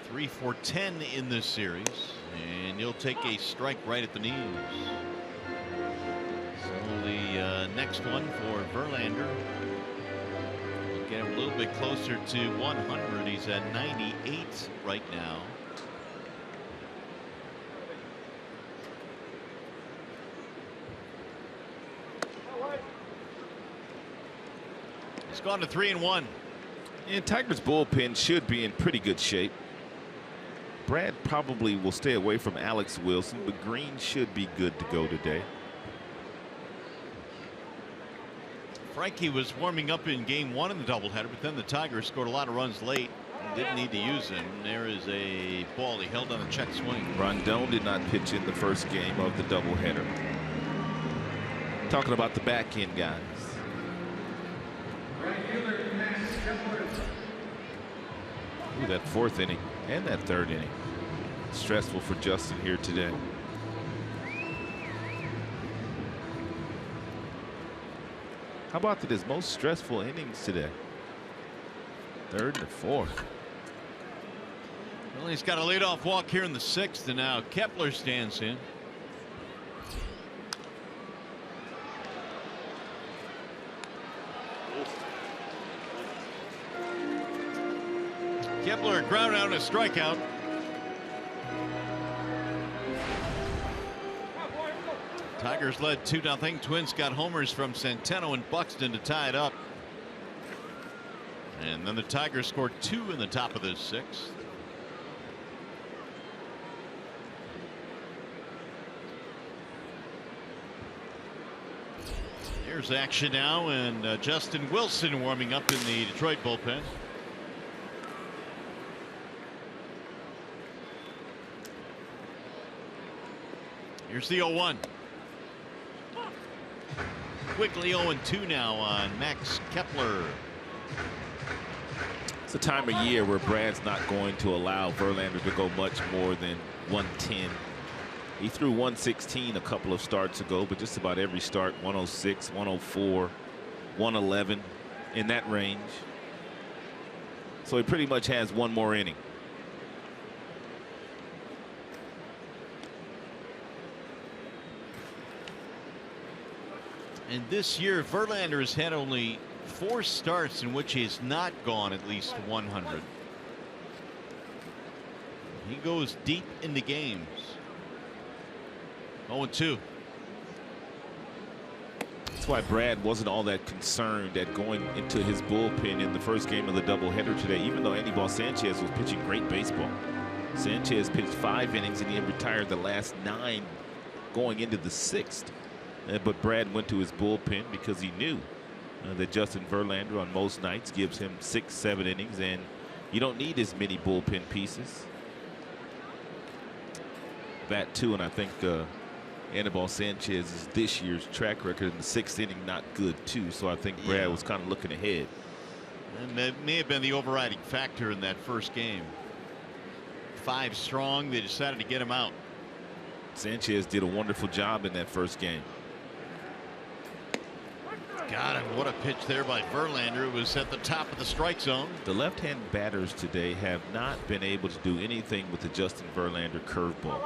3 for 10 in this series, and he'll take a strike right at the knees. So the next one for Verlander will get him a little bit closer to 100. He's at 98 right now. He's gone to 3-1. And Tigers bullpen should be in pretty good shape. Brad probably will stay away from Alex Wilson, but Green should be good to go today. Frankie was warming up in game 1 in the doubleheader, but then the Tigers scored a lot of runs late and didn't need to use him. There is a ball he held on a check swing. Rondon did not pitch in the first game of the doubleheader. Talking about the back end guys. Ooh, that 4th inning and that 3rd inning. Stressful for Justin here today. How about his most stressful innings today? 3rd and 4th. Well, he's got a leadoff walk here in the 6th, and now Kepler stands in. Kepler ground out and a strikeout. Tigers led 2-0. Twins got homers from Centeno and Buxton to tie it up. And then the Tigers scored 2 in the top of the 6th. Here's action now, and Justin Wilson warming up in the Detroit bullpen. Here's the 0-1. Quickly 0-2 now on Max Kepler. It's a time of year where Brad's not going to allow Verlander to go much more than 110. He threw 116 a couple of starts ago, but just about every start 106, 104, 111 in that range. So he pretty much has one more inning. And this year, Verlander has had only 4 starts in which he has not gone at least 100. He goes deep into games. 0-2. That's why Brad wasn't all that concerned at going into his bullpen in the first game of the doubleheader today, even though Anibal Sanchez was pitching great baseball. Sanchez pitched 5 innings and he retired the last 9 going into the 6th. But Brad went to his bullpen because he knew that Justin Verlander on most nights gives him 6-7 innings, and you don't need as many bullpen pieces. That too, and I think Anibal Sanchez's this year's track record in the 6th inning not good too. So I think Brad was kind of looking ahead. And that may have been the overriding factor in that first game. 5 strong, they decided to get him out. Sanchez did a wonderful job in that first game. Got him. What a pitch there by Verlander. It was at the top of the strike zone. The left-hand batters today have not been able to do anything with the Justin Verlander curveball.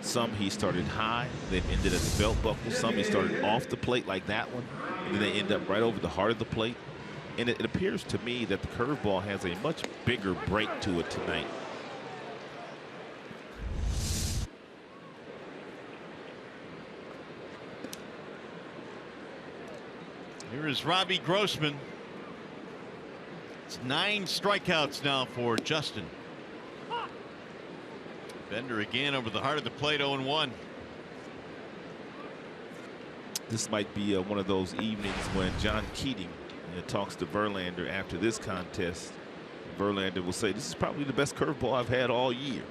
Some he started high, then ended at the belt buckle. Some he started off the plate like that one, and then they end up right over the heart of the plate. And it appears to me that the curveball has a much bigger break to it tonight. Here is Robbie Grossman. It's 9 strikeouts now for Justin. Bender again over the heart of the plate, 0-1. This might be one of those evenings when John Keating talks to Verlander after this contest. Verlander will say, "This is probably the best curveball I've had all year."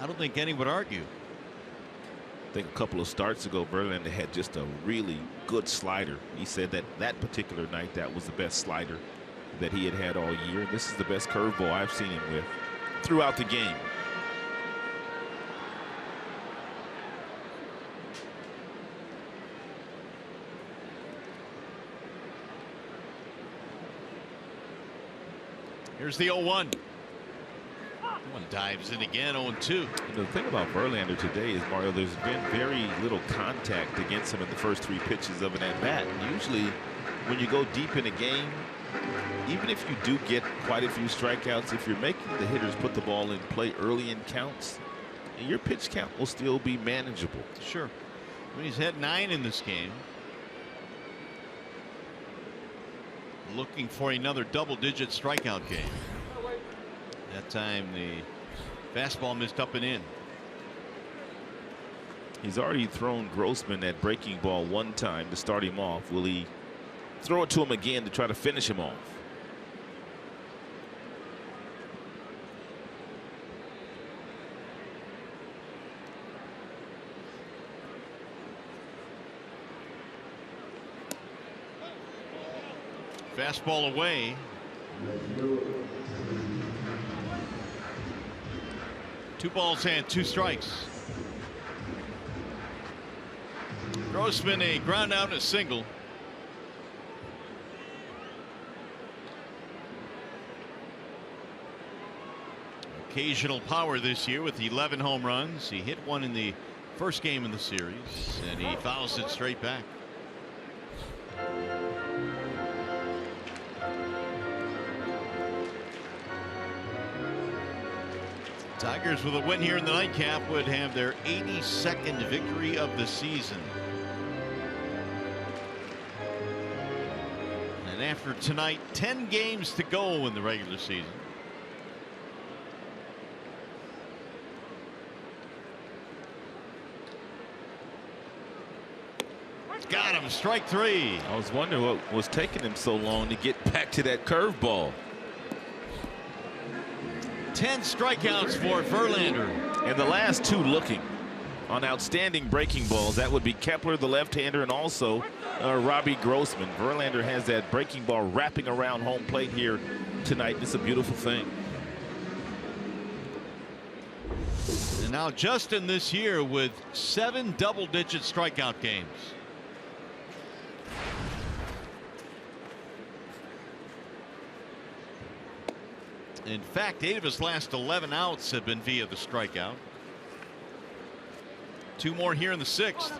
I don't think any would argue. I think a couple of starts ago, Verlander had just a really good slider. He said that that particular night, that was the best slider that he had had all year. This is the best curveball I've seen him with throughout the game. Here's the 0-1. One dives in again, 0-2. The thing about Verlander today is, Mario, there's been very little contact against him in the first 3 pitches of an at-bat. Usually when you go deep in a game, even if you do get quite a few strikeouts, if you're making the hitters put the ball in play early in counts, your pitch count will still be manageable. Sure. I mean, he's had 9 in this game. looking for another double-digit strikeout game. That time the fastball missed up and in. He's already thrown Grossman that breaking ball one time to start him off. Will he throw it to him again to try to finish him off? Fastball away. Two balls and two strikes. Grossman a ground out and a single. Occasional power this year with 11 home runs. He hit one in the first game in the series, and he fouls it straight back. Tigers with a win here in the nightcap would have their 82nd victory of the season. And after tonight, 10 games to go in the regular season. Got him, strike three. I was wondering what was taking him so long to get back to that curveball. 10 strikeouts for Verlander. And the last two looking on outstanding breaking balls. That would be Kepler, the left-hander, and also Robbie Grossman. Verlander has that breaking ball wrapping around home plate here tonight. It's a beautiful thing. And now Justin this year with 7 double-digit strikeout games. In fact, 8 of his last 11 outs have been via the strikeout. 2 more here in the 6th.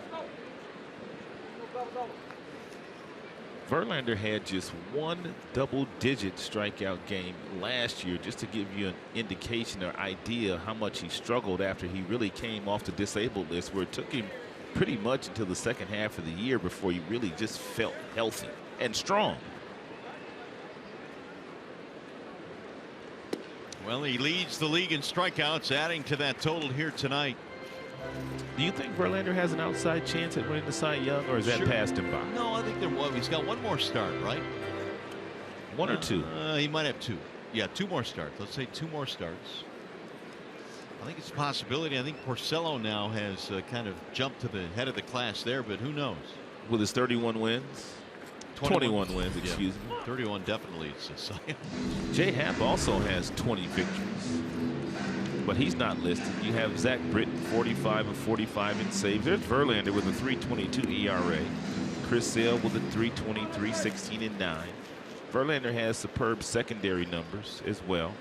Verlander had just 1 double-digit strikeout game last year, just to give you an indication or idea how much he struggled after he really came off the disabled list, where it took him pretty much until the second half of the year before he really just felt healthy and strong. Well, he leads the league in strikeouts, adding to that total here tonight. Do you think Verlander has an outside chance at winning the Cy Young, or is that passed him by? No, I think he's got one more start, right? 1 or 2? He might have 2. Yeah, 2 more starts. Let's say 2 more starts. I think it's a possibility. I think Porcello now has kind of jumped to the head of the class there, but who knows? With his 31 wins? 21 wins, excuse me. 31 definitely. It's Jay Happ also has 20 victories, but he's not listed. You have Zach Britton, 45 of 45 in saves. There's Verlander with a 3.22 ERA. Chris Sale with a 3.23, 16 and 9. Verlander has superb secondary numbers as well.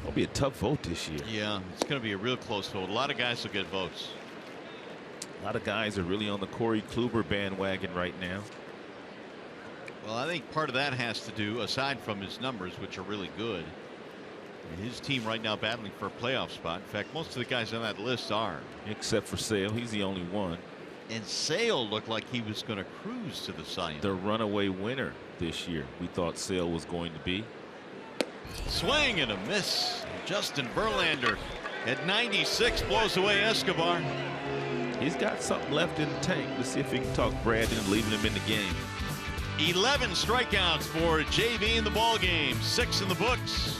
It'll be a tough vote this year. Yeah, it's going to be a real close vote. A lot of guys will get votes. A lot of guys are really on the Corey Kluber bandwagon right now. Well, I think part of that has to do, aside from his numbers, which are really good, his team right now battling for a playoff spot. In fact, most of the guys on that list are. Except for Sale. He's the only one. And Sale looked like he was going to cruise to the Cy Young. The runaway winner this year, we thought Sale was going to be. Swing and a miss. Justin Verlander at 96 blows away Escobar. He's got something left in the tank. Let's see if he can talk Brad into leaving him in the game. 11 strikeouts for JV in the ball game. 6 in the books.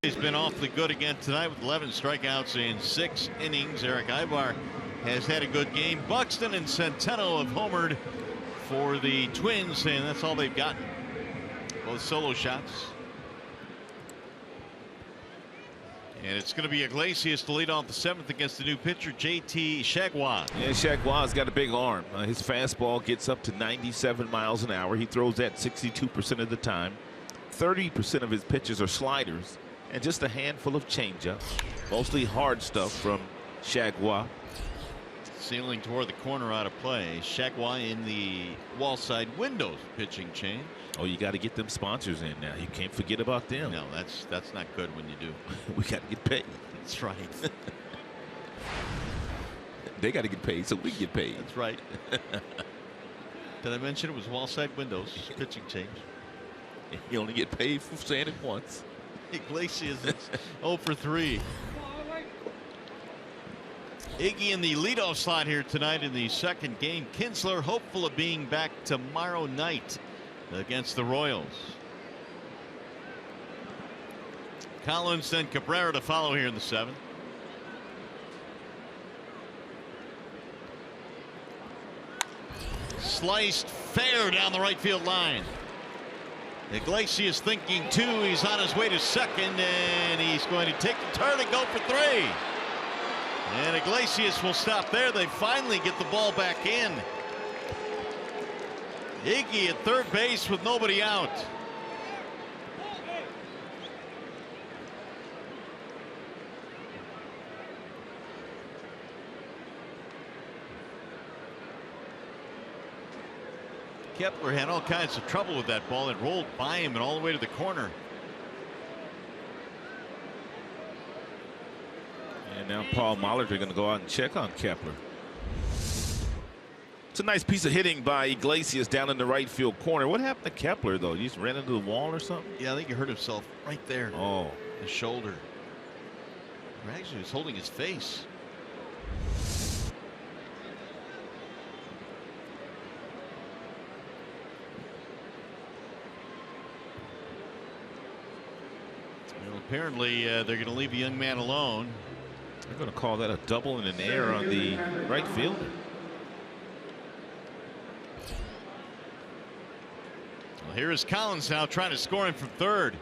He's been awfully good again tonight with 11 strikeouts in 6 innings. Eric Ibar has had a good game. Buxton and Centeno have homered for the Twins, and that's all they've gotten. Both solo shots. And it's going to be Iglesias to lead off the 7th against the new pitcher, JT Chagua. Yeah, Chagwa's got a big arm. His fastball gets up to 97 miles an hour. He throws that 62% of the time. 30% of his pitches are sliders, and just a handful of changeups. Mostly hard stuff from Chagua. Sailing toward the corner out of play. Chagua in the wall side windows pitching change. Oh, you got to get them sponsors in now. You can't forget about them. No, that's not good when you do. We got to get paid. That's right. They got to get paid so we get paid. That's right. Did I mention it was wall side windows pitching change? You only get paid for saying it once. Iglesias is 0 for 3. Iggy in the leadoff slot here tonight in the 2nd game. Kinsler hopeful of being back tomorrow night against the Royals. Collins, then Cabrera to follow here in the 7th. Sliced fair down the right field line. Iglesias thinking 2. He's on his way to 2nd, and he's going to take the turn and go for 3. And Iglesias will stop there. They finally get the ball back in. Iggy at 3rd base with nobody out. Kepler had all kinds of trouble with that ball. It rolled by him and all the way to the corner. And now Paul Molitor are going to go out and check on Kepler. It's a nice piece of hitting by Iglesias down in the right field corner. What happened to Kepler, though? He just ran into the wall or something? Yeah, I think he hurt himself right there. Oh. His shoulder. Or actually, he was holding his face. Well, apparently, they're going to leave a young man alone. They're going to call that a double and an error on the right fielder. Well, here is Collins now trying to score him from 3rd.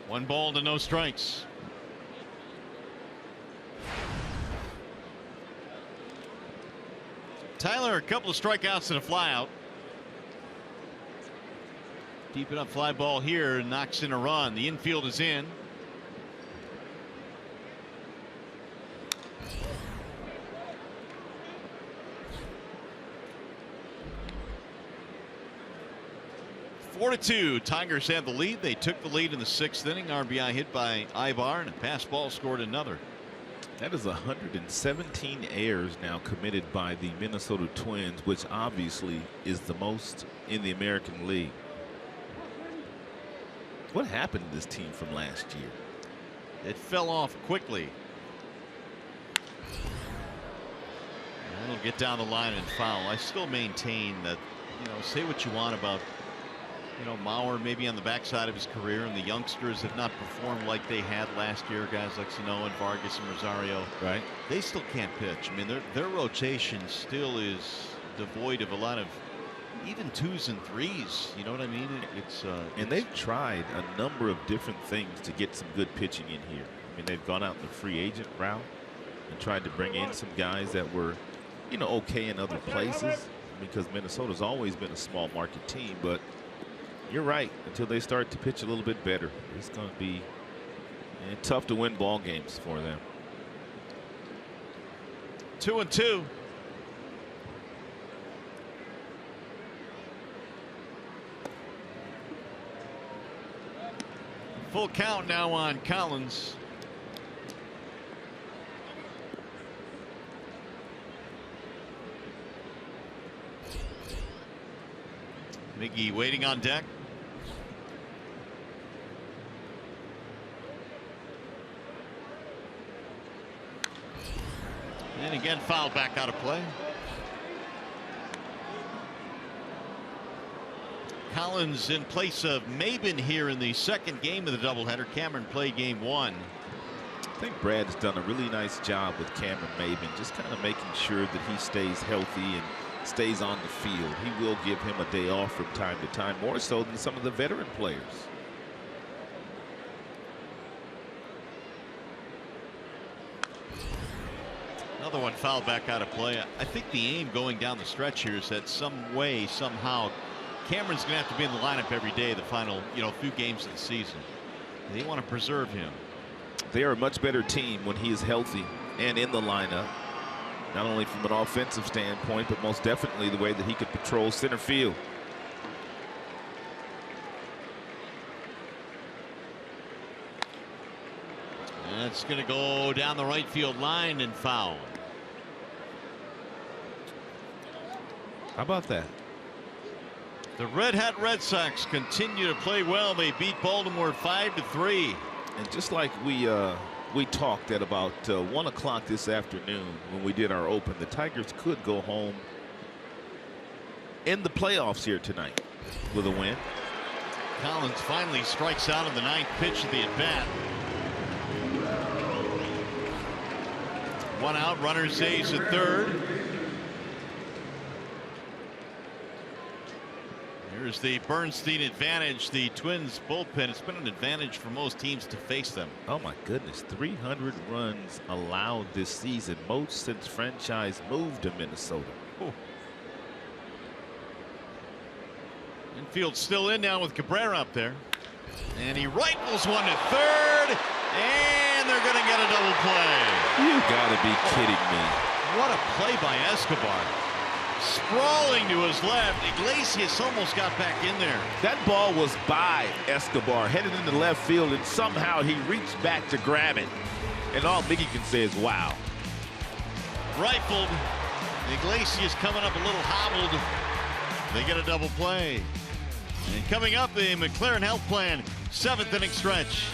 One ball to no strikes. Tyler, a couple of strikeouts and a flyout. Deep enough fly ball here, knocks in a run. The infield is in. Four to 2. Tigers had the lead. They took the lead in the 6th inning. RBI hit by Ibar, and a pass ball scored another. That is 117 errors now committed by the Minnesota Twins, which obviously is the most in the American League. What happened to this team from last year? It fell off quickly. And it'll get down the line and foul. I still maintain that, say what you want about, Mauer maybe on the backside of his career, and the youngsters have not performed like they had last year. Guys like Sano and Vargas and Rosario. Right. They still can't pitch. I mean, their rotation still is devoid of a lot of even 2s and 3s. You know what I mean? And they've tried a number of different things to get some good pitching in here. I mean, they've gone out the free agent route and tried to bring in some guys that were, okay in other places, because Minnesota's always been a small market team. But you're right, until they start to pitch a little bit better, it's going to be tough to win ball games for them. 2-2. Full count now on Collins. Miggy waiting on deck. And again fouled back out of play. Collins in place of Maben here in the second game of the doubleheader. Cameron played game 1. I think Brad has done a really nice job with Cameron Maben, just kind of making sure that he stays healthy and stays on the field. He will give him a day off from time to time, more so than some of the veteran players. Another one fouled back out of play. I think the aim going down the stretch here is that some way, somehow, Cameron's going to have to be in the lineup every day, the final, few games of the season. They want to preserve him. They are a much better team when he is healthy and in the lineup, not only from an offensive standpoint, but most definitely the way that he could patrol center field. That's going to go down the right field line and foul. How about that? The Red Hat Red Sox continue to play well. They beat Baltimore 5-3. And just like we talked at about 1 o'clock this afternoon when we did our open, the Tigers could go home in the playoffs here tonight with a win. Collins finally strikes out in the 9th pitch of the at-bat. 1 out, runner stays at third. Here's the Bernstein advantage. The Twins bullpen, it's been an advantage for most teams to face them. Oh my goodness, 300 runs allowed this season, most since franchise moved to Minnesota. Oh. Infield still in now with Cabrera up there. And he rifles one to third. And they're going to get a double play. You gotta be kidding me. What a play by Escobar. Sprawling to his left. Iglesias almost got back in there. That ball was by Escobar, headed into left field, and somehow he reached back to grab it. And all Mickey can say is, wow. Rifled. Iglesias coming up a little hobbled. They get a double play. And coming up, the McLaren Health Plan 7th inning stretch.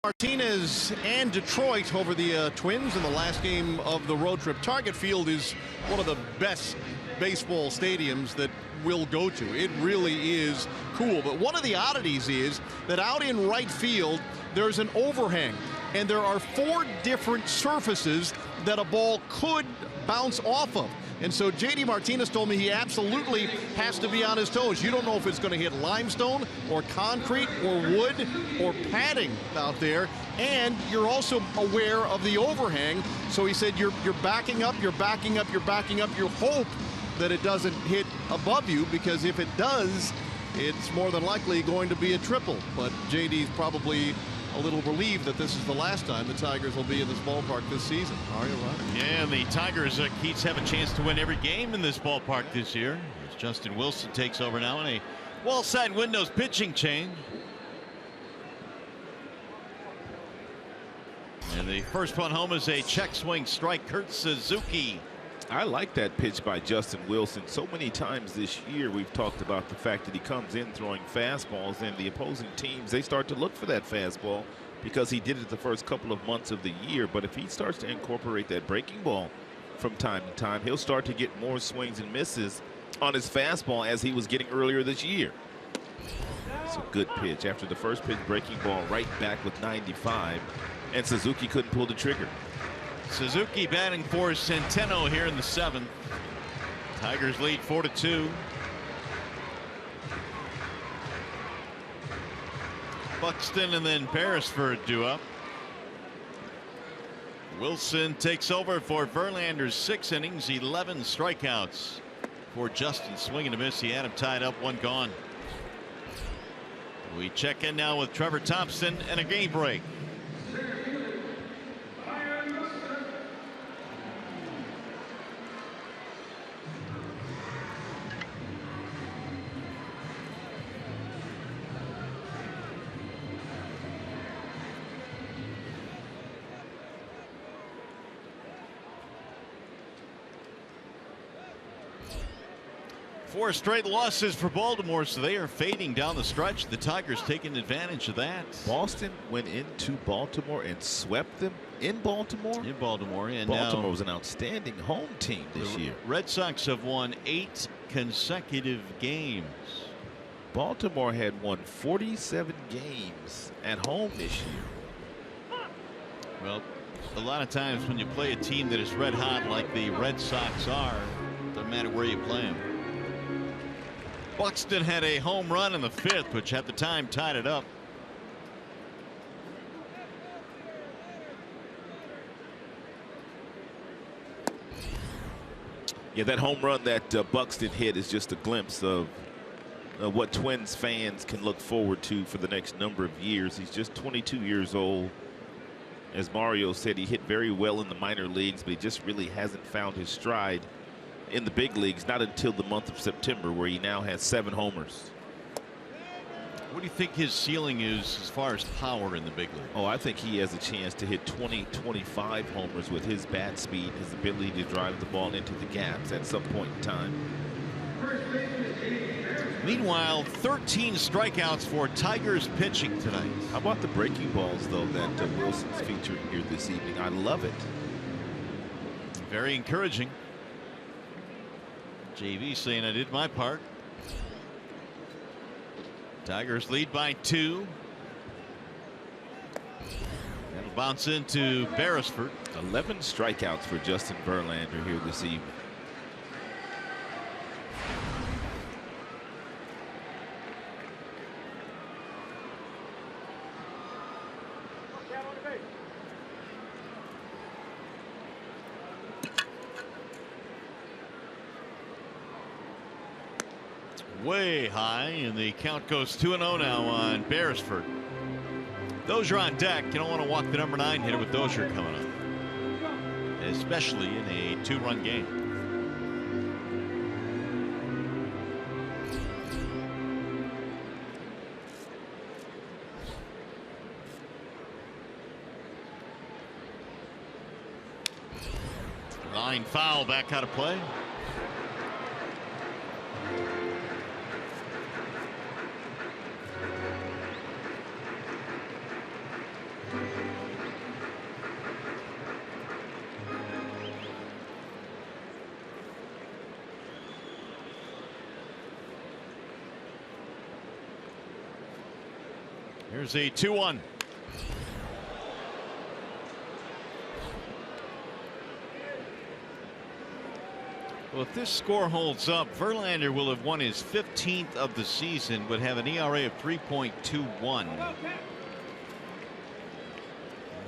Martinez and Detroit over the Twins in the last game of the road trip. Target Field is one of the best baseball stadiums that we'll go to. It really is cool. But one of the oddities is that out in right field, there's an overhang. And there are 4 different surfaces that a ball could bounce off of. And so J.D. Martinez told me he absolutely has to be on his toes. You don't know if it's going to hit limestone or concrete or wood or padding out there. And you're also aware of the overhang. So he said you're backing up, you're backing up, you're backing up. You hope that it doesn't hit above you, because if it does, it's more than likely going to be a triple. But J.D.'s probably a little relieved that this is the last time the Tigers will be in this ballpark this season. Are you right? Yeah, and the Tigers Keats have a chance to win every game in this ballpark this year as Justin Wilson takes over now in a wall side windows pitching change. And the first one home is a check swing strike. Kurt Suzuki. I like that pitch by Justin Wilson. So many times this year we've talked about the fact that he comes in throwing fastballs, and the opposing teams, they start to look for that fastball because he did it the first couple of months of the year. But if he starts to incorporate that breaking ball from time to time, he'll start to get more swings and misses on his fastball as he was getting earlier this year. It's a good pitch. After the first pitch, breaking ball right back with 95, and Suzuki couldn't pull the trigger. Suzuki batting for Centeno here in the 7th. Tigers lead 4-2. Buxton and then Beresford due up. Wilson takes over for Verlander's 6 innings, 11 strikeouts for Justin. Swinging a miss. He had him tied up, 1 gone. We check in now with Trevor Thompson and a game break. Four straight losses for Baltimore, so they are fading down the stretch. The Tigers taking advantage of that. Boston went into Baltimore and swept them in Baltimore. In Baltimore, and Baltimore was an outstanding home team this year. Red Sox have won 8 consecutive games. Baltimore had won 47 games at home this year. Well, a lot of times when you play a team that is red hot like the Red Sox are, it doesn't matter where you play them. Buxton had a home run in the 5th, which at the time tied it up. Yeah, that home run that Buxton hit is just a glimpse of what Twins fans can look forward to for the next number of years. He's just 22 years old. As Mario said, he hit very well in the minor leagues, but he just really hasn't found his stride in the big leagues, not until the month of September, where he now has 7 homers. What do you think his ceiling is as far as power in the big league? Oh, I think he has a chance to hit 20-25 homers with his bat speed, his ability to drive the ball into the gaps at some point in time. Meanwhile, 13 strikeouts for Tigers pitching tonight. How about the breaking balls, though, that Wilson's featured here this evening? I love it. Very encouraging. JV saying I did my part. Tigers lead by 2. That'll bounce into Beresford. 11 strikeouts for Justin Verlander here this evening. Way high, and the count goes 2-0 now on Beresford. Dozier on deck. You don't want to walk the number 9 hitter with Dozier coming up, especially in a 2-run game. Line foul, back out of play. Here's a 2-1. Well, if this score holds up, Verlander will have won his 15th of the season, but have an ERA of 3.21.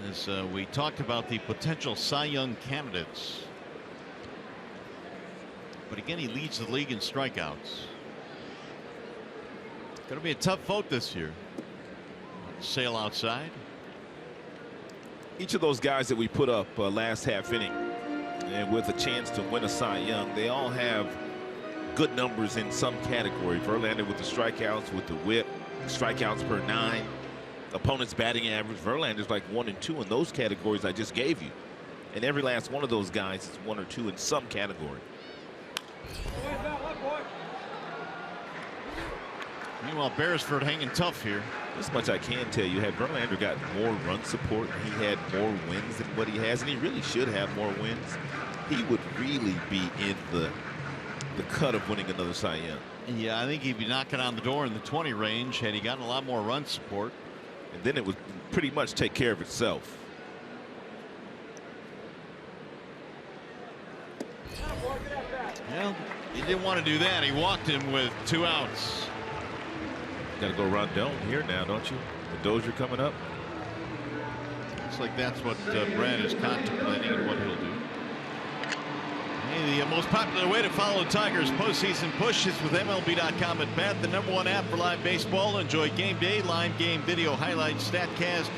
As we talked about the potential Cy Young candidates. But again, he leads the league in strikeouts. Going to be a tough vote this year. Sale outside. Each of those guys that we put up last half inning and with a chance to win a Cy Young, they all have good numbers in some category. Verlander with the strikeouts, with the whip, strikeouts per 9, opponent's batting average. Verlander's like 1 and 2 in those categories I just gave you. And every last one of those guys is 1 or 2 in some category. Meanwhile, Beresford hanging tough here. This much I can tell you, had Verlander got more run support, he had more wins than what he has, and he really should have more wins, he would really be in the cut of winning another Cy Young. Yeah, I think he'd be knocking on the door in the 20 range had he gotten a lot more run support. And then it would pretty much take care of itself. Well, he didn't want to do that. He walked him with 2 outs. Got to go Rondon here now, don't you? The Dozier coming up. Looks like that's what Brad is contemplating and what he'll do. Hey, the most popular way to follow Tigers postseason push is with MLB.com at bat, the #1 app for live baseball. Enjoy game day, live game video highlights, StatCast,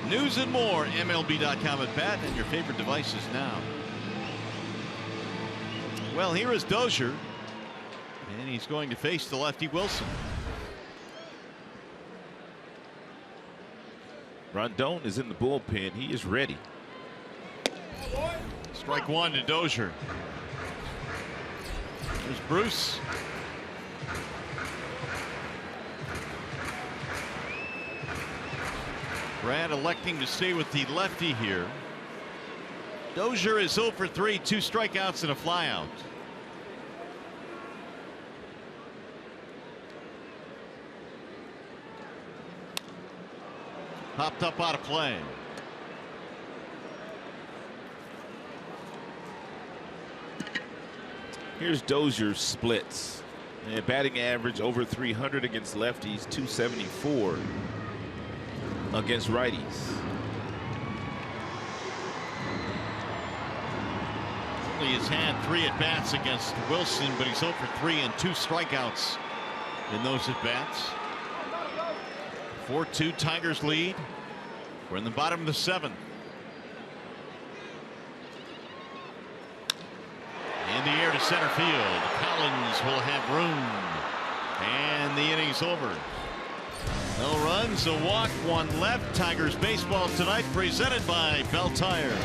news, and more. MLB.com at bat and your favorite devices now. Well, here is Dozier, and he's going to face the lefty Wilson. Rondon is in the bullpen. He is ready. Strike 1 to Dozier. There's Bruce. Brad electing to stay with the lefty here. Dozier is 0 for 3, 2 strikeouts and a flyout. Popped up out of play. Here's Dozier's splits. Batting average over 300 against lefties, 274 against righties. He has had 3 at bats against Wilson, but he's 0 for 3 and 2 strikeouts in those at bats. 4-2 Tigers lead. We're in the bottom of the 7th. In the air to center field. Collins will have room. And the inning's over. No runs, a walk, 1 left. Tigers baseball tonight presented by Bell Tire.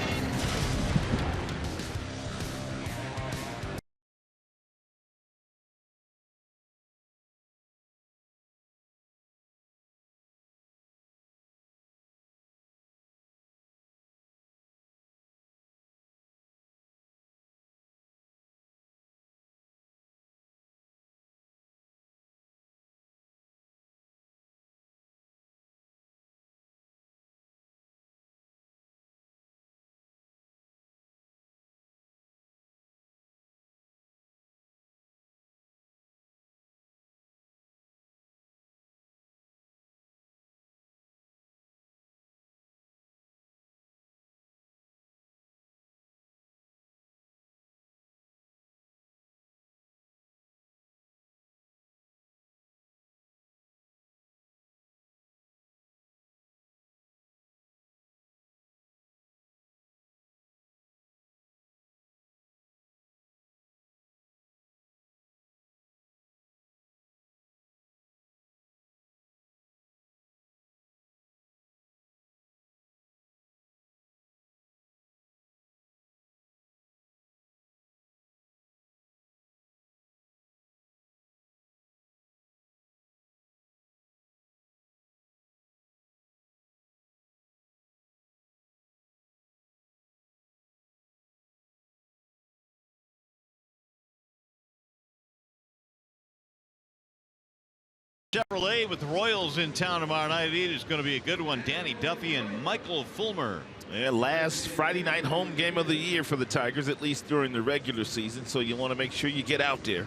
Chevrolet with the Royals in town tomorrow night. It is going to be a good one. Danny Duffy and Michael Fulmer. Yeah, last Friday night home game of the year for the Tigers, at least during the regular season. So you want to make sure you get out there.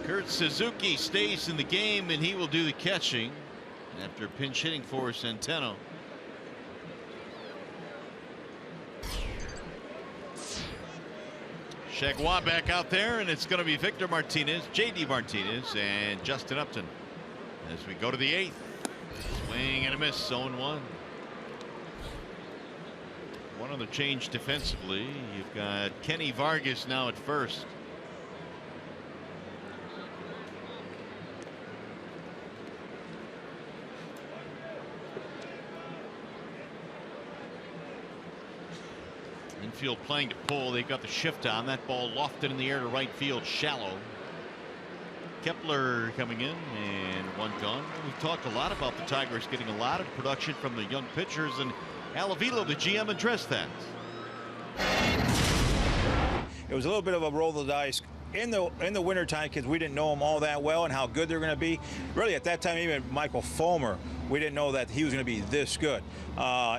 Kurt Suzuki stays in the game, and he will do the catching after pinch hitting for Centeno. Chagua back out there, and it's going to be Victor Martinez, J.D. Martinez, and Justin Upton. As we go to the 8th. Swing and a miss, 0-1. One other change defensively. You've got Kenny Vargas now at first. Infield playing to pull. They've got the shift on. That ball lofted in the air to right field, shallow. Kepler coming in, and one gone. We've talked a lot about the Tigers getting a lot of production from the young pitchers, and Alavilo, the GM, addressed that. It was a little bit of a roll of the dice in the wintertime because we didn't know them all that well and how good they're going to be. Really, at that time, even Michael Fulmer, we didn't know that he was going to be this good.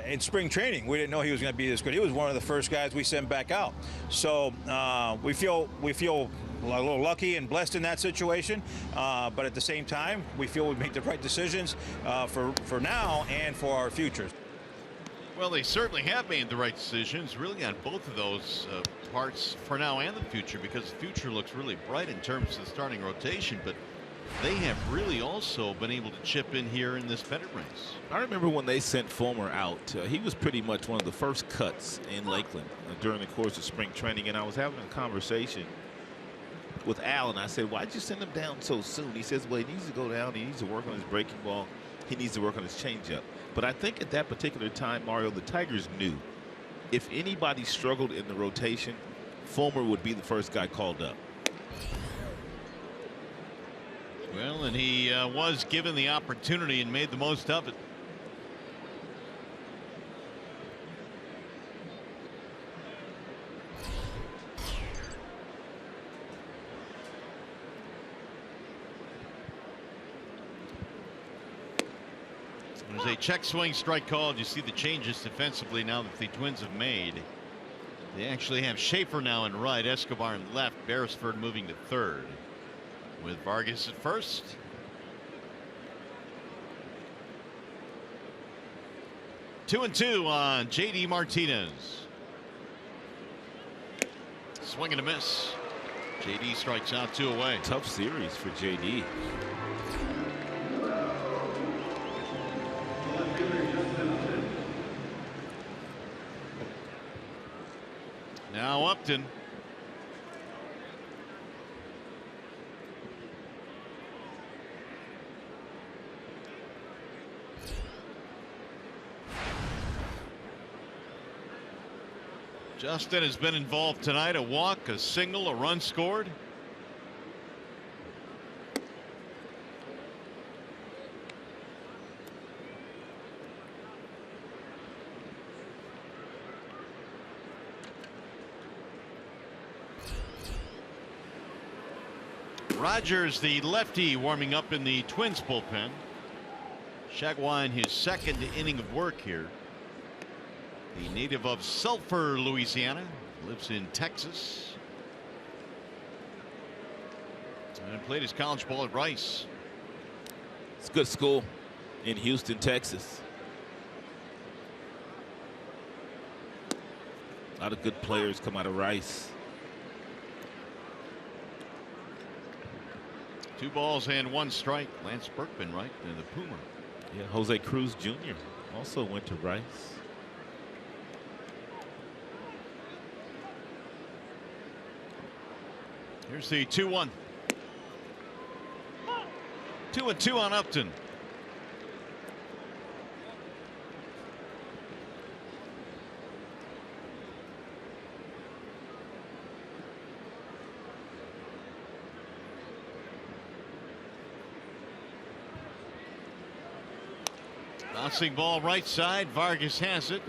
In spring training, we didn't know he was going to be this good. He was one of the first guys we sent back out. So we feel a little lucky and blessed in that situation, but at the same time, we feel we make the right decisions for now and for our futures. Well, they certainly have made the right decisions, really, on both of those parts for now and the future, because the future looks really bright in terms of the starting rotation, but they have really also been able to chip in here in this pennant race. I remember when they sent Fulmer out, he was pretty much one of the first cuts in Lakeland during the course of spring training, and I was having a conversation with Al, and I said, why'd you send him down so soon? He says, well, he needs to go down, he needs to work on his breaking ball, he needs to work on his changeup. But I think at that particular time, Mario, the Tigers knew if anybody struggled in the rotation, Fulmer would be the first guy called up. Well, and he was given the opportunity and made the most of it. There's a check swing strike called. You see the changes defensively now that the Twins have made. They actually have Schaefer now in right, Escobar in left, Beresford moving to third, with Vargas at first. Two and two on J.D. Martinez. Swing and a miss. J.D. strikes out, 2 away. Tough series for J.D. Now Upton. Justin has been involved tonight. A walk, a single, a run scored. Rogers, the lefty, warming up in the Twins bullpen. Shagwine, his second inning of work here. The native of Sulphur, Louisiana, lives in Texas and played his college ball at Rice. It's a good school in Houston, Texas. A lot of good players come out of Rice. 2 balls and 1 strike. Lance Berkman, right, the Puma. Yeah, Jose Cruz Jr. also went to Rice. Here's the 2-1. 2-2 on Upton. Bouncing ball right side. Vargas has it.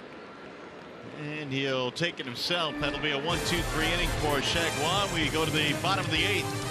And he'll take it himself. That'll be a 1-2-3 inning for Shagwan. We go to the bottom of the 8th.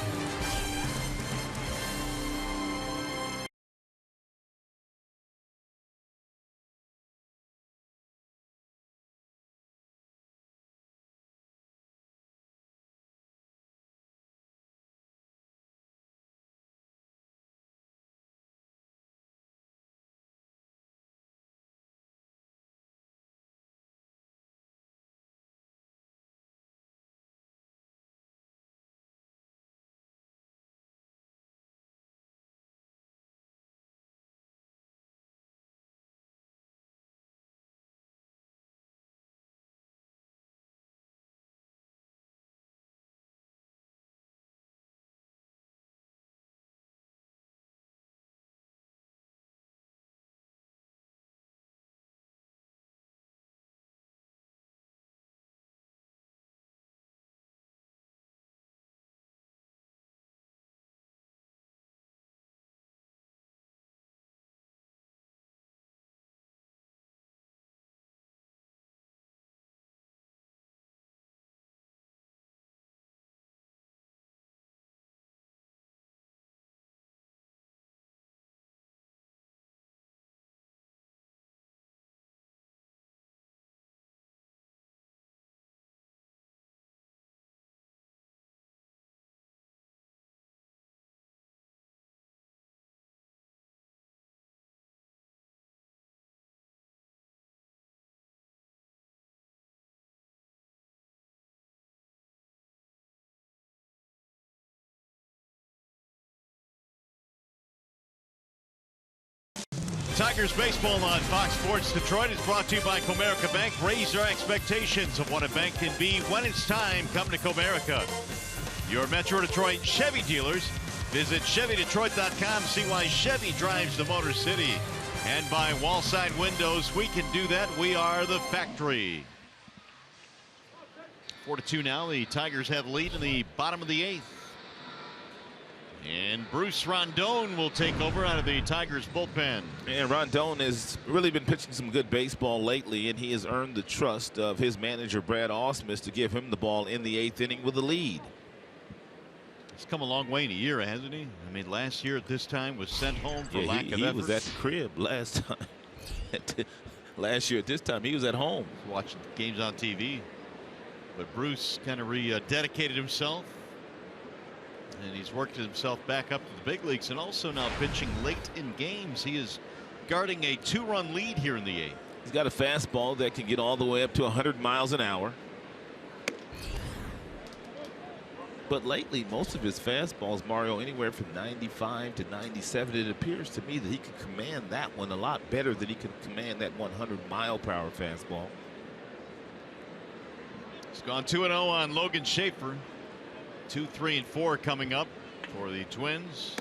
Tigers baseball on Fox Sports Detroit is brought to you by Comerica Bank. Raise your expectations of what a bank can be when it's time. Come to Comerica. Your Metro Detroit Chevy dealers. Visit ChevyDetroit.com to see why Chevy drives the Motor City. And by Wallside Windows, we can do that. We are the factory. 4-2 now. The Tigers have the lead in the bottom of the 8th. And Bruce Rondon will take over out of the Tigers bullpen. And Rondon has really been pitching some good baseball lately, and he has earned the trust of his manager, Brad Ausmus, to give him the ball in the 8th inning with a lead. He's come a long way in a year, hasn't he? I mean, last year at this time was sent home for lack of effort. He was at the crib last time. Last year at this time, he was at home. Watching games on TV. But Bruce kind of rededicated himself. And he's worked himself back up to the big leagues and also now pitching late in games. He is guarding a 2-run lead here in the 8th. He's got a fastball that can get all the way up to 100 miles an hour. But lately, most of his fastballs, Mario, anywhere from 95 to 97. It appears to me that he can command that one a lot better than he can command that 100-mile-per-hour fastball. It's gone 2-0 on Logan Schaefer. 2, 3, and 4 coming up for the Twins.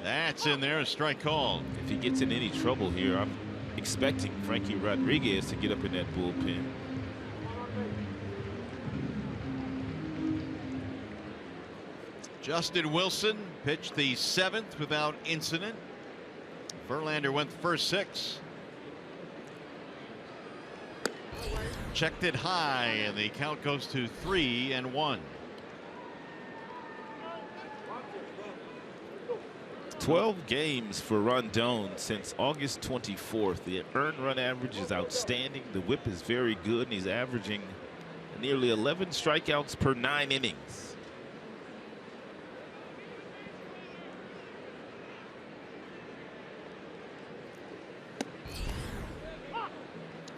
That's in there, a strike call. If he gets in any trouble here, I'm expecting Frankie Rodriguez to get up in that bullpen. Justin Wilson pitched the 7th without incident. Verlander went the first 6. Checked it high, and the count goes to 3-1. 12 games for Rondon since August 24th. The earned run average is outstanding. The whip is very good, and he's averaging nearly 11 strikeouts per 9 innings.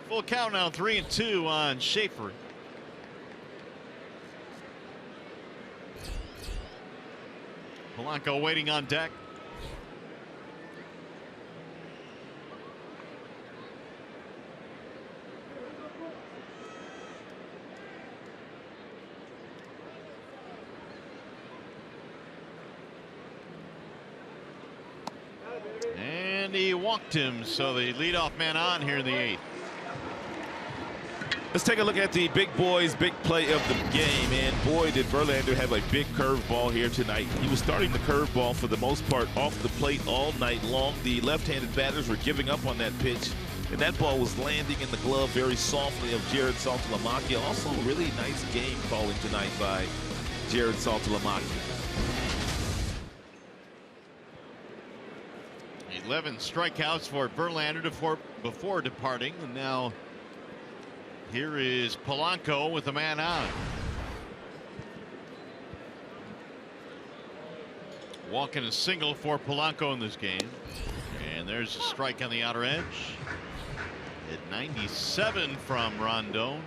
Full count now, 3-2 on Schaefer. Polanco waiting on deck. And he walked him, so the leadoff man on here in the 8th. Let's take a look at the big boys' big play of the game. And boy, did Verlander have a big curveball here tonight. He was starting the curveball for the most part off the plate all night long. The left-handed batters were giving up on that pitch, and that ball was landing in the glove very softly of Jared Saltalamacchia. Also, really nice game calling tonight by Jared Saltalamacchia. 11 strikeouts for Verlander before departing, and now here is Polanco with the man on. Walking a single for Polanco in this game, and there's a strike on the outer edge. At 97 from Rondon.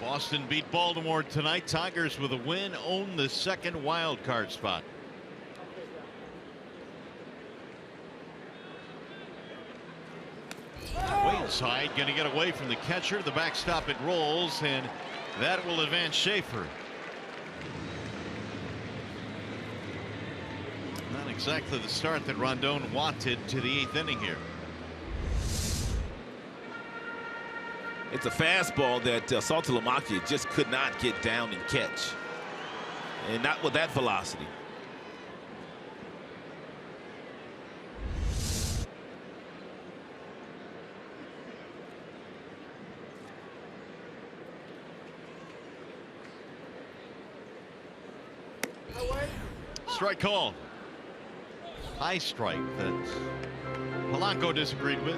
Boston beat Baltimore tonight. Tigers with a win own the 2nd wild card spot. Way inside, going to get away from the catcher. The backstop, it rolls, and that will advance Schaefer. Not exactly the start that Rondon wanted to the 8th inning here. It's a fastball that Saltalamacchia just could not get down and catch, and not with that velocity. Strike call. High strike that Polanco disagreed with.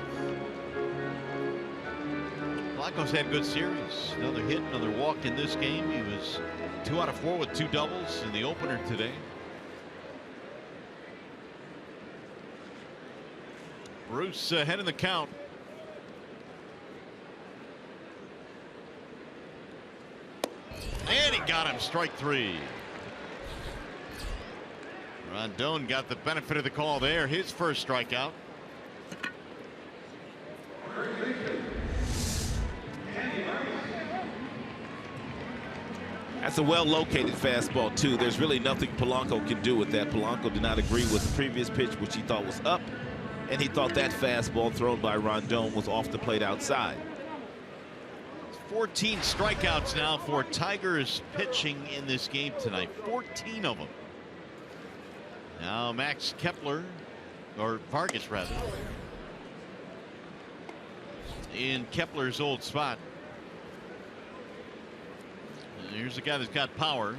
Polanco's had good series. Another hit, another walk in this game. He was 2 out of 4 with 2 doubles in the opener today. Bruce ahead in the count. And he got him, strike 3. Rondon got the benefit of the call there. His first strikeout. That's a well-located fastball, too. There's really nothing Polanco can do with that. Polanco did not agree with the previous pitch, which he thought was up, and he thought that fastball thrown by Rondon was off the plate outside. 14 strikeouts now for Tigers pitching in this game tonight. 14 of them. Now Max Kepler, or Vargas rather, in Kepler's old spot. Here's a guy that's got power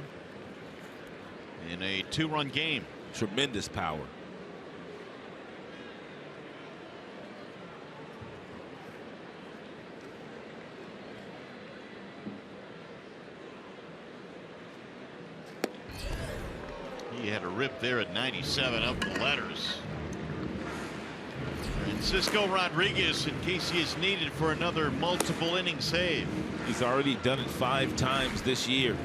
in a 2-run game. Tremendous power. He had a rip there at 97 up the letters. Francisco Rodriguez, in case he is needed for another multiple inning save. He's already done it 5 times this year.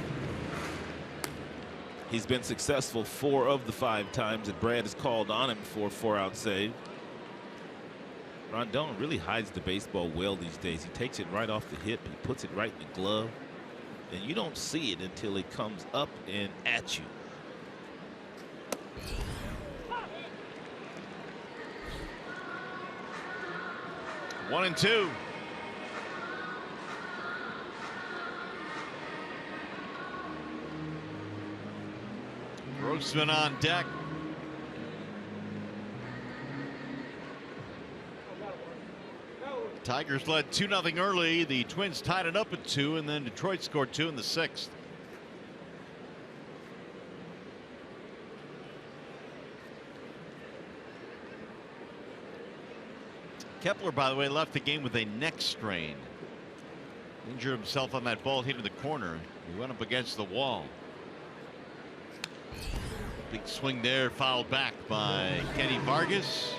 He's been successful 4 of the 5 times that Brad has called on him for a 4-out save. Rondon really hides the baseball well these days. He takes it right off the hip. He puts it right in the glove. And you don't see it until it comes up and at you. One and two. Grossman on deck. Tigers led 2-0 early. The Twins tied it up at 2, and then Detroit scored 2 in the 6th. Kepler, by the way, left the game with a neck strain. Injured himself on that ball hit in the corner. He went up against the wall. Big swing there, fouled back by Kenny Vargas.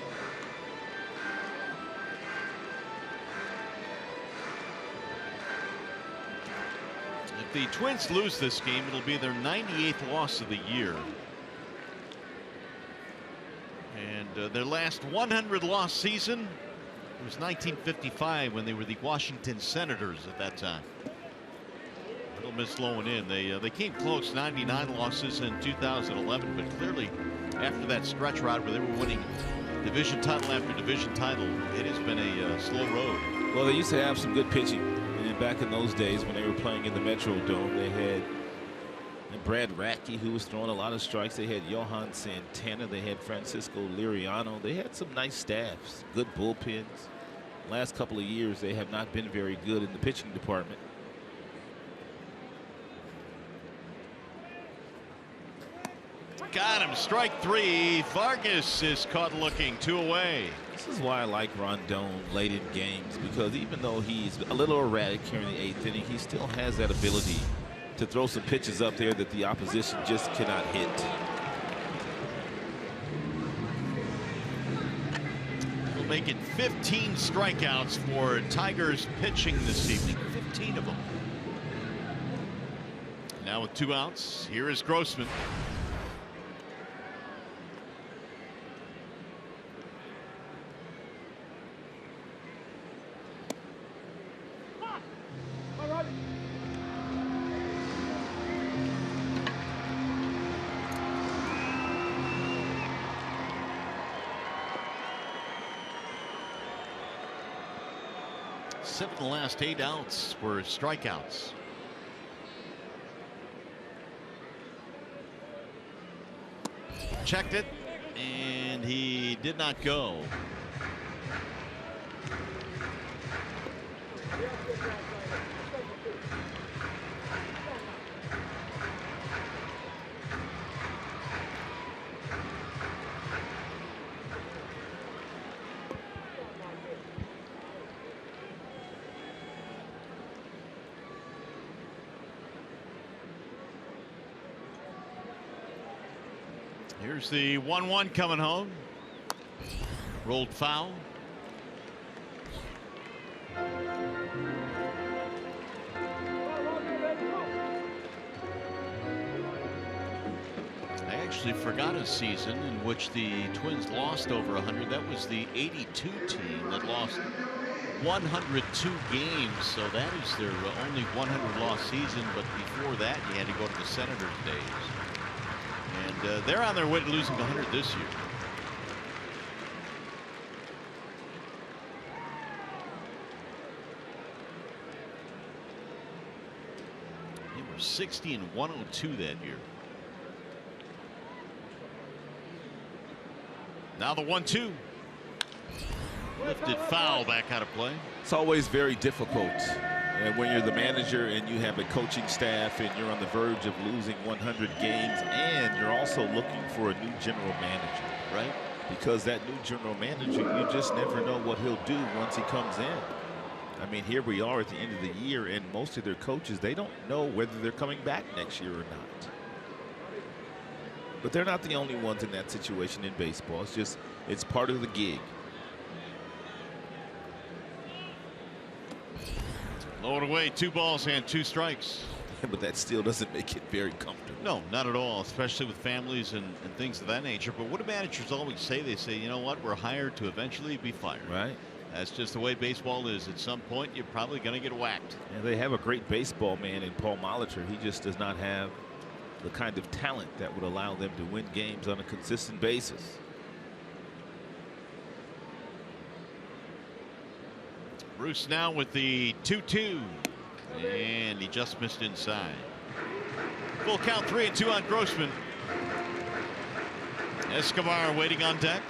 If the Twins lose this game, it'll be their 98th loss of the year. And their last 100 loss season was 1955 when they were the Washington Senators at that time. Little miss lowing in. They came close, 99 losses in 2011, but clearly after that stretch ride where they were winning division title after division title, it has been a slow road. Well, they used to have some good pitching. And back in those days when they were playing in the Metrodome, they had Brad Radke, who was throwing a lot of strikes. They had Johan Santana. They had Francisco Liriano. They had some nice staffs, good bullpens. Last couple of years, they have not been very good in the pitching department. Got him, strike 3. Vargas is caught looking, 2 away. This is why I like Rondon late in games, because even though he's a little erratic here in the 8th inning, he still has that ability to throw some pitches up there that the opposition just cannot hit. We'll make it 15 strikeouts for Tigers pitching this evening. 15 of them. Now with 2 outs, here is Grossman. Seven of the last 8 outs were strikeouts. Checked it, and he did not go. Here's the 1-1 coming home. Rolled foul. I actually forgot a season in which the Twins lost over 100. That was the '82 team that lost 102 games. So that is their only 100 loss season. But before that, you had to go to the Senators days. And they're on their way to losing 100 this year. They were 60 and 102 that year. Now the 1-2. Lifted foul, back out of play. It's always very difficult. And when you're the manager and you have a coaching staff and you're on the verge of losing 100 games and you're also looking for a new general manager, right? Because that new general manager, you just never know what he'll do once he comes in. I mean, here we are at the end of the year, and most of their coaches, they don't know whether they're coming back next year or not. But they're not the only ones in that situation in baseball. It's just, it's part of the gig. Low and away, 2 balls and 2 strikes. But that still doesn't make it very comfortable. No, not at all, especially with families and things of that nature. But what do managers always say? They say, you know what, we're hired to eventually be fired. Right. That's just the way baseball is. At some point, you're probably going to get whacked. And they have a great baseball man in Paul Molitor. He just does not have the kind of talent that would allow them to win games on a consistent basis. Bruce now with the 2-2, and he just missed inside. Full count, 3-2 on Grossman. Escobar waiting on deck.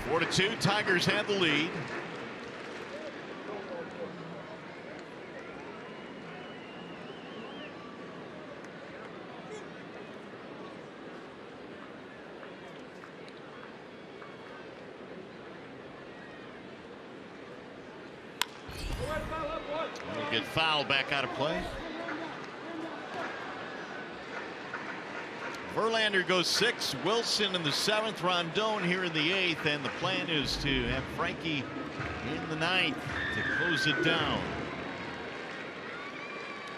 4-2, Tigers have the lead. He'll get fouled, back out of play. Verlander goes 6, Wilson in the 7th, Rondon here in the 8th, and the plan is to have Frankie in the 9th to close it down.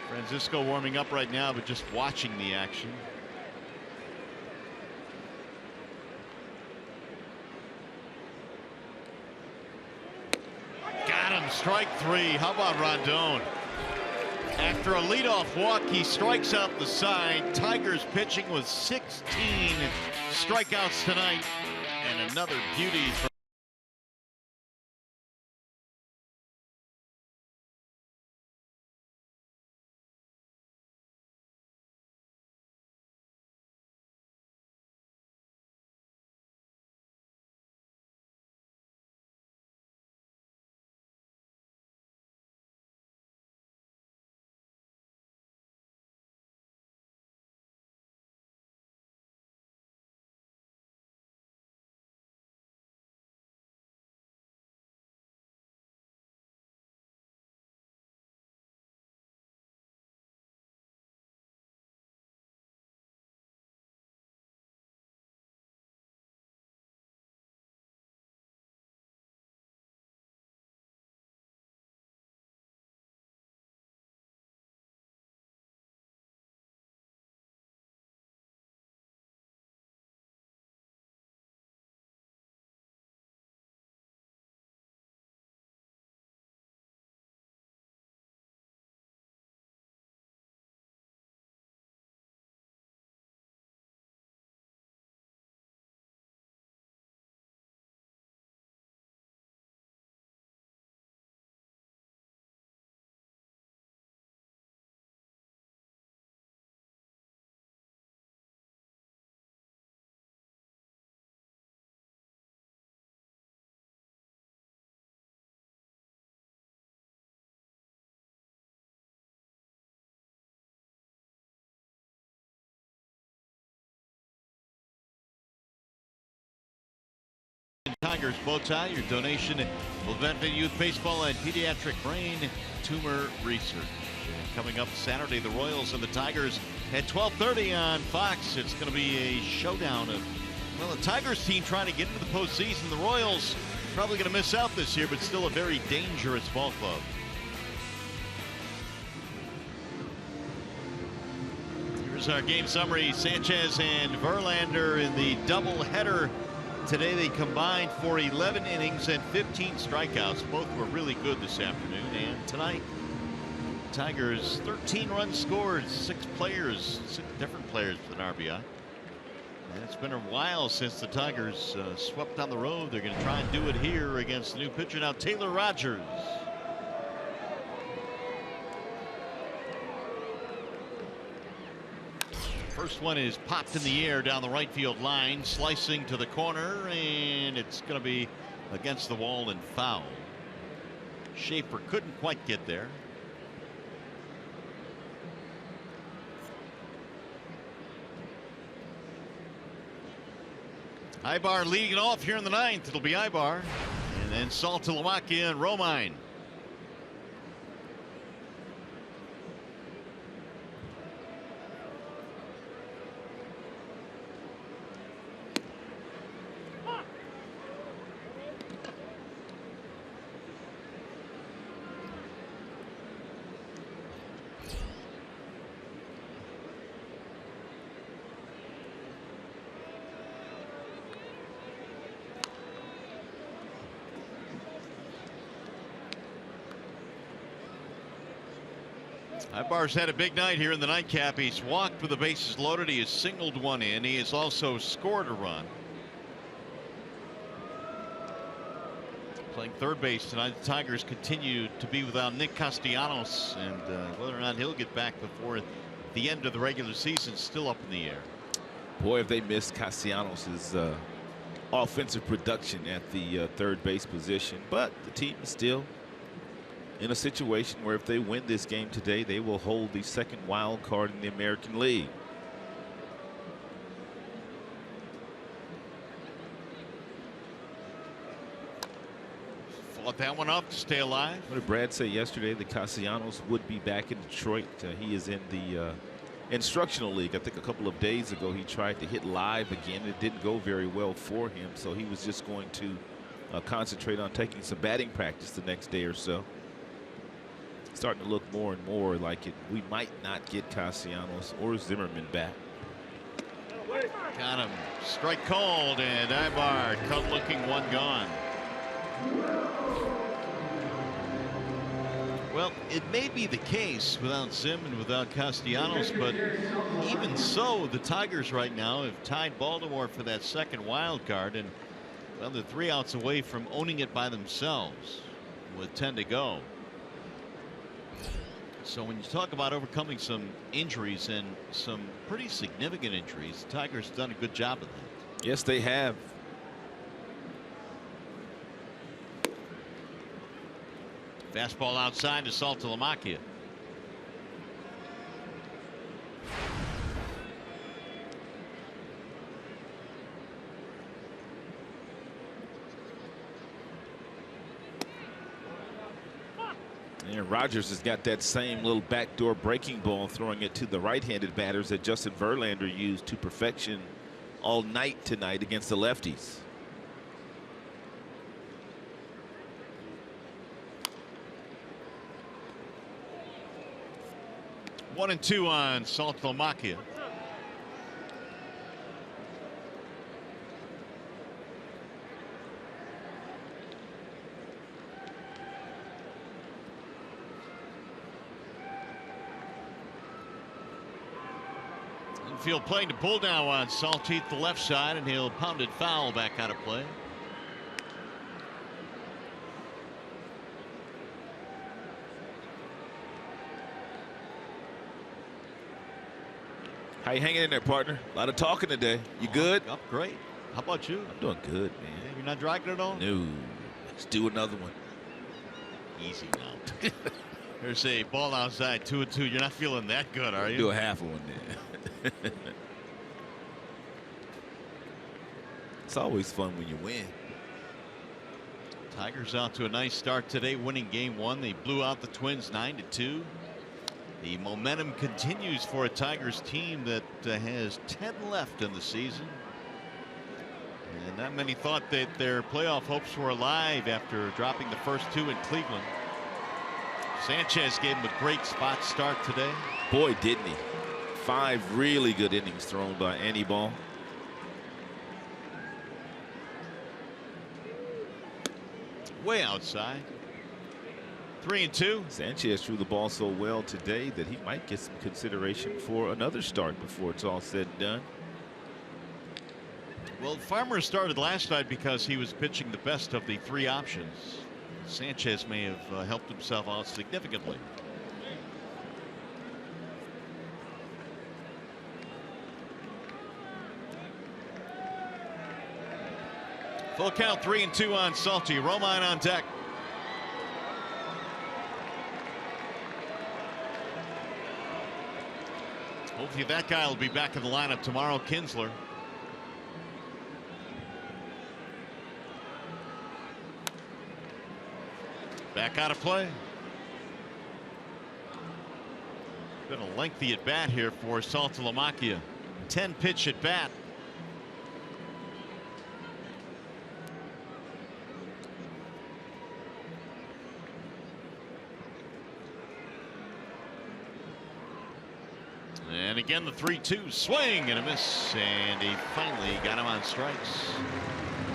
Francisco warming up right now, but just watching the action. Got him, strike 3. How about Rondon? After a leadoff walk, he strikes out the side. Tigers pitching with 16 strikeouts tonight, and another beauty from Tigers bow tie. Your donation will benefit youth baseball and pediatric brain tumor research. Coming up Saturday, the Royals and the Tigers at 12:30 on Fox. It's going to be a showdown of, well, the Tigers team trying to get into the postseason. The Royals probably going to miss out this year, but still a very dangerous ball club. Here's our game summary. Sanchez and Verlander in the doubleheader today. They combined for 11 innings and 15 strikeouts. Both were really good this afternoon. And tonight, Tigers 13 runs scored, 6 different players with an RBI. And it's been a while since the Tigers swept on the road. They're going to try and do it here against the new pitcher now, Taylor Rogers. First one is popped in the air down the right field line, slicing to the corner, and it's going to be against the wall and foul. Schaefer couldn't quite get there. Ibar leading it off here in the 9th. It'll be Ibar, and then Saltalamacchia and Romine. Ibar's had a big night here in the nightcap. He's walked with the bases loaded. He has singled one in. He has also scored a run. Playing third base tonight. The Tigers continue to be without Nick Castellanos, and whether or not he'll get back before the end of the regular season is still up in the air. Boy, if they missed Castellanos' offensive production at the third base position, but the team is still in a situation where if they win this game today, they will hold the second wild card in the American League. Fought that one up to stay alive. What did Brad say yesterday? That Castellanos would be back in Detroit. He is in the instructional league. I think a couple of days ago he tried to hit live again. It didn't go very well for him, so he was just going to concentrate on taking some batting practice the next day or so. Starting to look more and more like we might not get Castellanos or Zimmerman back. Got him. Strike called, and Ibar cut looking, one gone. Well, it may be the case without Zim and without Castellanos, but even so, the Tigers right now have tied Baltimore for that second wild card, and well, they're 3 outs away from owning it by themselves with 10 to go. So when you talk about overcoming some injuries, and some pretty significant injuries, the Tigers have done a good job of that. Yes, they have. Fastball outside to Saltalamacchia. And Rogers has got that same little backdoor breaking ball, throwing it to the right-handed batters that Justin Verlander used to perfection all night tonight against the lefties. One and two on Saltalamacchia. Infield playing to pull down on Salteeth the left side, and he'll pound it foul back out of play. How you hanging in there, partner? A lot of talking today. You good? Up great. How about you? I'm doing good, man. Yeah, you're not dragging it on? No. Let's do another one. Easy now. There's a ball outside, 2-2. You're not feeling that good, are you? Do a half of one then. It's always fun when you win. Tigers out to a nice start today, winning game one. They blew out the Twins 9-2. The momentum continues for a Tigers team that has 10 left in the season. And not many thought that their playoff hopes were alive after dropping the first two in Cleveland. Sanchez gave him a great spot start today. Boy, didn't he. 5 really good innings thrown by Anibal. Way outside. 3-2. Sanchez threw the ball so well today that he might get some consideration for another start before it's all said and done. Well, Farmer started last night because he was pitching the best of the 3 options. Sanchez may have helped himself out significantly. Full count, 3-2 on Salty. Romine on deck. Hopefully that guy will be back in the lineup tomorrow, Kinsler. Back out of play. Been a lengthy at bat here for Saltalamacchia. 10 pitch at bat. And again, the 3-2 swing and a miss, and he finally got him on strikes.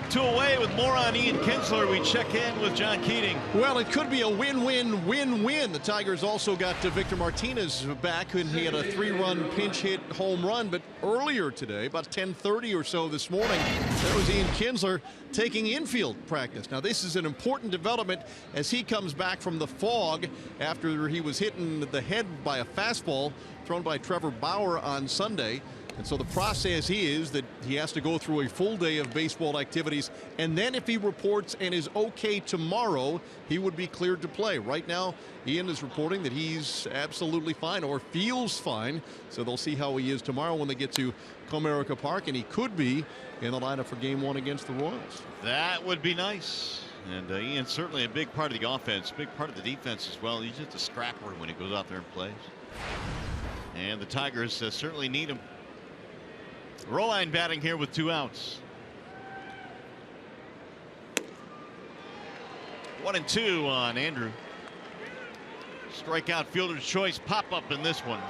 2 away with more on Ian Kinsler. We check in with John Keating. Well, it could be a win-win-win-win. The Tigers also got Victor Martinez back, and he had a 3-run pinch hit home run. But earlier today, about 10:30 or so this morning, there was Ian Kinsler taking infield practice. Now, this is an important development as he comes back from the fog after he was hit in the head by a fastball thrown by Trevor Bauer on Sunday. And so the process is that he has to go through a full day of baseball activities, and then if he reports and is okay tomorrow, he would be cleared to play. Right now, Ian is reporting that he's absolutely fine or feels fine, so they'll see how he is tomorrow when they get to Comerica Park, and he could be in the lineup for Game 1 against the Royals. That would be nice. And Ian's certainly a big part of the offense, big part of the defense as well. He's just a scrapper when he goes out there and plays. And the Tigers certainly need him. Roline batting here with 2 outs. 1-2 on Andrew. Strikeout fielder's choice pop up in this one.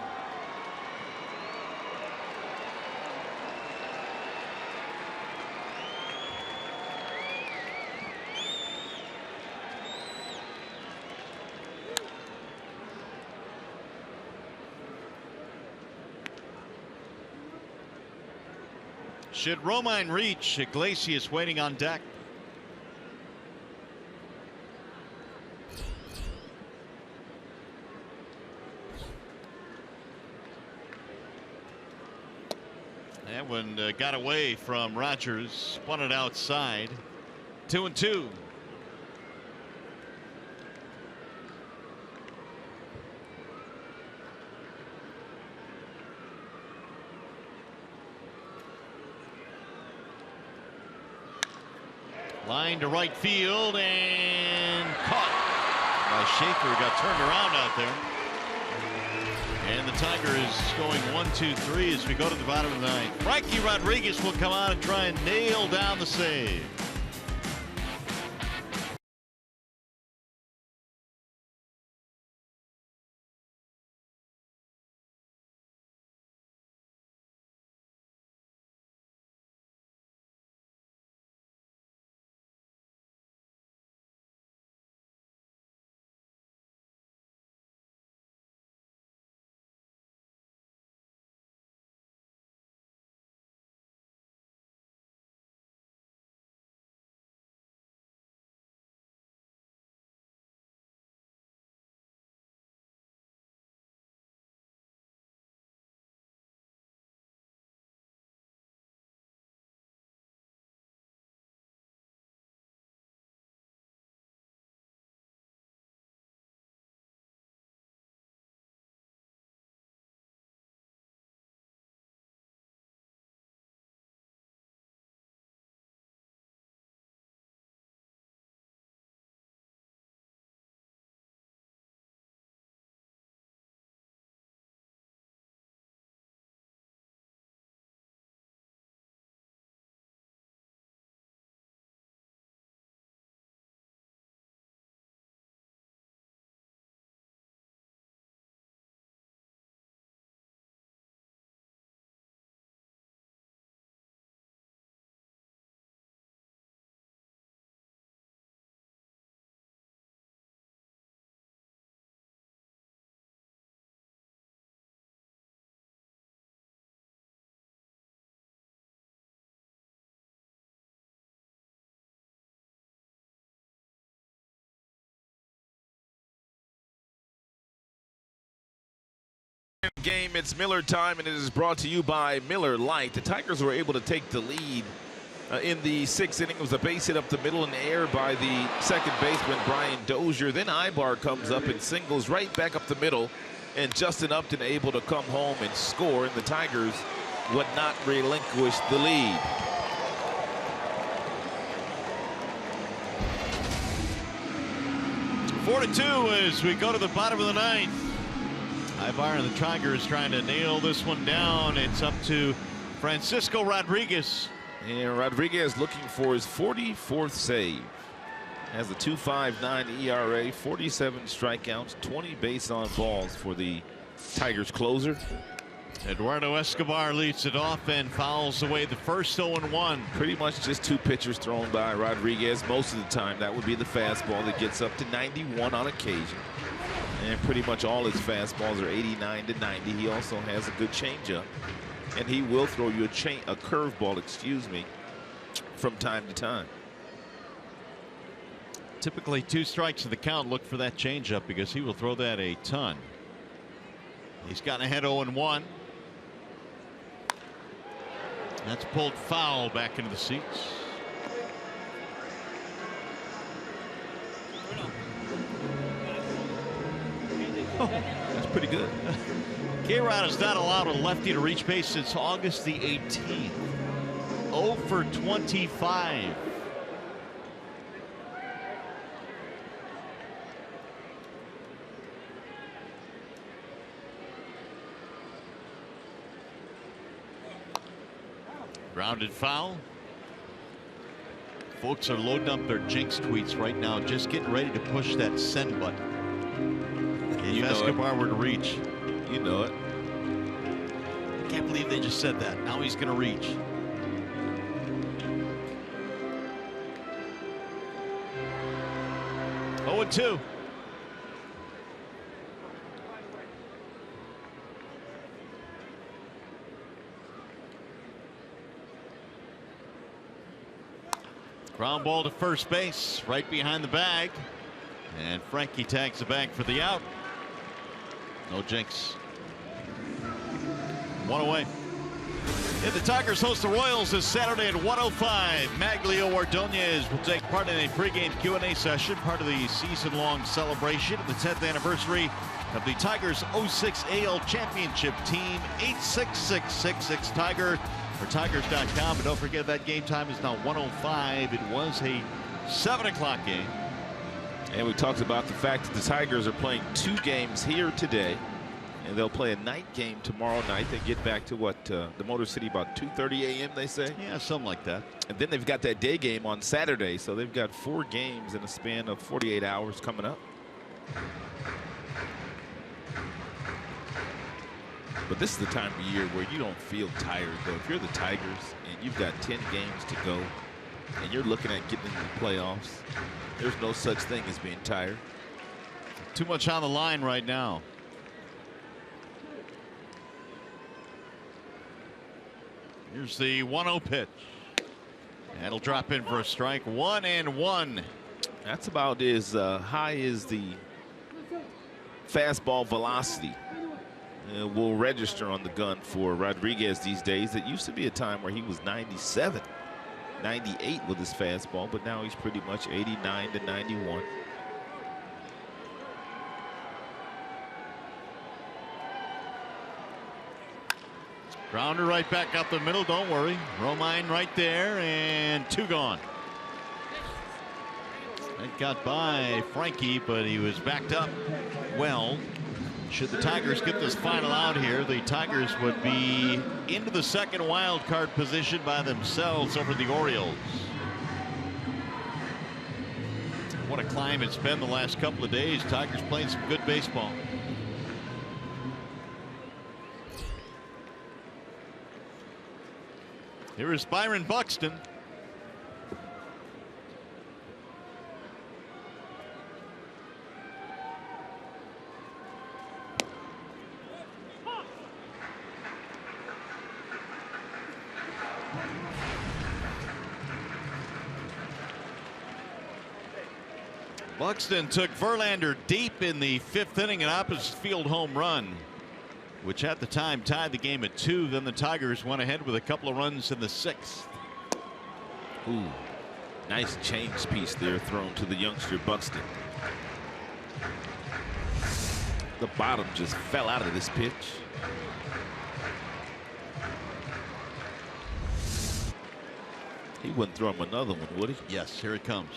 Should Romine reach, Iglesias waiting on deck. That one got away from Rogers, spun it outside. 2-2. Line to right field and caught by Schaefer. Got turned around out there. And the Tigers going 1-2-3 as we go to the bottom of the 9th. Frankie Rodriguez will come on and try and nail down the save. game. It's Miller time, and it is brought to you by Miller Lite. The Tigers were able to take the lead in the 6th inning. It was a base hit up the middle in the air by the second baseman, Brian Dozier. Then Ibar comes up and singles right back up the middle, and Justin Upton able to come home and score, and the Tigers would not relinquish the lead. Four to 2 as we go to the bottom of the 9th. Ibar and the Tigers trying to nail this one down. It's up to Francisco Rodriguez. And Rodriguez looking for his 44th save. Has a 2.59 ERA, 47 strikeouts, 20 base on balls for the Tigers closer. Eduardo Escobar leads it off and fouls away the first 0-1. Pretty much just 2 pitchers thrown by Rodriguez. Most of the time that would be the fastball that gets up to 91 on occasion. And pretty much all his fastballs are 89 to 90. He also has a good changeup. And he will throw you a curveball, from time to time. Typically 2 strikes to the count. Look for that changeup because he will throw that a ton. He's gotten ahead 0-1. That's pulled foul back into the seats. Oh, that's pretty good. K-Rod has not allowed a lefty to reach base since August the 18th. 0 for 25. Grounded foul. Folks are loading up their jinx tweets right now, just getting ready to push that send button. If Escobar were to reach. You know it. I can't believe they just said that. Now he's going to reach. Oh, 2. Ground ball to first base, right behind the bag. And Frankie tags the bag for the out. No jinx. 1 away. And the Tigers host the Royals this Saturday at 1:05. Maglio Ordonez will take part in a pregame Q&A session, part of the season-long celebration of the 10th anniversary of the Tigers 06 AL Championship team. 866-66-TIGER or Tigers.com. And don't forget that game time is now 1:05. It was a 7 o'clock game. And we talked about the fact that the Tigers are playing 2 games here today, and they'll play a night game tomorrow night. They get back to the Motor City about 2:30 a.m. they say. Yeah, something like that. And then they've got that day game on Saturday, so they've got 4 games in a span of 48 hours coming up. But this is the time of year where you don't feel tired, though. If you're the Tigers and you've got 10 games to go and you're looking at getting into the playoffs, there's no such thing as being tired. Too much on the line right now. Here's the 1-0 pitch. That'll drop in for a strike. 1-1. That's about as high as the fastball velocity will register on the gun for Rodriguez these days. It used to be a time where he was 97, 98 with his fastball, but now he's pretty much 89 to 91. Grounder right back up the middle. Don't worry. Romine right there, and 2 gone. That got by Frankie, but he was backed up well. Should the Tigers get this final out here, the Tigers would be into the second wild card position by themselves over the Orioles. What a climb it's been the last couple of days. Tigers playing some good baseball. Here is Byron Buxton. Buxton took Verlander deep in the 5th inning, an opposite field home run. which at the time tied the game at 2. Then the Tigers went ahead with a couple of runs in the 6th. Ooh, nice change piece there thrown to the youngster Buxton. The bottom just fell out of this pitch. He wouldn't throw him another one, would he? Yes, here it comes.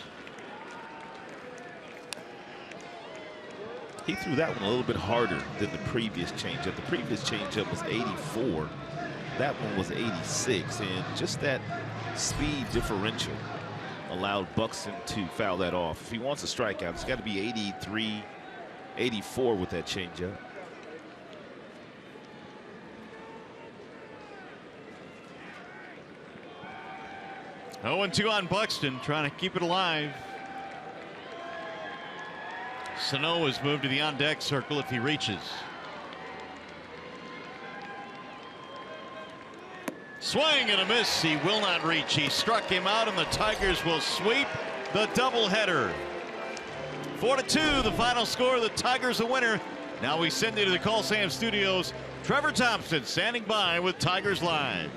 He threw that one a little bit harder than the previous changeup. The previous changeup was 84. That one was 86, and just that speed differential allowed Buxton to foul that off. If he wants a strikeout, it's got to be 83, 84 with that changeup. Oh, 0-2 on Buxton, trying to keep it alive. Sano has moved to the on-deck circle if he reaches. Swing and a miss. He will not reach. He struck him out, and the Tigers will sweep the doubleheader. 4-2, the final score. The Tigers a winner. Now we send you to the Call Sam Studios. Trevor Thompson standing by with Tigers Live.